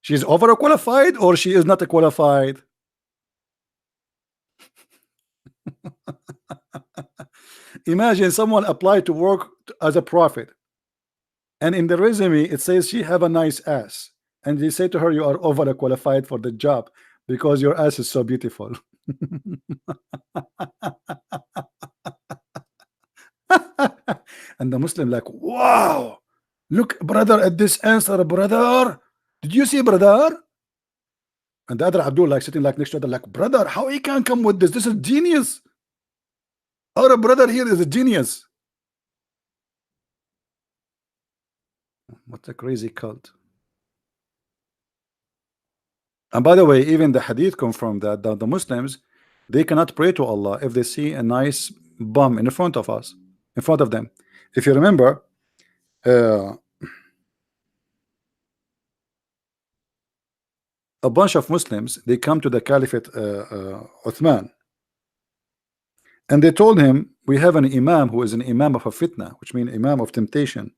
S1: She's overqualified, or she is not qualified. Imagine someone applied to work as a prophet, and in the resume it says she have a nice ass, and they say to her, you are overqualified for the job because your ass is so beautiful. And the Muslim like, wow, look brother at this answer, brother. Did you see, brother? And the other Abdul like sitting like next to other like, brother, how he can come with this? This is genius. Our brother here is a genius. What a crazy cult. And by the way, even the hadith confirmed that the Muslims, they cannot pray to Allah if they see a nice bum in front of us, in front of them. If you remember, a bunch of Muslims, they come to the Caliphate Uthman, and they told him, we have an imam who is an imam of a fitna, which means imam of temptation.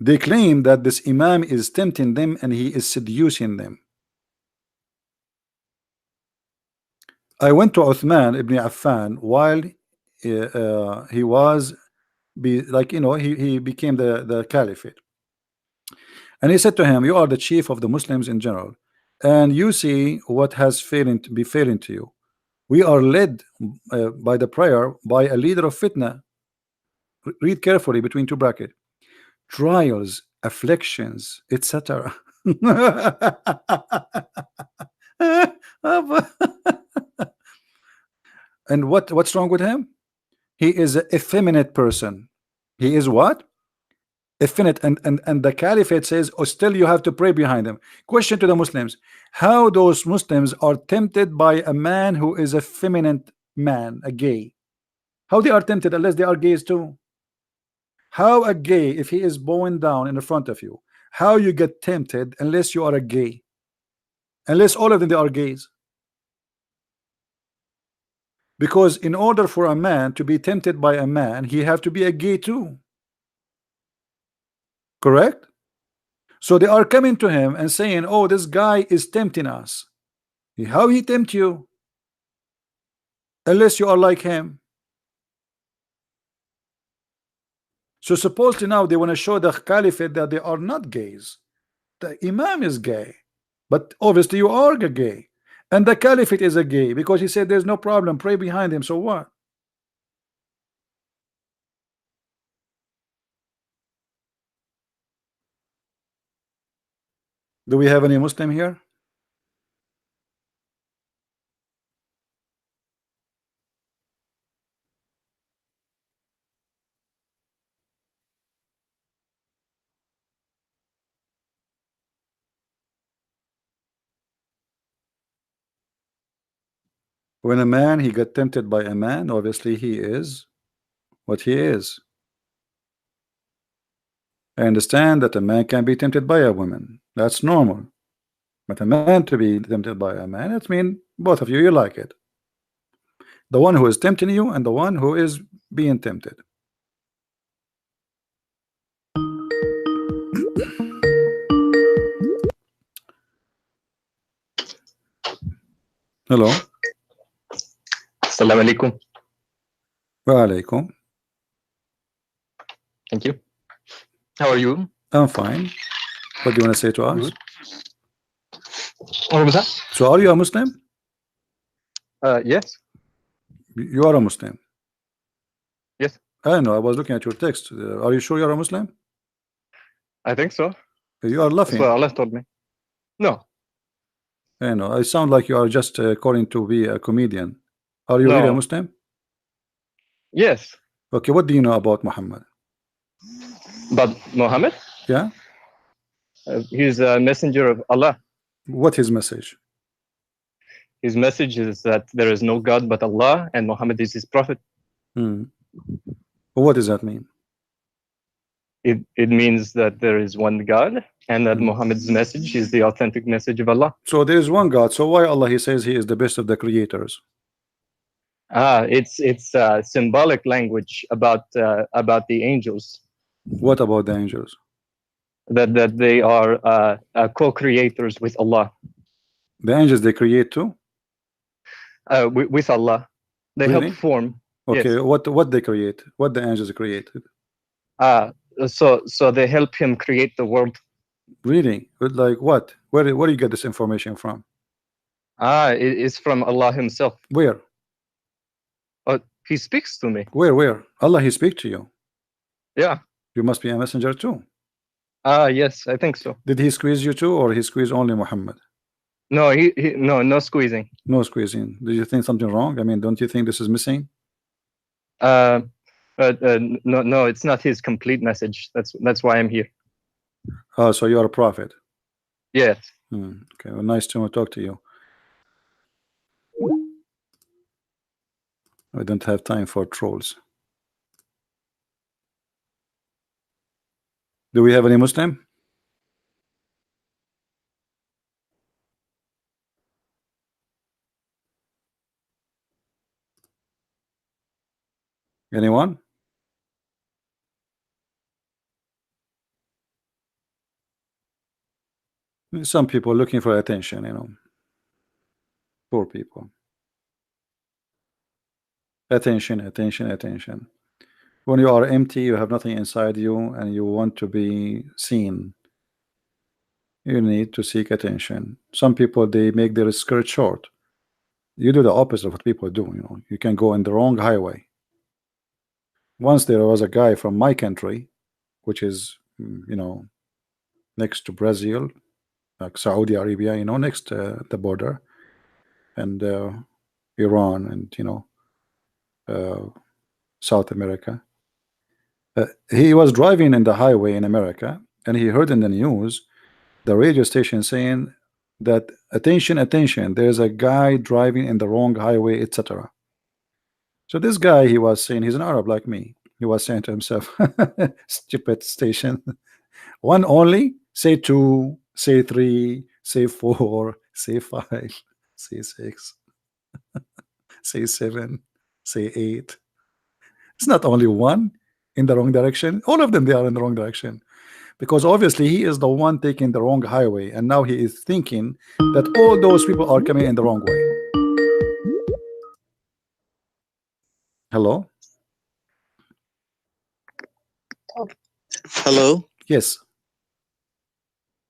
S1: They claim that this imam is tempting them and he is seducing them. I went to Uthman ibn Affan while he was he became the caliphate, and he said to him, you are the chief of the Muslims in general, and you see what has failing to you. We are led by the prayer by a leader of fitna. Read carefully between two brackets: trials, afflictions, etc. And what's wrong with him? He is an effeminate person. He is what? Effeminate. And the caliphate says, oh, still you have to pray behind him. Question to the Muslims: how those Muslims are tempted by a man who is a feminine man, a gay? How they are tempted unless they are gays too? How a gay, if he is bowing down in the front of you, how you get tempted unless you are a gay? Unless all of them they are gays. Because in order for a man to be tempted by a man, he have to be a gay too. Correct? So they are coming to him and saying, oh, this guy is tempting us. How he tempt you? Unless you are like him. So supposedly now they want to show the caliphate that they are not gays. The imam is gay, but obviously you are gay, and the caliphate is a gay because he said there's no problem, pray behind him. So what? Do we have any Muslim here? When a man he got tempted by a man, obviously he is what he is. I understand that a man can be tempted by a woman. That's normal. But a man to be tempted by a man, it means both of you like it. The one who is tempting you and the one who is being tempted. Hello.
S4: Assalamu alaikum.
S1: Wa alaikum.
S4: Thank you. How are you?
S1: I'm fine. What do you want to say to us?
S4: What was that?
S1: So are you a Muslim?
S4: Yes.
S1: You are a Muslim?
S4: Yes.
S1: I know, I was looking at your text. Are you sure you're a Muslim?
S4: I think so.
S1: You are laughing.
S4: That's what Allah told me. No.
S1: I know. I sound like you are just calling to be a comedian. Are you really a
S4: No.
S1: Muslim?
S4: Yes.
S1: Okay, what do you know about Muhammad?
S4: But Muhammad,
S1: Yeah?
S4: he's a messenger of Allah.
S1: What his message?
S4: His message is that there is no God but Allah, and Muhammad is his prophet.
S1: What does that mean?
S4: It means that there is one God, and that Muhammad's message is the authentic message of Allah.
S1: So there is one God. So why Allah he says he is the best of the creators?
S4: It's symbolic language about the angels.
S1: What about the angels?
S4: That they are co-creators with Allah.
S1: The angels they create too?
S4: With Allah, they
S1: Really?
S4: help form.
S1: Okay,
S4: Yes.
S1: what they create? What the angels created?
S4: So they help him create the world.
S1: Really? Like what? Where do you get this information from?
S4: It is from Allah Himself.
S1: Where?
S4: He speaks to me.
S1: Where? Allah he speak to you.
S4: Yeah.
S1: You must be a messenger too.
S4: Yes, I think so.
S1: Did he squeeze you too, or he squeezed only Muhammad?
S4: No, no squeezing.
S1: No squeezing. Do you think something wrong? I mean, don't you think this is missing?
S4: No, it's not his complete message. That's why I'm here.
S1: Oh, so you are a prophet.
S4: Yes.
S1: Okay, well, nice to talk to you. I don't have time for trolls. Do we have any Muslim? Anyone? Some people looking for attention, you know. Poor people. Attention, attention, attention. When you are empty, you have nothing inside you, and you want to be seen, you need to seek attention. Some people, they make their skirt short. You do the opposite of what people do, you know. You can go in the wrong highway. Once there was a guy from my country, which is, you know, next to Brazil, like Saudi Arabia, you know, next to the border, and Iran, and you know, South America. He was driving in the highway in America, and he heard in the news the radio station saying that attention, attention, there's a guy driving in the wrong highway, etc. So this guy, he was saying, he's an Arab like me, he was saying to himself, stupid station, one only, say two, say three, say four, say five, say six, say seven, say eight. It's not only one in the wrong direction, all of them, they are in the wrong direction, because obviously he is the one taking the wrong highway, and now he is thinking that all those people are coming in the wrong way. Hello?
S5: Hello,
S1: Yes.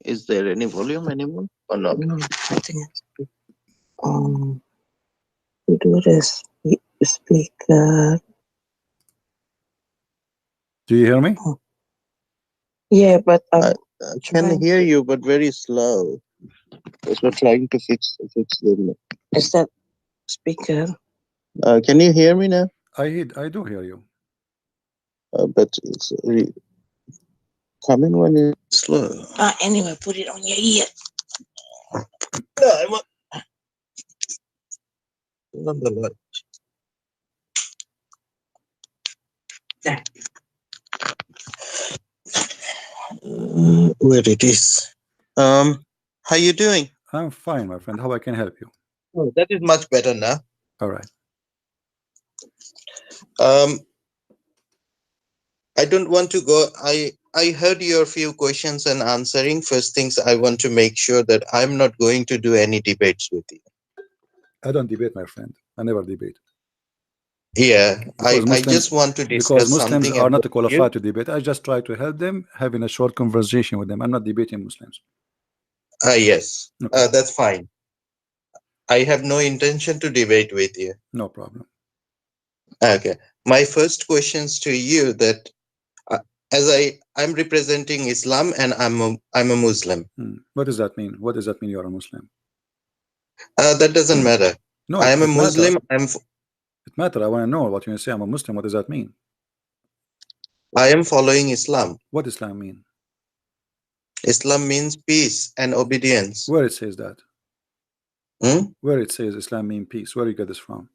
S5: is there any volume anymore or not?
S6: No, I think we do this. Speak.
S1: Do you hear me?
S6: Yeah, but
S5: I can hear you, but very slow. Because we're trying to fix the.
S6: is that speaker?
S5: Can you hear me now?
S1: I do hear you.
S5: But it's coming when it's slow.
S6: Anyway, put it on your ear.
S5: No, I'm on the light.
S6: Yeah.
S5: Where it is. How you doing?
S1: I'm fine, my friend. How I can help you?
S5: Oh, that is much better now.
S1: All right.
S5: I don't want to go. I heard your few questions and answering. First things, I want to make sure that I'm not going to do any debates with you.
S1: I don't debate, my friend. I never debate.
S5: Yeah, I
S1: Muslims,
S5: just want to
S1: because
S5: discuss
S1: Muslims
S5: something.
S1: are not
S5: about
S1: qualified to debate. I just try to help them, having a short conversation with them. I'm not debating Muslims.
S5: Yes,
S1: Okay.
S5: that's fine. I have no intention to debate with you.
S1: No problem.
S5: Okay. My first questions to you that as I'm representing Islam and I'm a Muslim.
S1: What does that mean? What does that mean you are a Muslim?
S5: That doesn't matter.
S1: No,
S5: I am a
S1: it matter.
S5: Muslim.
S1: It matter. I want to know what you say. I'm a Muslim. What does that mean?
S5: I am following Islam.
S1: What Islam mean?
S5: Islam means peace and obedience.
S1: Where it says that?
S5: Hmm?
S1: Where it says Islam mean peace? Where you get this from?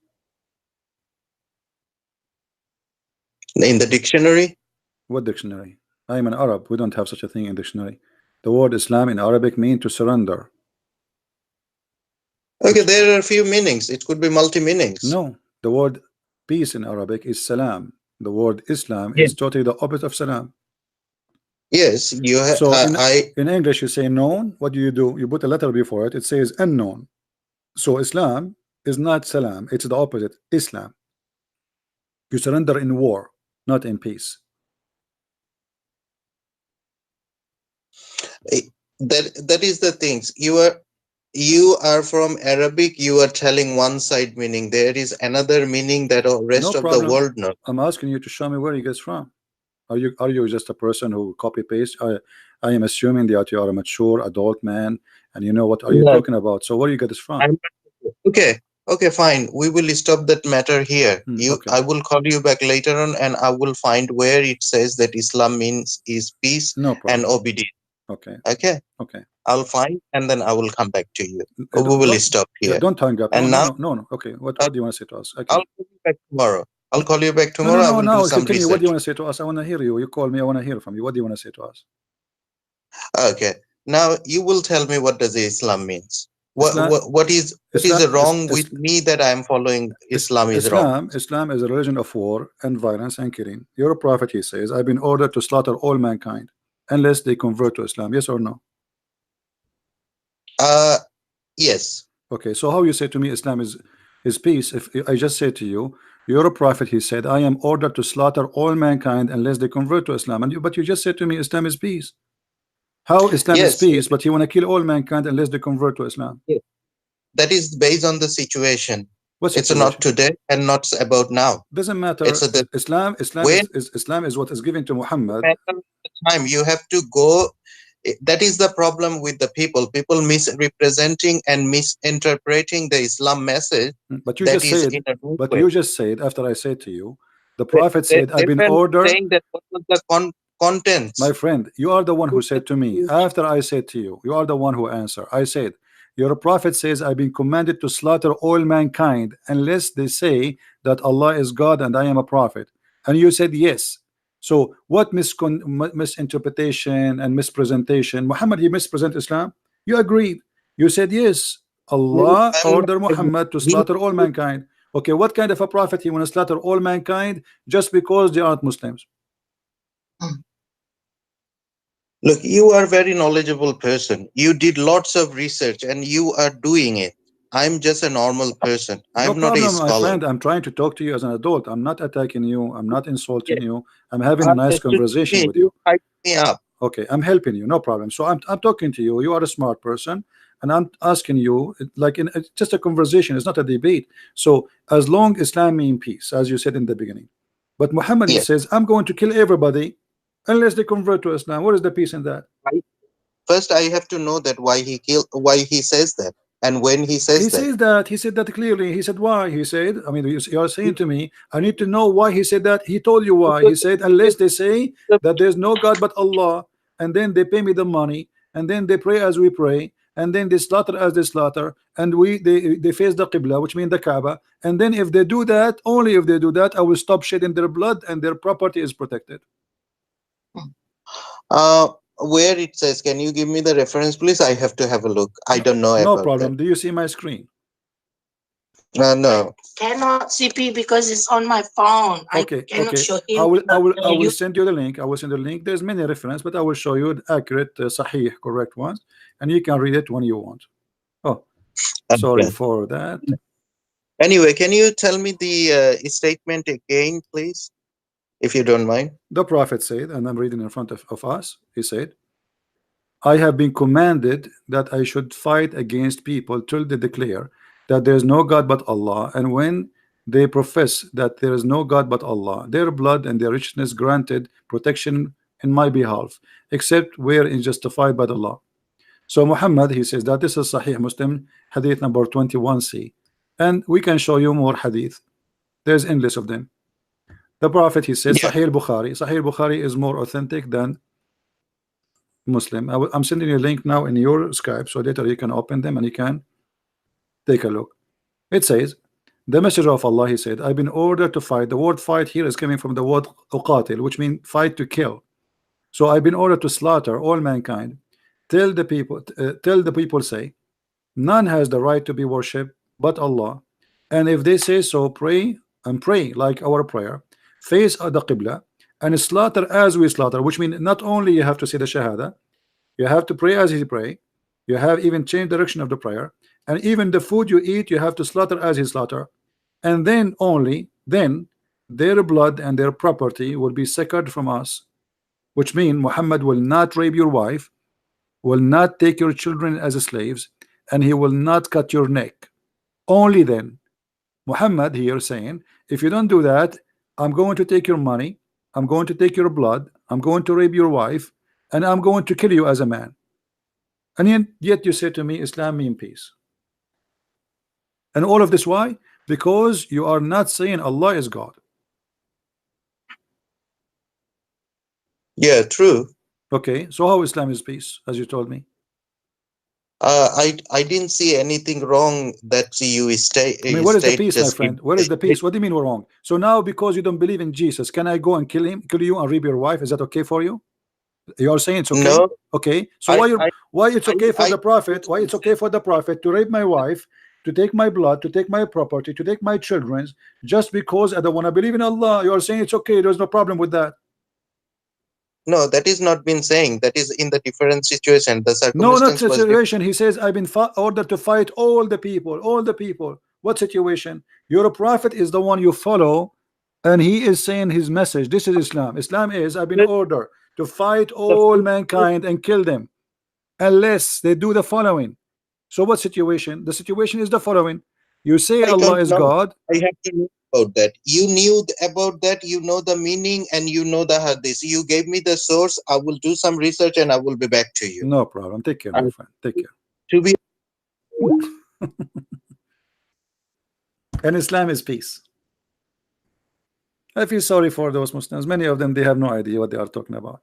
S5: In the dictionary.
S1: What dictionary? I am an Arab. We don't have such a thing in dictionary. The word Islam in Arabic mean to surrender.
S5: Okay, there are a few meanings. It could be multi-meanings.
S1: No, the word peace in Arabic is salam. The word Islam is totally the opposite of salam.
S5: Yes, you have.
S1: So in English you say known. What do? You put a letter before it. It says unknown. So Islam is not salam. It's the opposite. Islam. You surrender in war, not in peace.
S5: That is the things. You are from Arabic. You are telling one side meaning. There is another meaning that the rest of the world knows.
S1: I'm asking you to show me where you get from. Are you just a person who copy paste? I am assuming that you are a mature adult man and you know what are you talking about. So where you get this from?
S5: Okay, fine. We will stop that matter here.
S1: Okay.
S5: I will call you back later on, and I will find where it says that Islam means is peace and obedience.
S1: Okay.
S5: Okay.
S1: Okay.
S5: I'll find, and then I will come back to you. We will stop here.
S1: Don't hang up.
S5: And
S1: no. Okay. What do you want to say to us? Okay.
S5: I'll call you back tomorrow. I'll call you back tomorrow.
S1: No. Continue. What do you want to say to us? I want to hear you. You call me. I want to hear from you. What do you want to say to us?
S5: Okay. Now you will tell me what does Islam means. What is wrong with me that I am following Islam is wrong?
S1: Islam is a religion of war and violence and killing. Your prophet, he says, I've been ordered to slaughter all mankind unless they convert to Islam. Yes or no?
S5: Yes.
S1: Okay, so how you say to me Islam is peace? If I just say to you, you're a prophet, he said, I am ordered to slaughter all mankind unless they convert to Islam. But you just said to me Islam is peace. How Islam is peace, but you want to kill all mankind unless they convert to Islam?
S5: Yes. That is based on the situation.
S1: It's
S5: not today and not about now.
S1: Doesn't matter. Islam is what is given to Muhammad.
S5: Time you have to go. That is the problem with the people. People misrepresenting and misinterpreting the Islam message.
S1: But you just said after I said to you, the Prophet said, I've been ordered.
S5: Saying that what was the contents.
S1: My friend, you are the one who said to me after I said to you, you are the one who answered. I said, your prophet says, I've been commanded to slaughter all mankind unless they say that Allah is God and I am a prophet. And you said yes. So what misinterpretation and mispresentation? Muhammad, he mispresent Islam? You agreed. You said yes. Allah ordered Muhammad to slaughter all mankind. Okay, what kind of a prophet he want to slaughter all mankind just because they aren't Muslims?
S5: Look, you are a very knowledgeable person. You did lots of research and you are doing it. I'm just a normal person. I'm not a scholar.
S1: My friend, I'm trying to talk to you as an adult. I'm not attacking you. I'm not insulting you. I'm having a nice conversation with you.
S5: Hype me up.
S1: Okay, I'm helping you. No problem. So I'm talking to you. You are a smart person. And I'm asking you, like it's just a conversation. It's not a debate. So as long as Islam means peace, as you said in the beginning. But Muhammad says, I'm going to kill everybody unless they convert to Islam. What is the peace in that?
S5: First, I have to know that why he says that, and when he says that.
S1: He said that clearly. He said why. He said, I mean, you are saying to me, I need to know why he said that. He told you why. He said, unless they say that there's no God but Allah, and then they pay me the money, and then they pray as we pray, and then they slaughter as they slaughter, and they face the Qibla, which means the Kaaba, and then if they do that, only if they do that, I will stop shedding their blood and their property is protected.
S5: Where it says, can you give me the reference, please? I have to have a look. I don't know.
S1: No problem. Do you see my screen?
S5: No.
S6: Cannot CP because it's on my phone.
S1: Okay.
S6: I cannot show him.
S1: I will send you the link. I will send the link. There's many references, but I will show you the accurate, sahih, correct ones, and you can read it when you want. Oh, sorry for that.
S5: Anyway, can you tell me the statement again, please? If you don't mind.
S1: The Prophet said, and I'm reading in front of us, he said, I have been commanded that I should fight against people till they declare that there is no God but Allah, and when they profess that there is no God but Allah, their blood and their richness granted protection in my behalf, except where is justified by the law. So Muhammad, he says that this is Sahih Muslim, hadith number 21c, and we can show you more hadith. There's endless of them. The Prophet, he says,
S5: Yeah.
S1: Sahih Bukhari. Sahih Bukhari is more authentic than Muslim. I'm sending you a link now in your Skype, so later you can open them and you can take a look. It says, the Messenger of Allah, he said, I've been ordered to fight. The word fight here is coming from the word uqatil, which means fight, to kill. So I've been ordered to slaughter all mankind. Tell the people, say, none has the right to be worshipped but Allah. And if they say so, pray and pray like our prayer, face the Qibla, and slaughter as we slaughter, which means not only you have to say the Shahada, you have to pray as he pray, you have even changed direction of the prayer, and even the food you eat, you have to slaughter as he slaughter, and then only then their blood and their property will be secured from us, which means Muhammad will not rape your wife, will not take your children as slaves, and he will not cut your neck. Only then. Muhammad here saying, if you don't do that, I'm going to take your money, I'm going to take your blood, I'm going to rape your wife, and I'm going to kill you as a man. And yet you say to me, Islam means peace. And all of this, why? Because you are not saying Allah is God.
S5: Yeah, true.
S1: Okay, so how Islam is peace, as you told me?
S5: I didn't see anything wrong that you state.
S1: I mean, what is the peace, my friend? Where is the peace? What do you mean we're wrong? So now, because you don't believe in Jesus, can I go and kill you and rape your wife? Is that okay for you? You are saying it's okay?
S5: No.
S1: Okay. So why it's okay for the prophet? Why it's okay for the prophet to rape my wife, to take my blood, to take my property, to take my children's, just because I don't want to believe in Allah? You are saying it's okay. There's no problem with that.
S5: No, that is not been saying. That is in the different situation. The
S1: No, not
S5: circumstance was
S1: situation. He says, I've been ordered to fight all the people. All the people. What situation? Your prophet is the one you follow, and he is saying his message. This is Islam. Islam is, I've been ordered to fight all mankind and kill them unless they do the following. So what situation? The situation is the following. You say Allah is God.
S5: I have to know about that. You knew about that. You know the meaning and you know the hadith. You gave me the source. I will do some research and I will be back to you.
S1: No problem. Take care, my friend. Take care.
S5: To be
S1: and Islam is peace. I feel sorry for those Muslims. Many of them, they have no idea what they are talking about.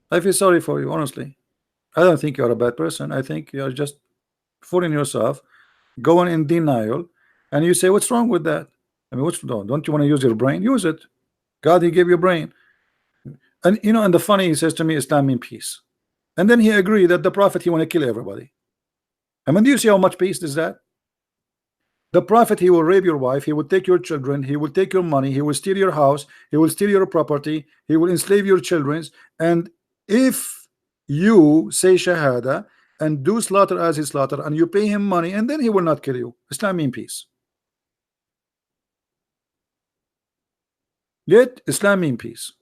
S1: I feel sorry for you, honestly. I don't think you're a bad person. I think you're just fooling yourself, going in denial, and you say, what's wrong with that? I mean, what's wrong? Don't you want to use your brain? Use it. God, he gave you a brain. And you know, and the funny, he says to me, Islam means peace. And then he agreed that the prophet, he want to kill everybody. I mean, do you see how much peace is that? The prophet, he will rape your wife, he will take your children, he will take your money, he will steal your house, he will steal your property, he will enslave your children. And if you say Shahada and do slaughter as he slaughter, and you pay him money, and then he will not kill you. Islam means peace. Yet Islam means peace.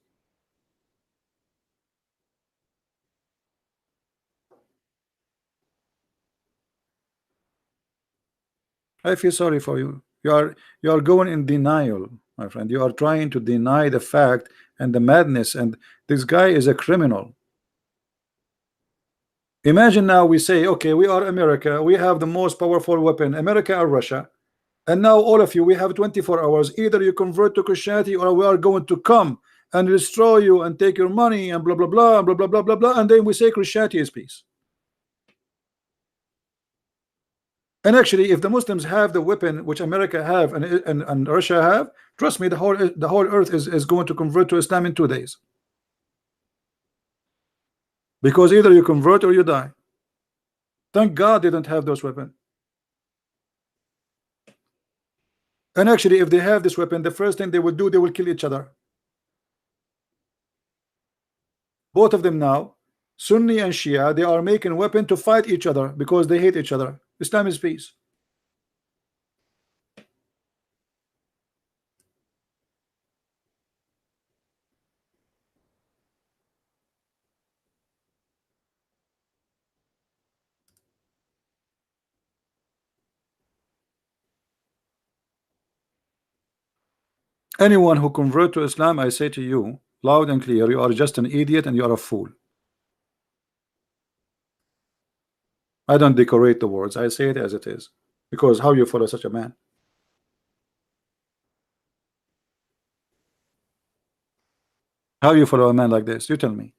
S1: I feel sorry for you. You are going in denial, my friend. You are trying to deny the fact and the madness, and this guy is a criminal. Imagine now we say, okay, we are America, we have the most powerful weapon, America or Russia, and now all of you, we have 24 hours. Either you convert to Christianity, or we are going to come and destroy you and take your money and blah blah blah blah blah blah blah blah, and then we say Christianity is peace. And actually, if the Muslims have the weapon which America have and Russia have, trust me, the whole earth is going to convert to Islam in 2 days. Because either you convert or you die. Thank God they don't have those weapons. And actually, if they have this weapon, the first thing they will do, they will kill each other. Both of them now, Sunni and Shia, they are making weapon to fight each other because they hate each other. Islam is peace. Anyone who convert to Islam, I say to you loud and clear, you are just an idiot and you are a fool. I don't decorate the words, I say it as it is. Because how you follow such a man? How you follow a man like this? You tell me.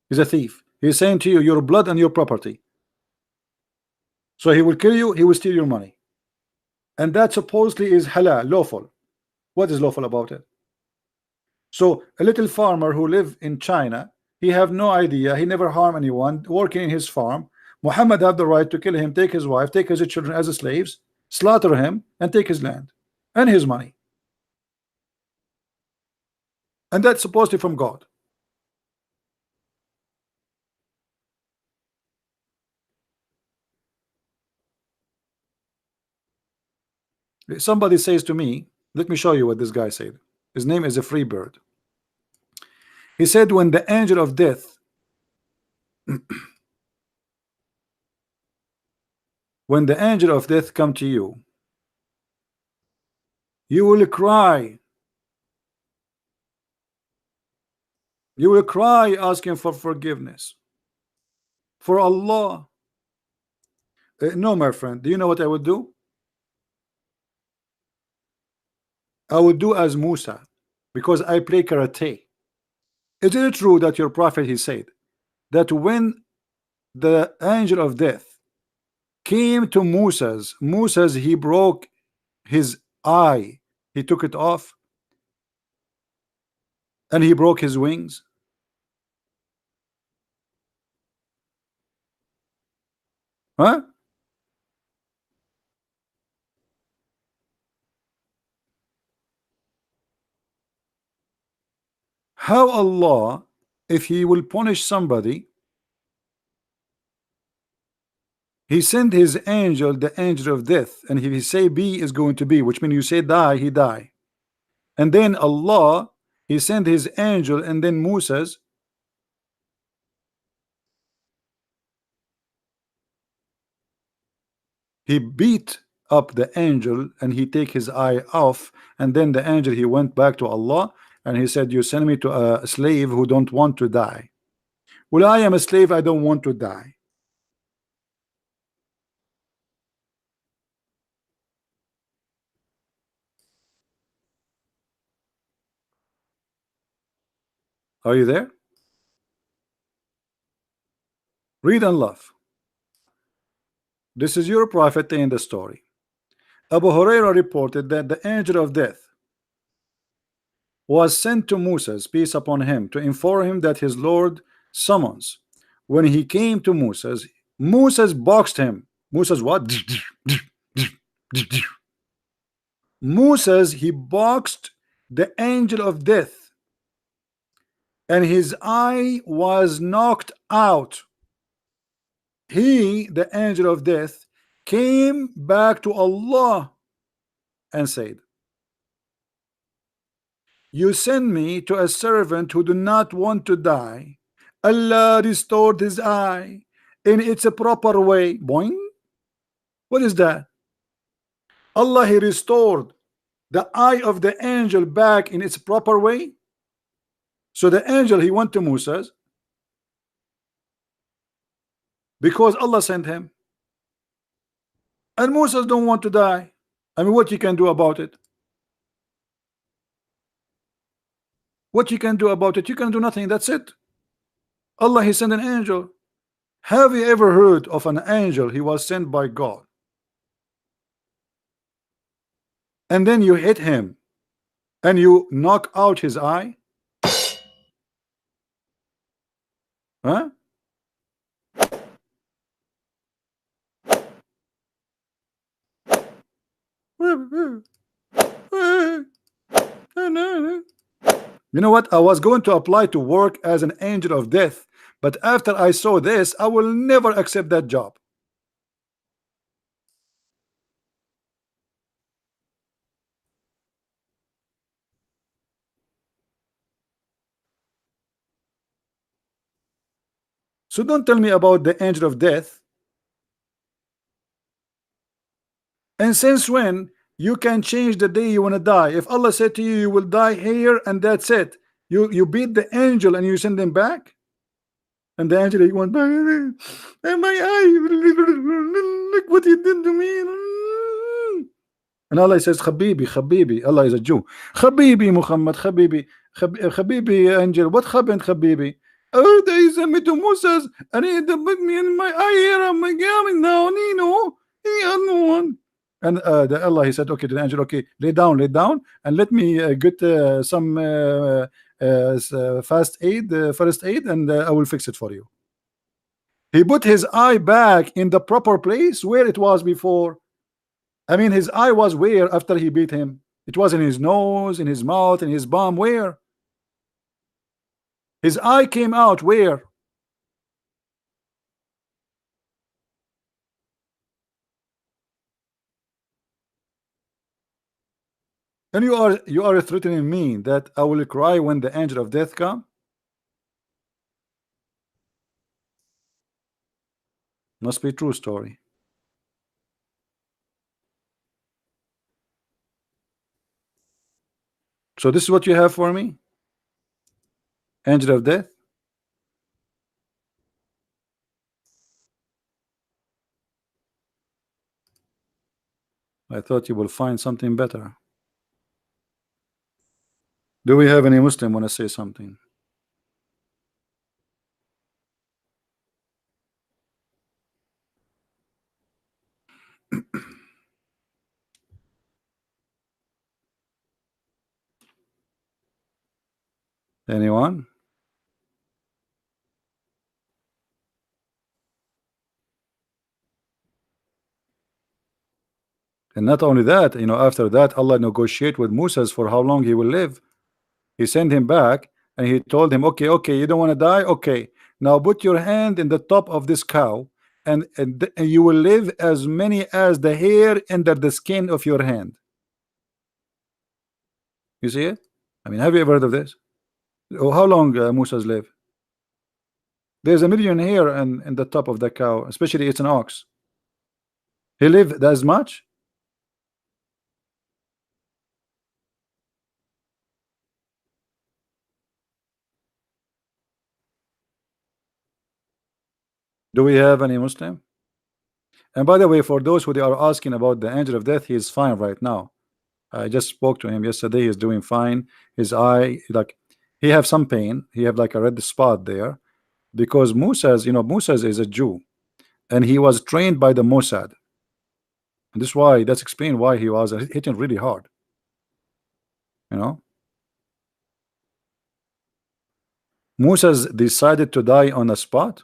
S1: He's a thief. He's saying to you, your blood and your property. So he will kill you, he will steal your money. And that supposedly is halal, lawful. What is lawful about it? So a little farmer who live in China, he have no idea, he never harm anyone, working in his farm. Muhammad have the right to kill him, take his wife, take his children as slaves, slaughter him, and take his land and his money. And that's supposedly from God. Somebody says to me, let me show you what this guy said. His name is a free bird. He said, when the angel of death when the angel of death come to you, you will cry. You will cry asking for forgiveness for Allah. No, my friend, do you know what I would do? I would do as Musa, because I play karate. Is it true that your prophet, he said that when the angel of death came to Musa's, he broke his eye, he took it off, and he broke his wings? Huh? How Allah, if he will punish somebody, he sent his angel, the angel of death, and if he say be is going to be, which means you say die, he die. And then Allah, he sent his angel, and then Musa's, he beat up the angel and he take his eye off, and then the angel, he went back to Allah and he said, you send me to a slave who don't want to die. Well, I am a slave, I don't want to die. Are you there? Read and laugh. This is your prophet in the story. Abu Huraira reported that the angel of death was sent to Moses, peace upon him, to inform him that his Lord summons. When he came to Moses boxed him. Moses what? Moses, he boxed the angel of death, and his eye was knocked out. He, the angel of death, came back to Allah and said, you send me to a servant who do not want to die. Allah restored his eye in its a proper way. Boing. What is that? Allah, he restored the eye of the angel back in its proper way. So the angel, he went to Moses because Allah sent him, and Moses don't want to die. I mean, what you can do about it? What you can do about it? You can do nothing. That's it. Allah, he sent an angel. Have you ever heard of an angel? He was sent by God, and then you hit him and you knock out his eye? Huh? You know what? I was going to apply to work as an angel of death, but after I saw this, I will never accept that job. So don't tell me about the angel of death. And since when You can change the day you want to die. If Allah said to you, you will die here, and that's it, you beat the angel and you send him back, and the angel went back, and my eye, look what you did to me. And Allah says, Habibi, Allah is a Jew. Habibi Muhammad, Habibi angel, what happened, Habibi? Oh, they sent me to Moses, and he put me in my eye here, I'm going now, Nino, he had no one. And Allah, he said, okay, to the angel, okay, lay down, and let me get some first aid, and I will fix it for you. He put his eye back in the proper place where it was before. I mean, his eye was where after he beat him? It was in his nose, in his mouth, in his bum. Where? His eye came out where? And you are threatening me that I will cry when the angel of death come? Must be true story. So this is what you have for me? Angel of death? I thought you will find something better. Do we have any Muslim want to say something? Anyone? And not only that, after that, Allah negotiate with Moses for how long he will live. He sent him back and he told him, okay, you don't want to die? Okay, now put your hand in the top of this cow, and you will live as many as the hair under the skin of your hand. You see it? I mean, have you ever heard of this? Oh, how long Moses live? There's 1 million hair in the top of the cow, especially it's an ox. He lived as much? Do we have any Muslim? And by the way, for those who are asking about the angel of death, he is fine right now. I just spoke to him yesterday. He's doing fine. His eye, like, he have some pain. He have like a red spot there, because Moses, Moses is a Jew, and he was trained by the Mossad. And this is why, that's explained why he was hitting really hard. Moses decided to die on the spot.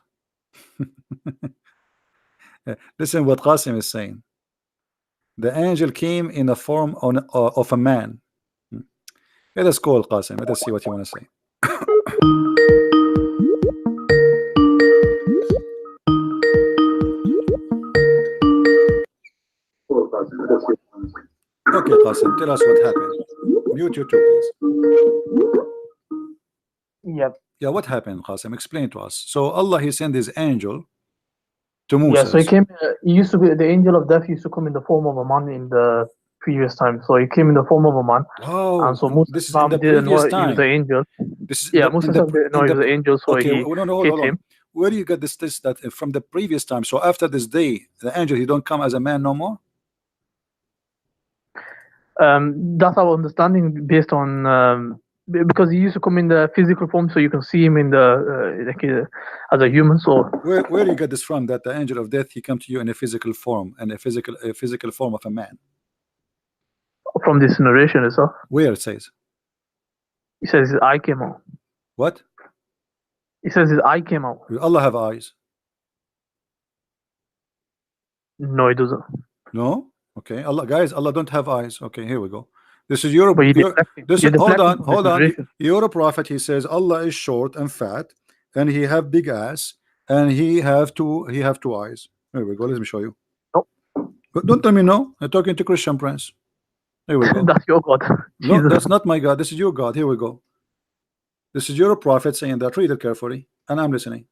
S1: Listen what Qasim is saying. The angel came in the form of a man. Let us call Qasim. Let us see what you want to say. Okay, Qasim, tell us what happened. Mute you too, please.
S3: Yep.
S1: Yeah, what happened, Qasim? Explain to us. So Allah, he sent his angel to Moses.
S3: Yeah, so he came. He used to be, the angel of death used to come in the form of a man in the previous time. So he came in the form of a man.
S1: Oh,
S3: and so Moses
S1: this is in the previous time.
S3: He was the angel.
S1: This is
S3: Moses didn't know he was the angel, so
S1: okay,
S3: he
S1: hold on. Where do you get this that from the previous time? So after this day, the angel, he don't come as a man no more?
S3: That's our understanding based on because he used to come in the physical form, so you can see him in the as a human. So
S1: where do you get this from? That the angel of death, he come to you in a physical form, and a physical form of a man?
S3: From this narration itself.
S1: Where it says?
S3: He says his eye came out.
S1: What?
S3: He says his eye came out.
S1: Will Allah have eyes?
S3: No, he doesn't.
S1: No? Okay. Allah don't have eyes. Okay, here we go. This is your, hold on. You're a prophet. He says Allah is short and fat, and he have big ass, and he have two eyes. Here we go. Let me show you.
S3: No.
S1: But don't tell me no. I'm talking to Christian Prince. Here we go.
S3: That's your God.
S1: No, that's not my God. This is your God. Here we go. This is your prophet saying that. Read it carefully, and I'm listening.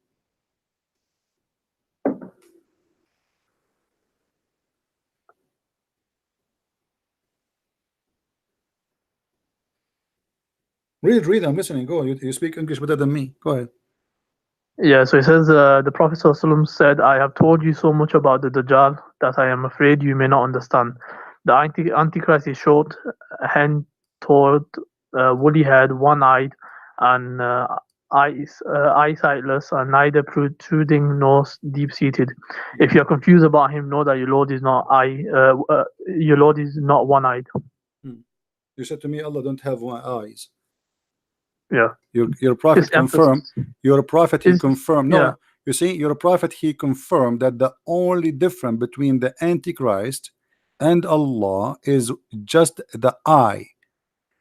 S1: Read. I'm listening. Go. You speak English better than me. Go ahead.
S3: Yeah, so it says the Prophet ﷺ said, I have told you so much about the Dajjal that I am afraid you may not understand. The Antichrist is short, hand-toed, woolly-haired, one-eyed, and eyesightless, and neither protruding nor deep-seated. If you are confused about him, know that your Lord is not one-eyed.
S1: You said to me, Allah don't have one eyes.
S3: Yeah.
S1: Your prophet confirmed. Your prophet he confirmed. No,
S3: yeah.
S1: You see, your prophet he confirmed that the only difference between the Antichrist and Allah is just the eye.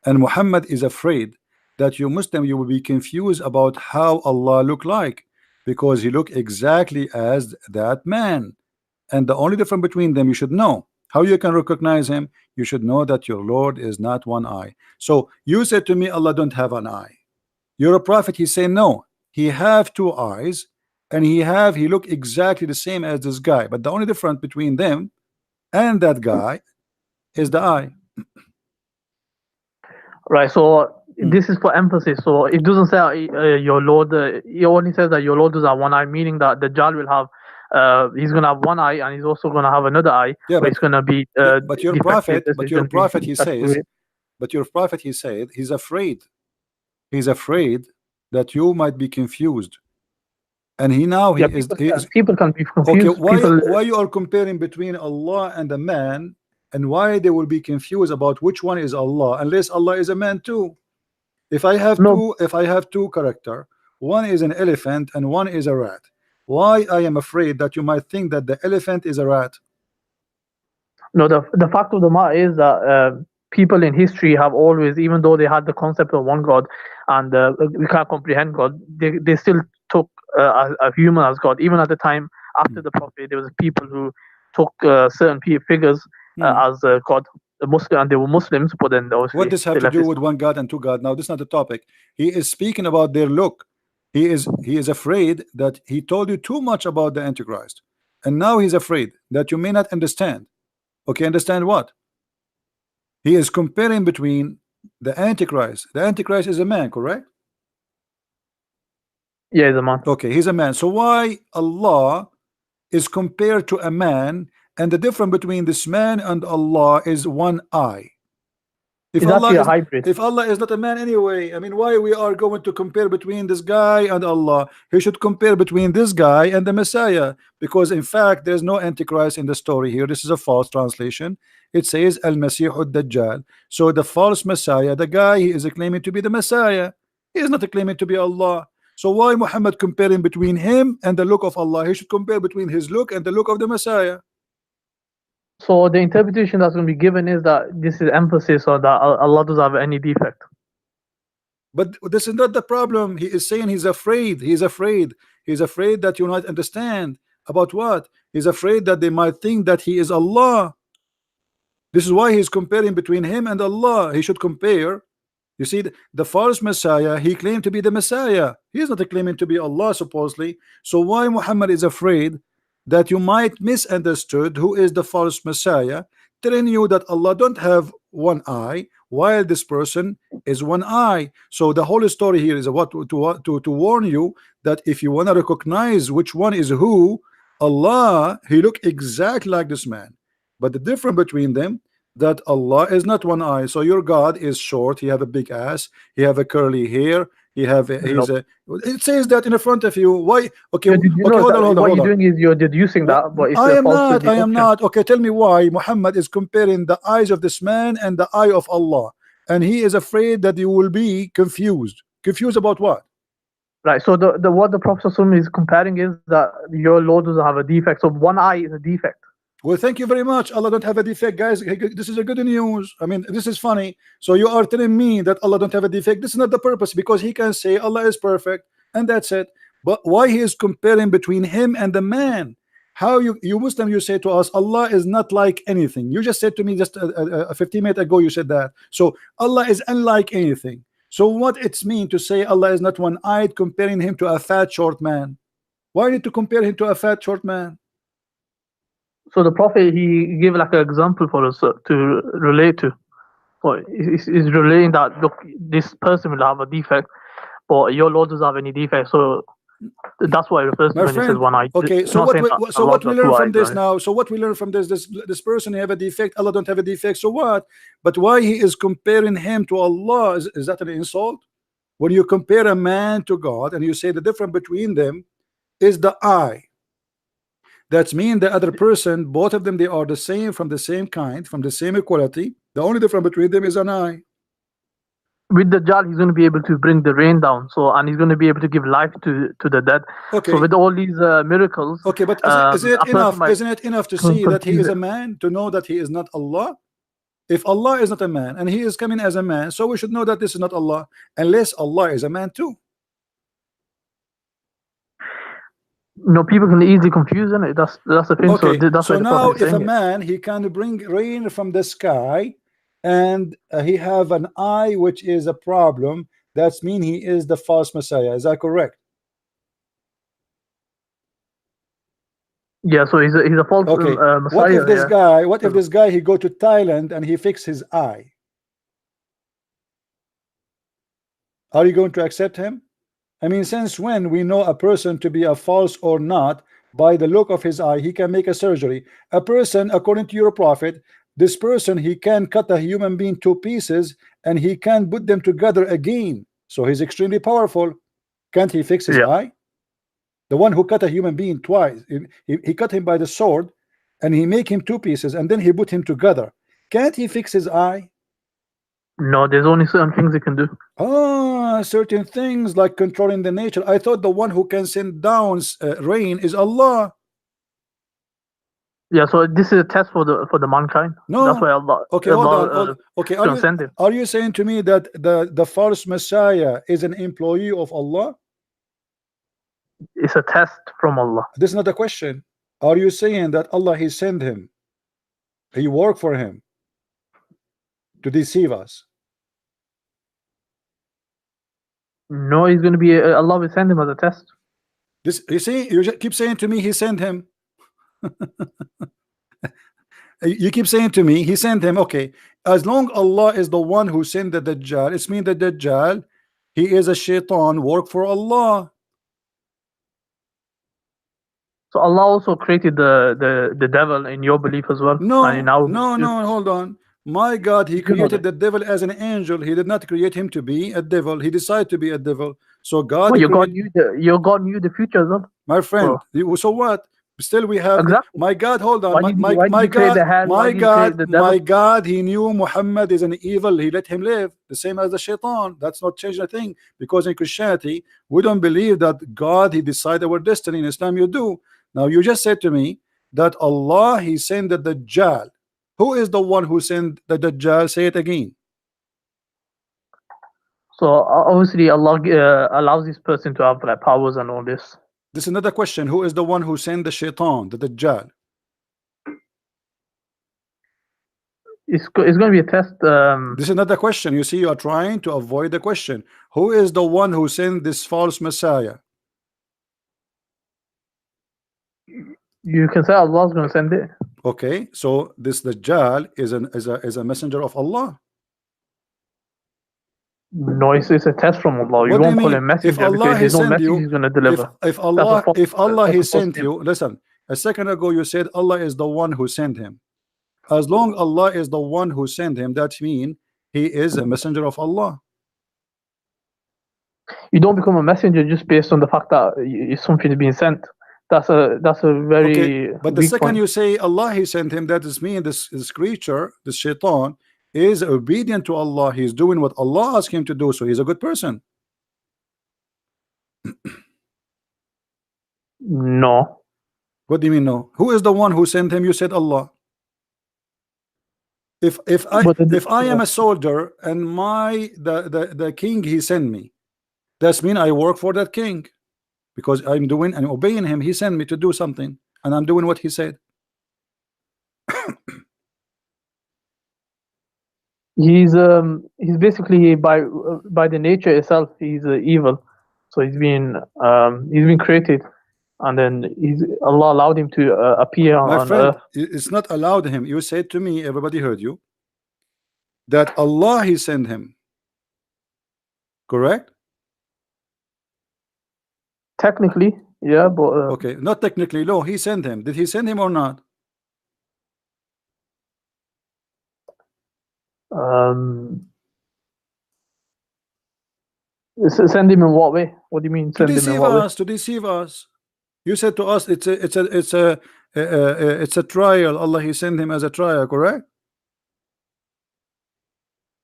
S1: And Muhammad is afraid that you Muslim you will be confused about how Allah look like, because he look exactly as that man. And the only difference between them you should know. How you can recognize him? You should know that your Lord is not one eye. So you said to me, Allah don't have an eye. You're a prophet. He say no. He have two eyes, and he look exactly the same as this guy. But the only difference between them and that guy is the eye.
S3: Right. So this is for emphasis. So it doesn't say your Lord. It only says that your Lord does have one eye, meaning that the Dajjal will have. He's gonna have one eye, and he's also gonna have another eye.
S1: Yeah, but
S3: it's gonna be.
S1: But your prophet. He says. But your prophet, he said, he's afraid. He's afraid that you might be confused. And he is.
S3: People can be confused.
S1: Okay, why you are comparing between Allah and a man, and why they will be confused about which one is Allah, unless Allah is a man too? If I have two character, one is an elephant and one is a rat. Why I am afraid that you might think that the elephant is a rat?
S3: No, the fact of the matter is that people in history have always, even though they had the concept of one God and we can't comprehend God, they still took a human as God. Even at the time after the Prophet, there was people who took certain figures as God, Muslim, and they were Muslims. But then
S1: what does have to do with one God and two God? Now this is not the topic. He is speaking about their look. He is afraid that he told you too much about the Antichrist, and now he's afraid that you may not understand. Okay, understand what? He is comparing between the Antichrist. The Antichrist is a man, correct?
S3: Yeah, he's a man.
S1: Okay, he's a man. So why Allah is compared to a man, and the difference between this man and Allah is one eye? If Allah is not a man anyway, I mean, why we are going to compare between this guy and Allah? He should compare between this guy and the Messiah, because in fact there's no Antichrist in the story here. This is a false translation. It says Al-Masih ad-Dajjal. So the false Messiah, the guy he is claiming to be the Messiah, he is not claiming to be Allah. So why Muhammad comparing between him and the look of Allah? He should compare between his look and the look of the Messiah.
S3: So the interpretation that's going to be given is that this is emphasis on that Allah doesn't have any defect.
S1: But this is not the problem. He is saying he's afraid. He's afraid. He's afraid that you not understand about what? He's afraid that they might think that he is Allah. This is why he's comparing between him and Allah. He should compare. You see, the false Messiah, he claimed to be the Messiah. He is not claiming to be Allah supposedly. So why Muhammad is afraid that you might misunderstood who is the false Messiah, telling you that Allah don't have one eye while this person is one eye? So the whole story here is what to warn you that if you want to recognize which one is who, Allah, he look exactly like this man, but the difference between them that Allah is not one eye. So your God is short, he have a big ass, he have a curly hair, he have it says that in front of you. Why? Okay, hold on.
S3: What you're doing is you're deducing that, but it's
S1: I am not. Okay, tell me why Muhammad is comparing the eyes of this man and the eye of Allah, and he is afraid that you will be confused. Confused about what?
S3: Right. So what the Prophet is comparing is that your Lord doesn't have a defect. So one eye is a defect.
S1: Well, thank you very much. Allah don't have a defect, guys. This is a good news. I mean, this is funny. So you are telling me that Allah don't have a defect. This is not the purpose, because he can say Allah is perfect and that's it. But why he is comparing between him and the man? How you Muslim, you say to us Allah is not like anything. You just said to me just 15 minutes ago, you said that. So Allah is unlike anything. So what it's mean to say Allah is not one-eyed, comparing him to a fat short man? Why need to compare him to a fat short man?
S3: So the Prophet, he gave like an example for us to relate to. So it's relating that, look, this person will have a defect, but your Lord doesn't have any defect. So that's what it refers to
S1: My
S3: when it says
S1: friend,
S3: one eye.
S1: okay,
S3: It's
S1: so
S3: not
S1: what
S3: saying
S1: we,
S3: that
S1: so
S3: Allah
S1: what we
S3: has
S1: learn
S3: two
S1: from
S3: eyes,
S1: this
S3: right?
S1: now? So what we learn from this person have a defect, Allah don't have a defect, so what? But why he is comparing him to Allah? Is that an insult? When you compare a man to God and you say the difference between them is the eye, that's mean the other person, both of them, they are the same, from the same kind, from the same equality. The only difference between them is an eye.
S3: With the Dajjal, he's going to be able to bring the rain down. So, and he's going to be able to give life to the dead.
S1: Okay.
S3: So with all these miracles,
S1: okay, but isn't it enough? Isn't it enough to see that he is a man, to know that he is not Allah? If Allah is not a man and he is coming as a man, so we should know that this is not Allah, unless Allah is a man too.
S3: No, people can easily confuse it. That's the thing.
S1: Okay,
S3: so that's
S1: so
S3: why
S1: now if a
S3: it.
S1: man, he can bring rain from the sky, and he have an eye which is a problem, that's mean he is the false Messiah. Is that correct?
S3: Yeah, so he's a false
S1: okay.
S3: Messiah.
S1: What if this guy? What if this guy he go to Thailand and he fix his eye? Are you going to accept him? I mean, since when we know a person to be a false or not by the look of his eye? He can make a surgery. A person, according to your prophet, this person, he can cut a human being to pieces and he can put them together again. So he's extremely powerful. Can't he fix his eye? The one who cut a human being twice, he cut him by the sword and he make him two pieces and then he put him together. Can't he fix his eye?
S3: No, there's only certain things he can do.
S1: Ah, certain things like controlling the nature. I thought the one who can send down rain is Allah.
S3: Yeah, so this is a test for the mankind.
S1: No,
S3: that's why Allah.
S1: Okay,
S3: Allah,
S1: hold on. Okay,
S3: send him.
S1: Are you saying to me that the false Messiah is an employee of Allah?
S3: It's a test from Allah.
S1: This is not a question. Are you saying that Allah he sent him? He worked for him to deceive us?
S3: No, he's going to be Allah will send him as a test.
S1: This, you see, you just keep saying to me he sent him. You keep saying to me he sent him. Okay, as long Allah is the one who sent the Dajjal, it's mean the Dajjal, he is a shaitan, work for Allah.
S3: So Allah also created the devil in your belief as well.
S1: No,
S3: and now
S1: no, hold on. My God, he created the devil as an angel. He did not create him to be a devil. He decided to be a devil. So God,
S3: well, your God knew the future as well.
S1: My friend, so what? Still we have my God, hold on. My God, he knew Muhammad is an evil. He let him live, the same as the shaitan. That's not changing a thing, because in Christianity we don't believe that God he decided our destiny. In Islam you do. Now you just said to me that Allah he sent the Dajjal. Who is the one who sent the Dajjal? Say it again.
S3: So obviously Allah allows this person to have like powers and all this.
S1: This is another question. Who is the one who sent the shaitan, the Dajjal?
S3: It's going to be a test.
S1: This is another question. You see, you are trying to avoid the question. Who is the one who sent this false Messiah?
S3: You can say Allah is going to send it.
S1: Okay, so this Dajjal is a messenger of Allah.
S3: No, it's a test from Allah. You won't call him messenger.
S1: If Allah
S3: there's no message he's going to deliver.
S1: If Allah he sent you, listen. A second ago you said Allah is the one who sent him. As long Allah is the one who sent him, that means he is a messenger of Allah.
S3: You don't become a messenger just based on the fact that something is being sent. That's a very.
S1: Okay, but the second you say Allah he sent him, that is mean this creature, this shaitan, is obedient to Allah. He's doing what Allah asked him to do, so he's a good person.
S3: No.
S1: What do you mean no? Who is the one who sent him? You said Allah. If I am a soldier and the king he sent me, that's mean I work for that king, because I'm doing and obeying him. He sent me to do something and I'm doing what he said.
S3: He's basically by the nature itself he's evil, so he's been created, and then Allah allowed him to appear on earth.
S1: It's not allowed him. You said to me, everybody heard you, that Allah he sent him. Correct?
S3: Technically, yeah, but
S1: okay, not technically. No, he sent him. Did he send him or not?
S3: Send him in what way? What do you mean?
S1: To
S3: Send him in
S1: deceive
S3: what way?
S1: us. To deceive us. You said to us, it's a trial. Allah he sent him as a trial. Correct?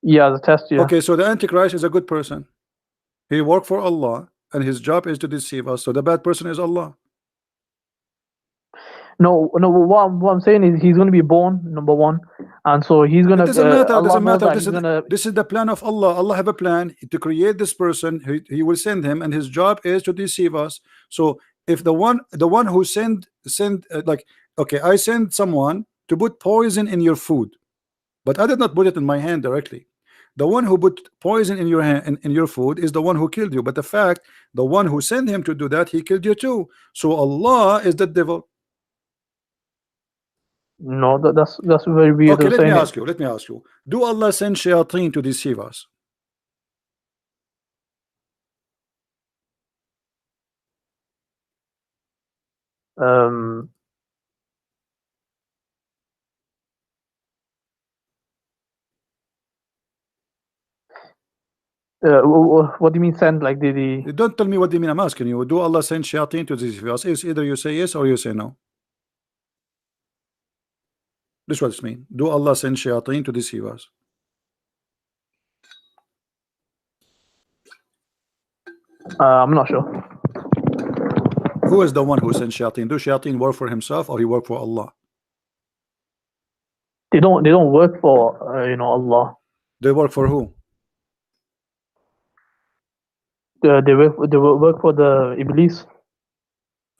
S3: Yeah, the test. Yeah.
S1: Okay, so the Antichrist is a good person. He worked for Allah, and his job is to deceive us. So the bad person is Allah.
S3: No. What I'm saying is he's going to be born, number one, and so he's going to.
S1: It doesn't matter.
S3: Allah
S1: Doesn't
S3: knows
S1: matter.
S3: that
S1: This is the plan of Allah. Allah have a plan to create this person. He will send him, and his job is to deceive us. So if the one who send like, okay, I send someone to put poison in your food, but I did not put it in my hand directly. The one who put poison in your hand in your food is the one who killed you. But the fact, the one who sent him to do that, he killed you too. So Allah is the devil.
S3: No, that's very weird.
S1: Okay, let me ask you. Do Allah send shayateen to deceive us?
S3: What do you mean send? Like the
S1: Don't tell me what do you mean. I'm asking you. Do Allah send shayateen to deceive us? It's either you say yes or you say no. This is what it means. Do Allah send shayateen to deceive us?
S3: I'm not sure.
S1: Who is the one who sent shayateen? Do shayateen work for himself or he work for Allah?
S3: They don't work for Allah.
S1: They work for who?
S3: They work for the Iblis.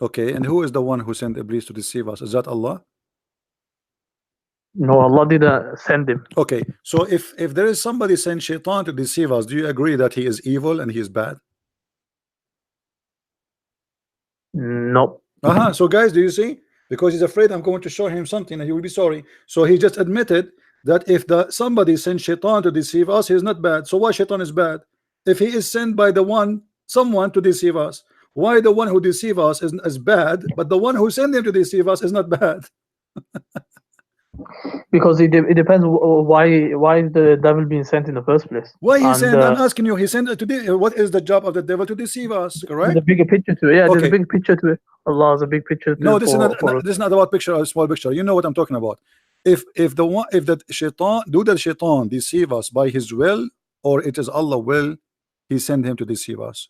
S1: Okay, and who is the one who sent Iblis to deceive us? Is that Allah?
S3: No, Allah didn't send him.
S1: Okay, so if there is somebody sent shaitan to deceive us, do you agree that he is evil and he is bad?
S3: No.
S1: So guys, do you see? Because he's afraid I'm going to show him something and he will be sorry. So he just admitted that if somebody sent shaitan to deceive us, he's not bad. So why shaitan is bad? If he is sent by someone to deceive us, why the one who deceive us is bad, but the one who sent him to deceive us is not bad?
S3: Because it depends why is the devil being sent in the first place?
S1: Why he sent? I'm asking you. He sent it to what is the job of the devil? To deceive us, correct?
S3: There's a bigger picture to it. Yeah,
S1: Okay.
S3: there's a big picture to it. Allah has a big picture to
S1: No,
S3: it.
S1: this is not about picture or small picture. You know what I'm talking about. If the shaitan deceive us by his will, or it is Allah will, he send him to deceive us.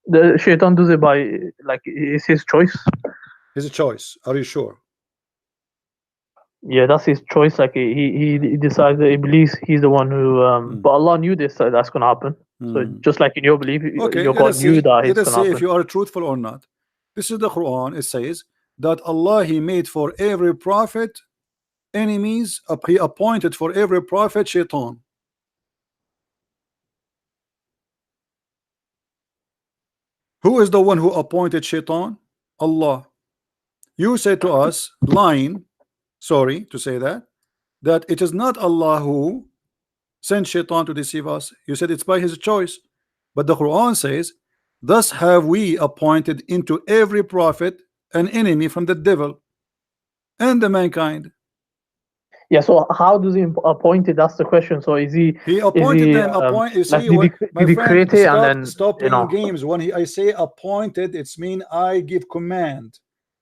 S3: The shaitan does it by it's his choice.
S1: His choice. Are you sure?
S3: Yeah, that's his choice. Like he decides that Iblis, he's the one who. But Allah knew this that's gonna happen. So just like in your belief,
S1: Okay,
S3: your God knew that it's
S1: let us
S3: gonna
S1: see
S3: happen.
S1: if you are truthful or not. This is the Quran. It says that Allah he made for every prophet enemies. He appointed for every prophet shaitan. Who is the one who appointed shaitan? Allah. You said to us, lying, sorry to say that it is not Allah who sent shaitan to deceive us. You said it's by his choice. But the Quran says, thus have we appointed into every prophet an enemy from the devil and the mankind.
S3: Yeah, so how does he appoint it? That's the question. So is he?
S1: He appointed them. You see,
S3: did he create it and then
S1: stop playing games? When I say appointed, it's mean I give command.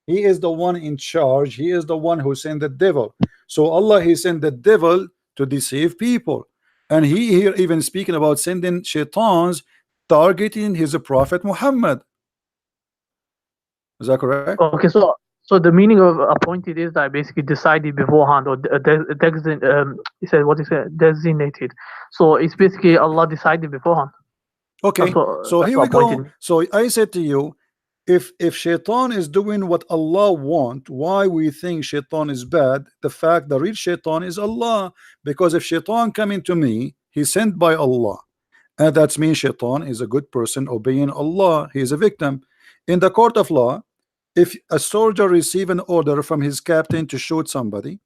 S1: He is the one in charge. He is the one who sent the devil. So Allah he sent the devil to deceive people, and he here even speaking about sending shaitans targeting his prophet Muhammad. Is that correct?
S3: Okay, so the meaning of appointed is that I basically decided beforehand, or designated. So it's basically Allah decided beforehand.
S1: Okay, so here we go. So I said to you, if shaitan is doing what Allah want, why we think shaitan is bad? The fact the real shaitan is Allah. Because if shaitan coming to me, he's sent by Allah, and that means shaitan is a good person obeying Allah. He is a victim. In the court of law, if a soldier receive an order from his captain to shoot somebody,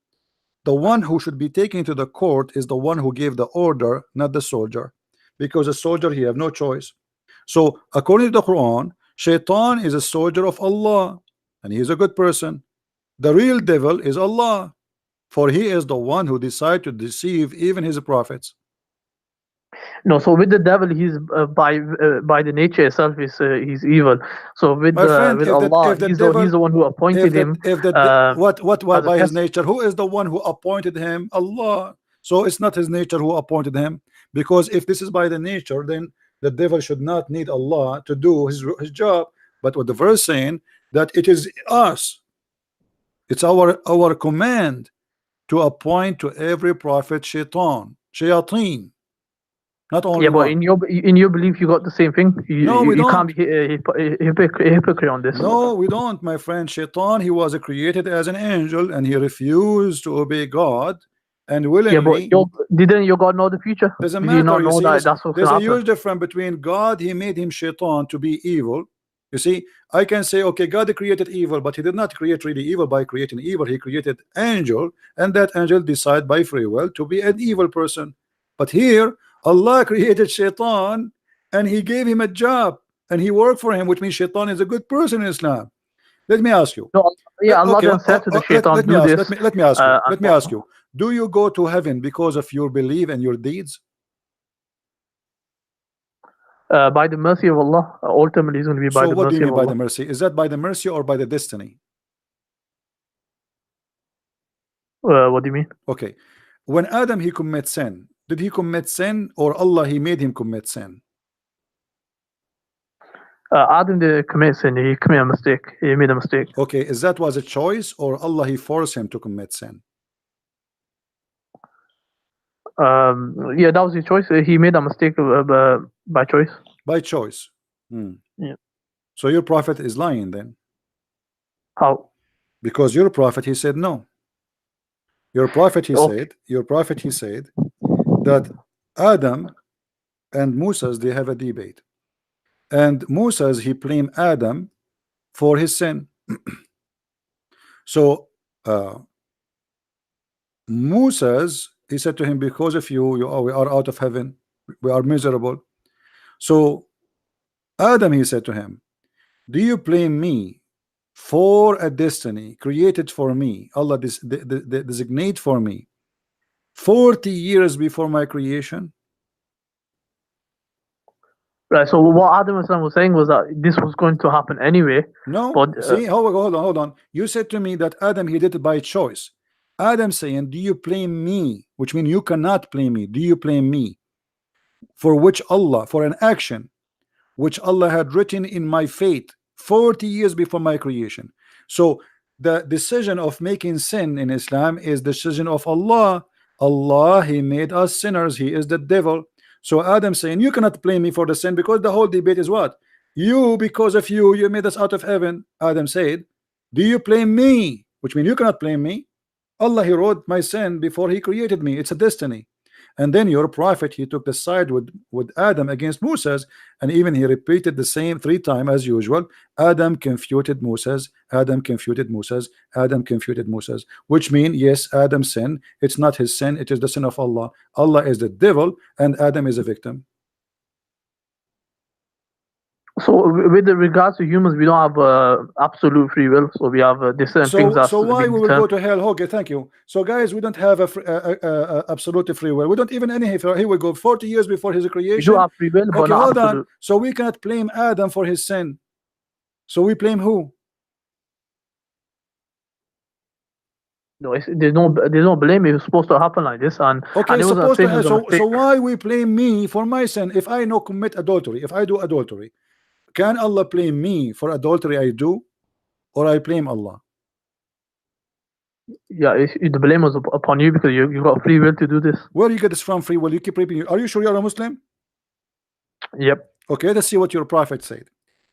S1: The one who should be taken to the court is the one who gave the order, not the soldier, because the soldier, he have no choice. So according to the Quran, Shaitan is a soldier of Allah, and he is a good person. The real devil is Allah, for he is the one who decided to deceive even his prophets.
S3: No, so with the devil, he's by the nature itself, he's evil. So with
S1: friend,
S3: with
S1: if
S3: Allah,
S1: the
S3: he's
S1: devil-
S3: the one who appointed him.
S1: What
S3: as a
S1: by his
S3: test.
S1: nature? Who is the one who appointed him? Allah. So it's not his nature who appointed him, because if this is by the nature, then the devil should not need Allah to do his job. But what the verse saying, that it is us, it's our command to appoint to every prophet shayateen. Not only
S3: Yeah, but
S1: one.
S3: in your belief, you got the same thing.
S1: No, we
S3: you can't
S1: don't.
S3: be a hypocrite on this.
S1: No, we don't, my friend. Shaitan, he was created as an angel, and he refused to obey God, and willingly.
S3: Yeah, but didn't your God know the future?
S1: Doesn't
S3: Did
S1: matter.
S3: you not
S1: You
S3: know
S1: see,
S3: that that's what's
S1: there's
S3: going
S1: a
S3: to happen?
S1: huge difference between God. He made him Shaitan to be evil. You see, I can say, okay, God created evil, but he did not create really evil by creating evil. He created angel, and that angel decided by free will to be an evil person. But here, Allah created Shaitan, and he gave him a job, and he worked for him, which means Shaitan is a good person in Islam. Let me ask you.
S3: No, yeah, Allah
S1: Okay,
S3: then said to the Shaitan,
S1: let me
S3: do
S1: ask,
S3: this.
S1: let me ask you.
S3: and
S1: Let me ask you. Do you go to heaven because of your belief and your deeds?
S3: By the mercy of Allah, ultimately it's going to be by
S1: So
S3: the
S1: what do
S3: mercy
S1: you
S3: of
S1: mean by
S3: Allah.
S1: the mercy? Is that by the mercy or by the destiny?
S3: What do you mean?
S1: Okay. When Adam he commit sin, did he commit sin or Allah he made him commit sin?
S3: Adam didn't commit sin. He committed a mistake. He made a mistake.
S1: Okay, is that was a choice or Allah he forced him to commit sin?
S3: Yeah, that was his choice. He made a mistake by choice.
S1: By choice.
S3: Yeah.
S1: So your prophet is lying then,
S3: How?
S1: because your prophet he said no. Your prophet he
S3: Okay.
S1: said that Adam and Moses they have a debate, and Moses he blamed Adam for his sin. So Moses he said to him, because of you we are out of heaven, we are miserable. So Adam he said to him, do you blame me for a destiny created for me? Allah designate for me 40 years before my creation.
S3: Right. So what Adam was saying was that this was going to happen anyway.
S1: No,
S3: But
S1: see, hold on. You said to me that Adam he did it by choice. Adam saying, do you blame me? Which means you cannot blame me. Do you blame me for which Allah, for an action which Allah had written in my fate 40 years before my creation? So the decision of making sin in Islam is the decision of Allah. Allah he made us sinners. He is the devil. So Adam saying, you cannot blame me for the sin, because the whole debate is what? You, because of you made us out of heaven. Adam said, do you blame me? Which means you cannot blame me. Allah he wrote my sin before he created me. It's a destiny. And then your prophet he took the side with Adam against Moses, and even he repeated the same 3 times as usual. Adam confuted Moses, Adam confuted Moses, Adam confuted Moses, which means yes, Adam sin, it's not his sin, it is the sin of Allah. Allah is the devil and Adam is a victim.
S3: so with regards to humans, we don't have absolute free will. So we have different things.
S1: So why we will go to hell? Okay, thank you. So guys, we don't have a absolute free will. We don't even any. Here we go. 40 years before his creation.
S3: We do have free will, but
S1: okay,
S3: not
S1: hold
S3: absolute.
S1: on. So we cannot blame Adam for his sin. So we blame who?
S3: No, there's no blame. It was supposed to happen like this, and
S1: okay,
S3: and it was
S1: supposed to have,
S3: so
S1: so why we blame me for my sin? If I know commit adultery, if I do adultery, can Allah blame me for adultery I do, or I blame Allah?
S3: Yeah, the blame was upon you because you got free will to do this.
S1: Where do you get this from? Free will? You keep repeating. Are you sure you're a Muslim?
S3: Yep.
S1: Okay, let's see what your prophet said.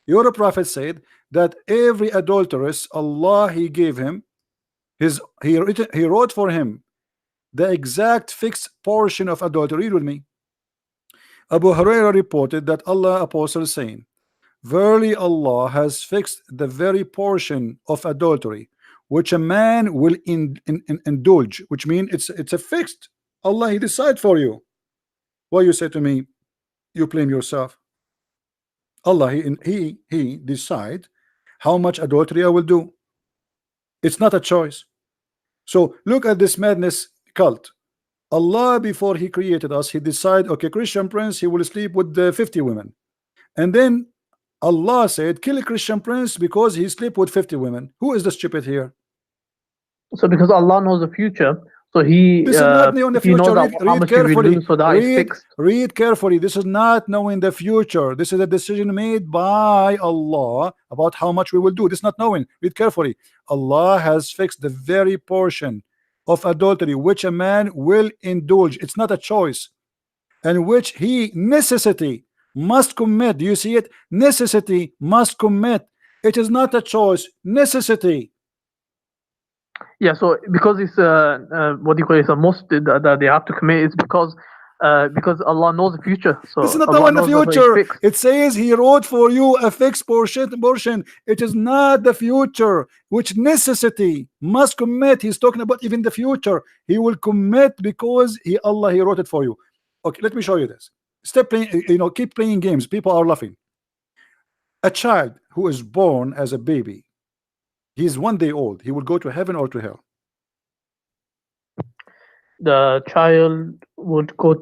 S1: Your prophet said that every adulteress, Allah he gave him he wrote for him the exact fixed portion of adultery. Read with me. Abu Hurairah reported that Allah apostle saying, verily Allah has fixed the very portion of adultery which a man will indulge, which means it's a fixed. Allah, He decide for you. Why you say to me, you blame yourself? Allah, He decide how much adultery I will do. It's not a choice. So look at this madness cult. Allah, before He created us, He decided, okay, Christian prince, he will sleep with 50 women. And then Allah said, kill a Christian prince because he sleep with 50 women. Who is the stupid here?
S3: So because Allah knows the future, so He
S1: This is not knowing the
S3: He knows
S1: future.
S3: how much He will do, so that is fixed.
S1: Read carefully. This is not knowing the future. This is a decision made by Allah about how much we will do. This is not knowing. Read carefully. Allah has fixed the very portion of adultery which a man will indulge. It's not a choice, and which he necessity must commit. Do you see it? Necessity must commit. It is not a choice. Necessity.
S3: Yeah, so because it's what do you call it? It's a must that they have to commit. It's because Allah knows the future. So
S1: this is not
S3: Allah
S1: knowing the
S3: knows what is
S1: future.
S3: fixed.
S1: It says He wrote for you a fixed portion. It is not the future, which necessity must commit. He's talking about even the future. He will commit because Allah, He wrote it for you. Okay, let me show you this. Stop playing, keep playing games. People are laughing. A child who is born as a baby, he's 1 day old. He will go to heaven or to hell?
S3: The child would go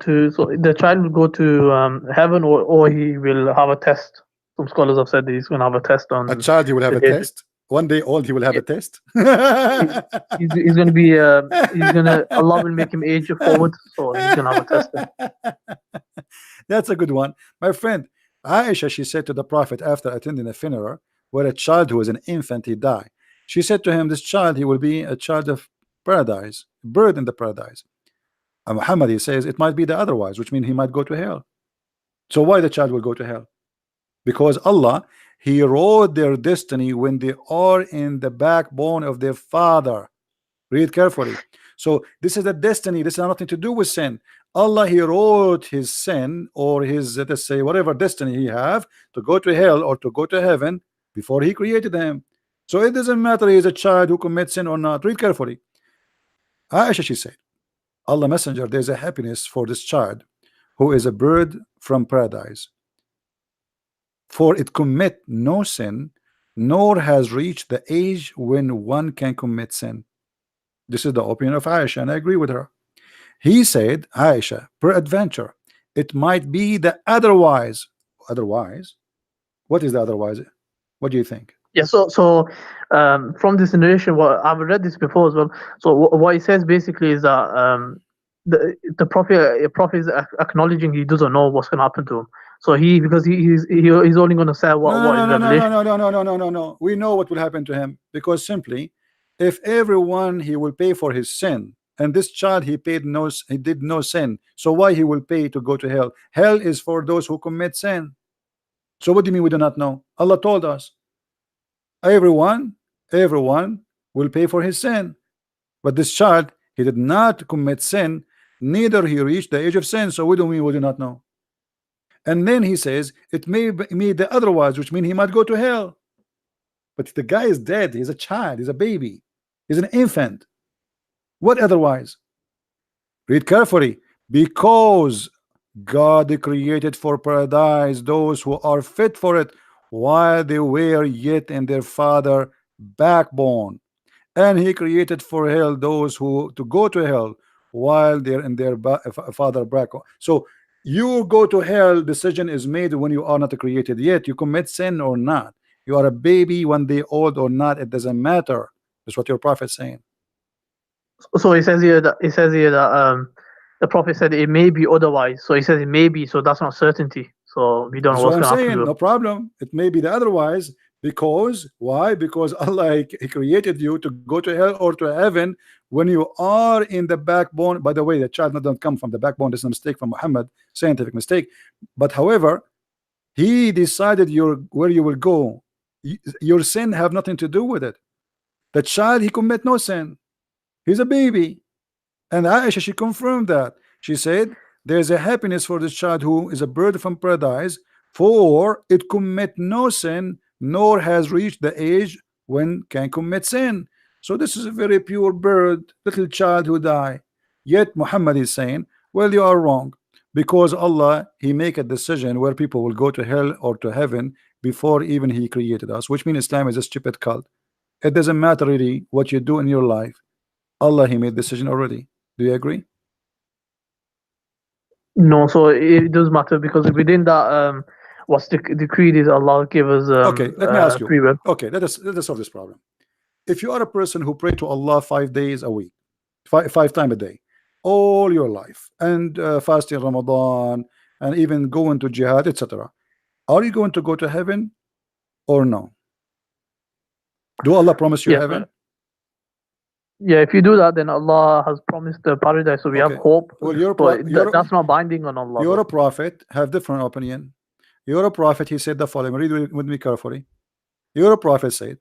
S3: to heaven, or he will have a test. Some scholars have said that he's going to have a test on.
S1: A child, he will have a test. 1 day old, he will have a test.
S3: He's going to be. Allah will make him age forward, so he's going to have a test.
S1: That's a good one, my friend. Aisha, she said to the Prophet after attending a funeral where a child who was an infant, he died. She said to him, this child, he will be a child of paradise, bird in the paradise. And Muhammad, he says it might be the otherwise, which means he might go to hell. So why the child will go to hell? Because Allah, He wrote their destiny when they are in the backbone of their father. Read carefully. So this is a destiny. This has nothing to do with sin. Allah, He wrote his sin or his, let's say, whatever destiny he have to go to hell or to go to heaven before He created him. So it doesn't matter he is a child who commits sin or not. Read carefully. Aisha, she said, Allah Messenger, there's a happiness for this child who is a bird from paradise, for it commit no sin, nor has reached the age when one can commit sin. This is the opinion of Aisha, and I agree with her. He said, Aisha, peradventure, it might be the otherwise. Otherwise? What is the otherwise? What do you think?
S3: Yeah, so from this narration, well, I've read this before as well. So what it says basically is that the prophet is acknowledging he doesn't know what's going to happen to him. So because he's only going to say what is revelation.
S1: No. We know what will happen to him, because simply, if everyone he will pay for his sin, and this child he did no sin, so why he will pay to go to hell? Hell is for those who commit sin. So what do you mean we do not know? Allah told us. Everyone will pay for his sin, but this child, he did not commit sin, neither he reached the age of sin. So we do not know. And then he says it may be the otherwise, which means he might go to hell. But the guy is dead. He's a child. He's a baby. He's an infant. What otherwise? Read carefully. Because God created for paradise those who are fit for it, while they were yet in their father backbone, and He created for hell those who to go to hell while they're in their father backbone. So you go to hell, decision is made when you are not created yet. You commit sin or not, you are a baby 1 day old or not, it doesn't matter. That's what your prophet is saying.
S3: So it says here that the prophet said it may be otherwise. So he says it may be, so that's not certainty. So we don't know what's going to happen.
S1: No problem. It may be the otherwise, because why? Because Allah, He created you to go to hell or to heaven when you are in the backbone. By the way, the child doesn't come from the backbone. This is a mistake from Muhammad, scientific mistake. But however, He decided where you will go. Your sin have nothing to do with it. The child, he commit no sin. He's a baby. And Aisha, she confirmed that. She said, there's a happiness for this child who is a bird from paradise, for it commit no sin, nor has reached the age when can commit sin. So this is a very pure bird, little child who died. Yet Muhammad is saying, well, you are wrong, because Allah, he make a decision where people will go to hell or to heaven before even he created us, which means Islam is a stupid cult. It doesn't matter really what you do in your life. Allah, he made decision already. Do you agree?
S3: No, so it does matter, because within that, what's the creed is Allah give us
S1: okay, let me ask you.
S3: free will.
S1: Okay, let us solve this problem. If you are a person who pray to Allah 5 days a week, five times a day, all your life, and fasting Ramadan, and even going to jihad, etc., are you going to go to heaven or no? Do Allah promise you heaven?
S3: Yeah, if you do that, then Allah has promised the paradise, so we have hope.
S1: Well,
S3: that's not binding on Allah.
S1: You're a prophet, have different opinion. You're a prophet, he said the following. Read with me carefully. You're a prophet said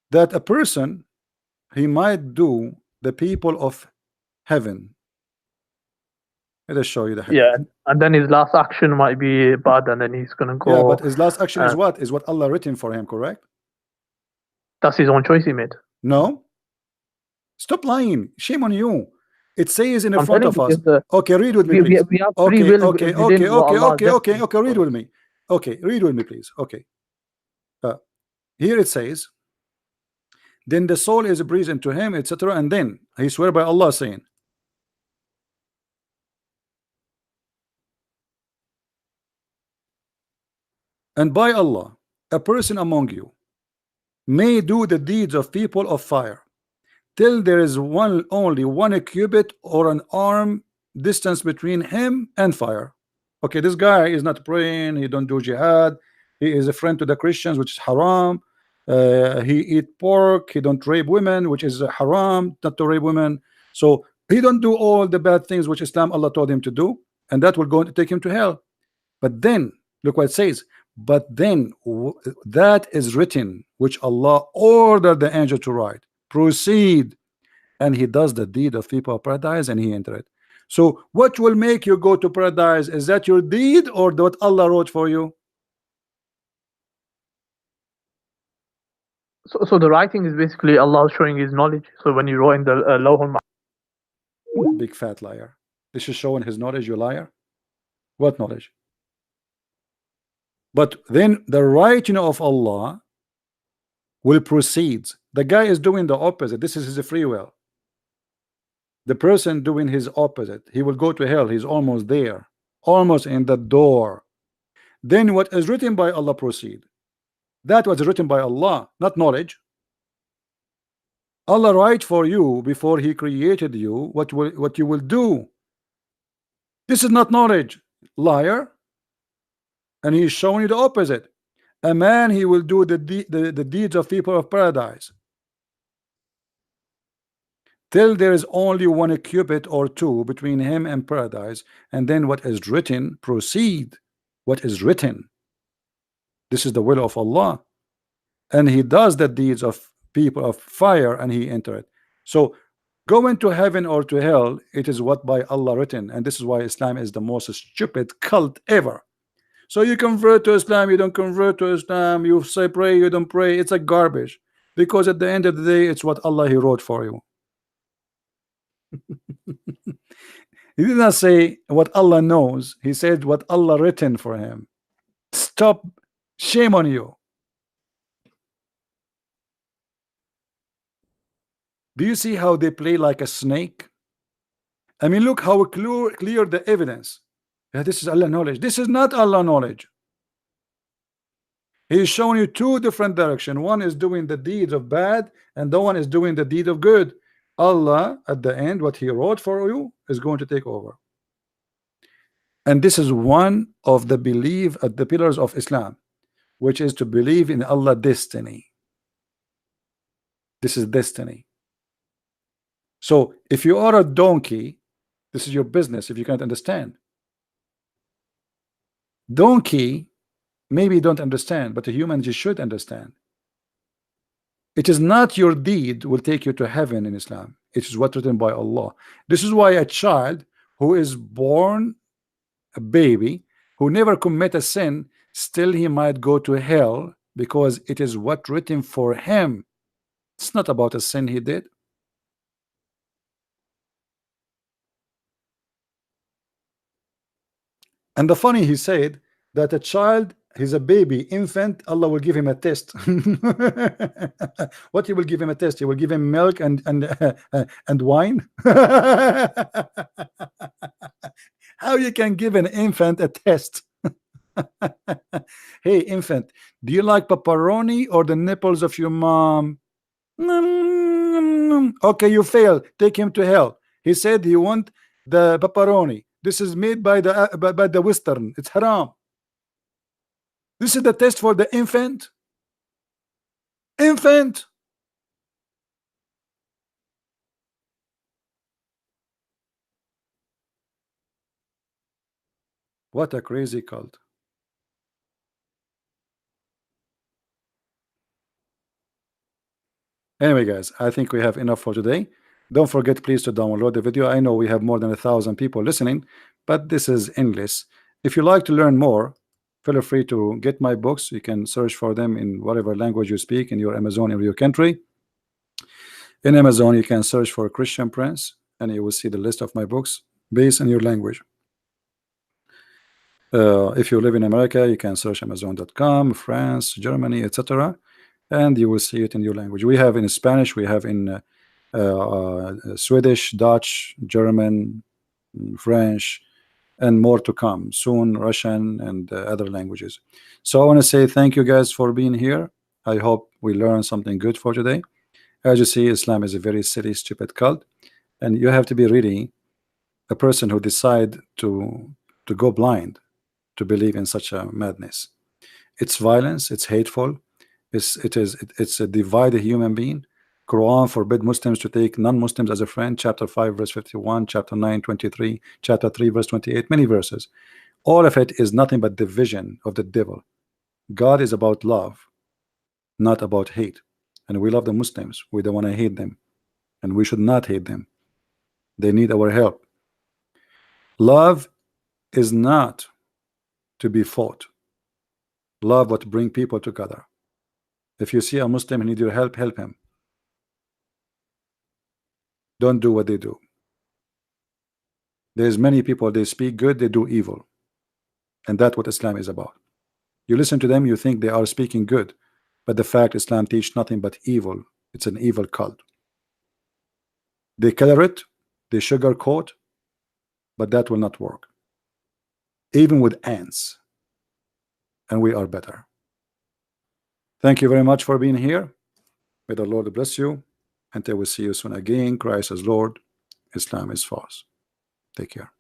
S1: that a person, he might do the people of heaven. Let us show you the hadith.
S3: Yeah, and then his last action might be bad, and then he's gonna go.
S1: Yeah, but his last action is what? Is what Allah written for him, correct?
S3: That's his own choice he made.
S1: No. Stop lying. Shame on you. It says in the front of us. Okay, read with me, please.
S3: We have free will.
S1: Okay, read with me. Okay, read with me, please. Okay. Here it says, then the soul is breathed into him, etc. And then he swear by Allah, saying, and by Allah, a person among you may do the deeds of people of fire till there is only one cubit or an arm distance between him and fire. Okay, this guy is not praying, he don't do jihad, he is a friend to the Christians, which is haram. He eat pork, he don't rape women, which is haram, not to rape women. So he don't do all the bad things which Islam, Allah told him to do, and that will go to take him to hell. But then look what it says, but then that is written which Allah ordered the angel to write, proceed, and he does the deed of people of paradise, and he enter it. So what will make you go to paradise? Is that your deed or what Allah wrote for you?
S3: So the writing is basically Allah showing his knowledge. So when you wrote in the Lawhul Mahfuz,
S1: big fat liar. This is showing his knowledge, you liar. What knowledge? But then the writing of Allah will proceed. The guy is doing the opposite. This is his free will. The person doing his opposite, he will go to hell. He's almost there, almost in the door. Then what is written by Allah proceed. That was written by Allah, not knowledge. Allah write for you before he created you what you will do. This is not knowledge, liar. And he is showing you the opposite. A man, he will do the deeds of people of paradise till there is only one cubit or two between him and paradise, and then what is written proceed. What is written, this is the will of Allah, and he does the deeds of people of fire, and he enter it. So going to heaven or to hell, it is what by Allah written, and this is why Islam is the most stupid cult ever. So you convert to Islam, you don't convert to Islam, you say pray, you don't pray. It's like garbage, because at the end of the day, it's what Allah he wrote for you. He did not say what Allah knows, he said what Allah written for him. Stop, shame on you. Do you see how they play like a snake? I mean, look how clear the evidence. Yeah, this is Allah knowledge. This is not Allah knowledge. He's showing you two different directions. One is doing the deeds of bad, and the one is doing the deed of good. Allah, at the end, what he wrote for you is going to take over. And this is one of the belief at the pillars of Islam, which is to believe in Allah destiny. This is destiny. So if you are a donkey, this is your business if you can't understand. Donkey maybe don't understand, but a human just should understand. It is not your deed will take you to heaven in Islam. It is what written by Allah. This is why a child who is born a baby, who never commit a sin, still he might go to hell because it is what written for him. It's not about a sin he did. And the funny, he said that a child, he's a baby, infant, Allah will give him a test. What he will give him a test? He will give him milk and wine. How you can give an infant a test? Hey infant, do you like pepperoni or the nipples of your mom? Okay, you fail. Take him to hell. He said he want the pepperoni. This is made by the Western. It's haram. This is the test for the infant. Infant. What a crazy cult. Anyway, guys, I think we have enough for today. Don't forget, please, to download the video. I know we have more than 1,000 people listening, but this is English. If you like to learn more, feel free to get my books. You can search for them in whatever language you speak in your Amazon in your country. In Amazon, you can search for Christian Prince, and you will see the list of my books based on your language. If you live in America, you can search Amazon.com, France, Germany, etc., and you will see it in your language. We have in Spanish, we have in Swedish, Dutch, German, French, and more to come soon, Russian and other languages. So I want to say thank you guys for being here. I hope we learned something good for today. As you see, Islam is a very silly, stupid cult, and you have to be really a person who decide to go blind to believe in such a madness. It's violence, it's hateful, it's a divided human being. Quran forbid Muslims to take non-Muslims as a friend, chapter 5 verse 51, chapter 9 23, chapter 3 verse 28, many verses. All of it is nothing but division of the devil. God is about love, not about hate. And we love the Muslims. We don't want to hate them, and we should not hate them. They need our help. Love is not to be fought. Love what bring people together. If you see a Muslim who need your help, help him. Don't do what they do. There's many people, they speak good, they do evil, and that's what Islam is about. You listen to them, you think they are speaking good, but the fact Islam teach nothing but evil. It's an evil cult. They color it, they sugarcoat, but that will not work. Even with ants, and we are better. Thank you very much for being here. May the Lord bless you. Until we see you soon again. Christ is Lord. Islam is false. Take care.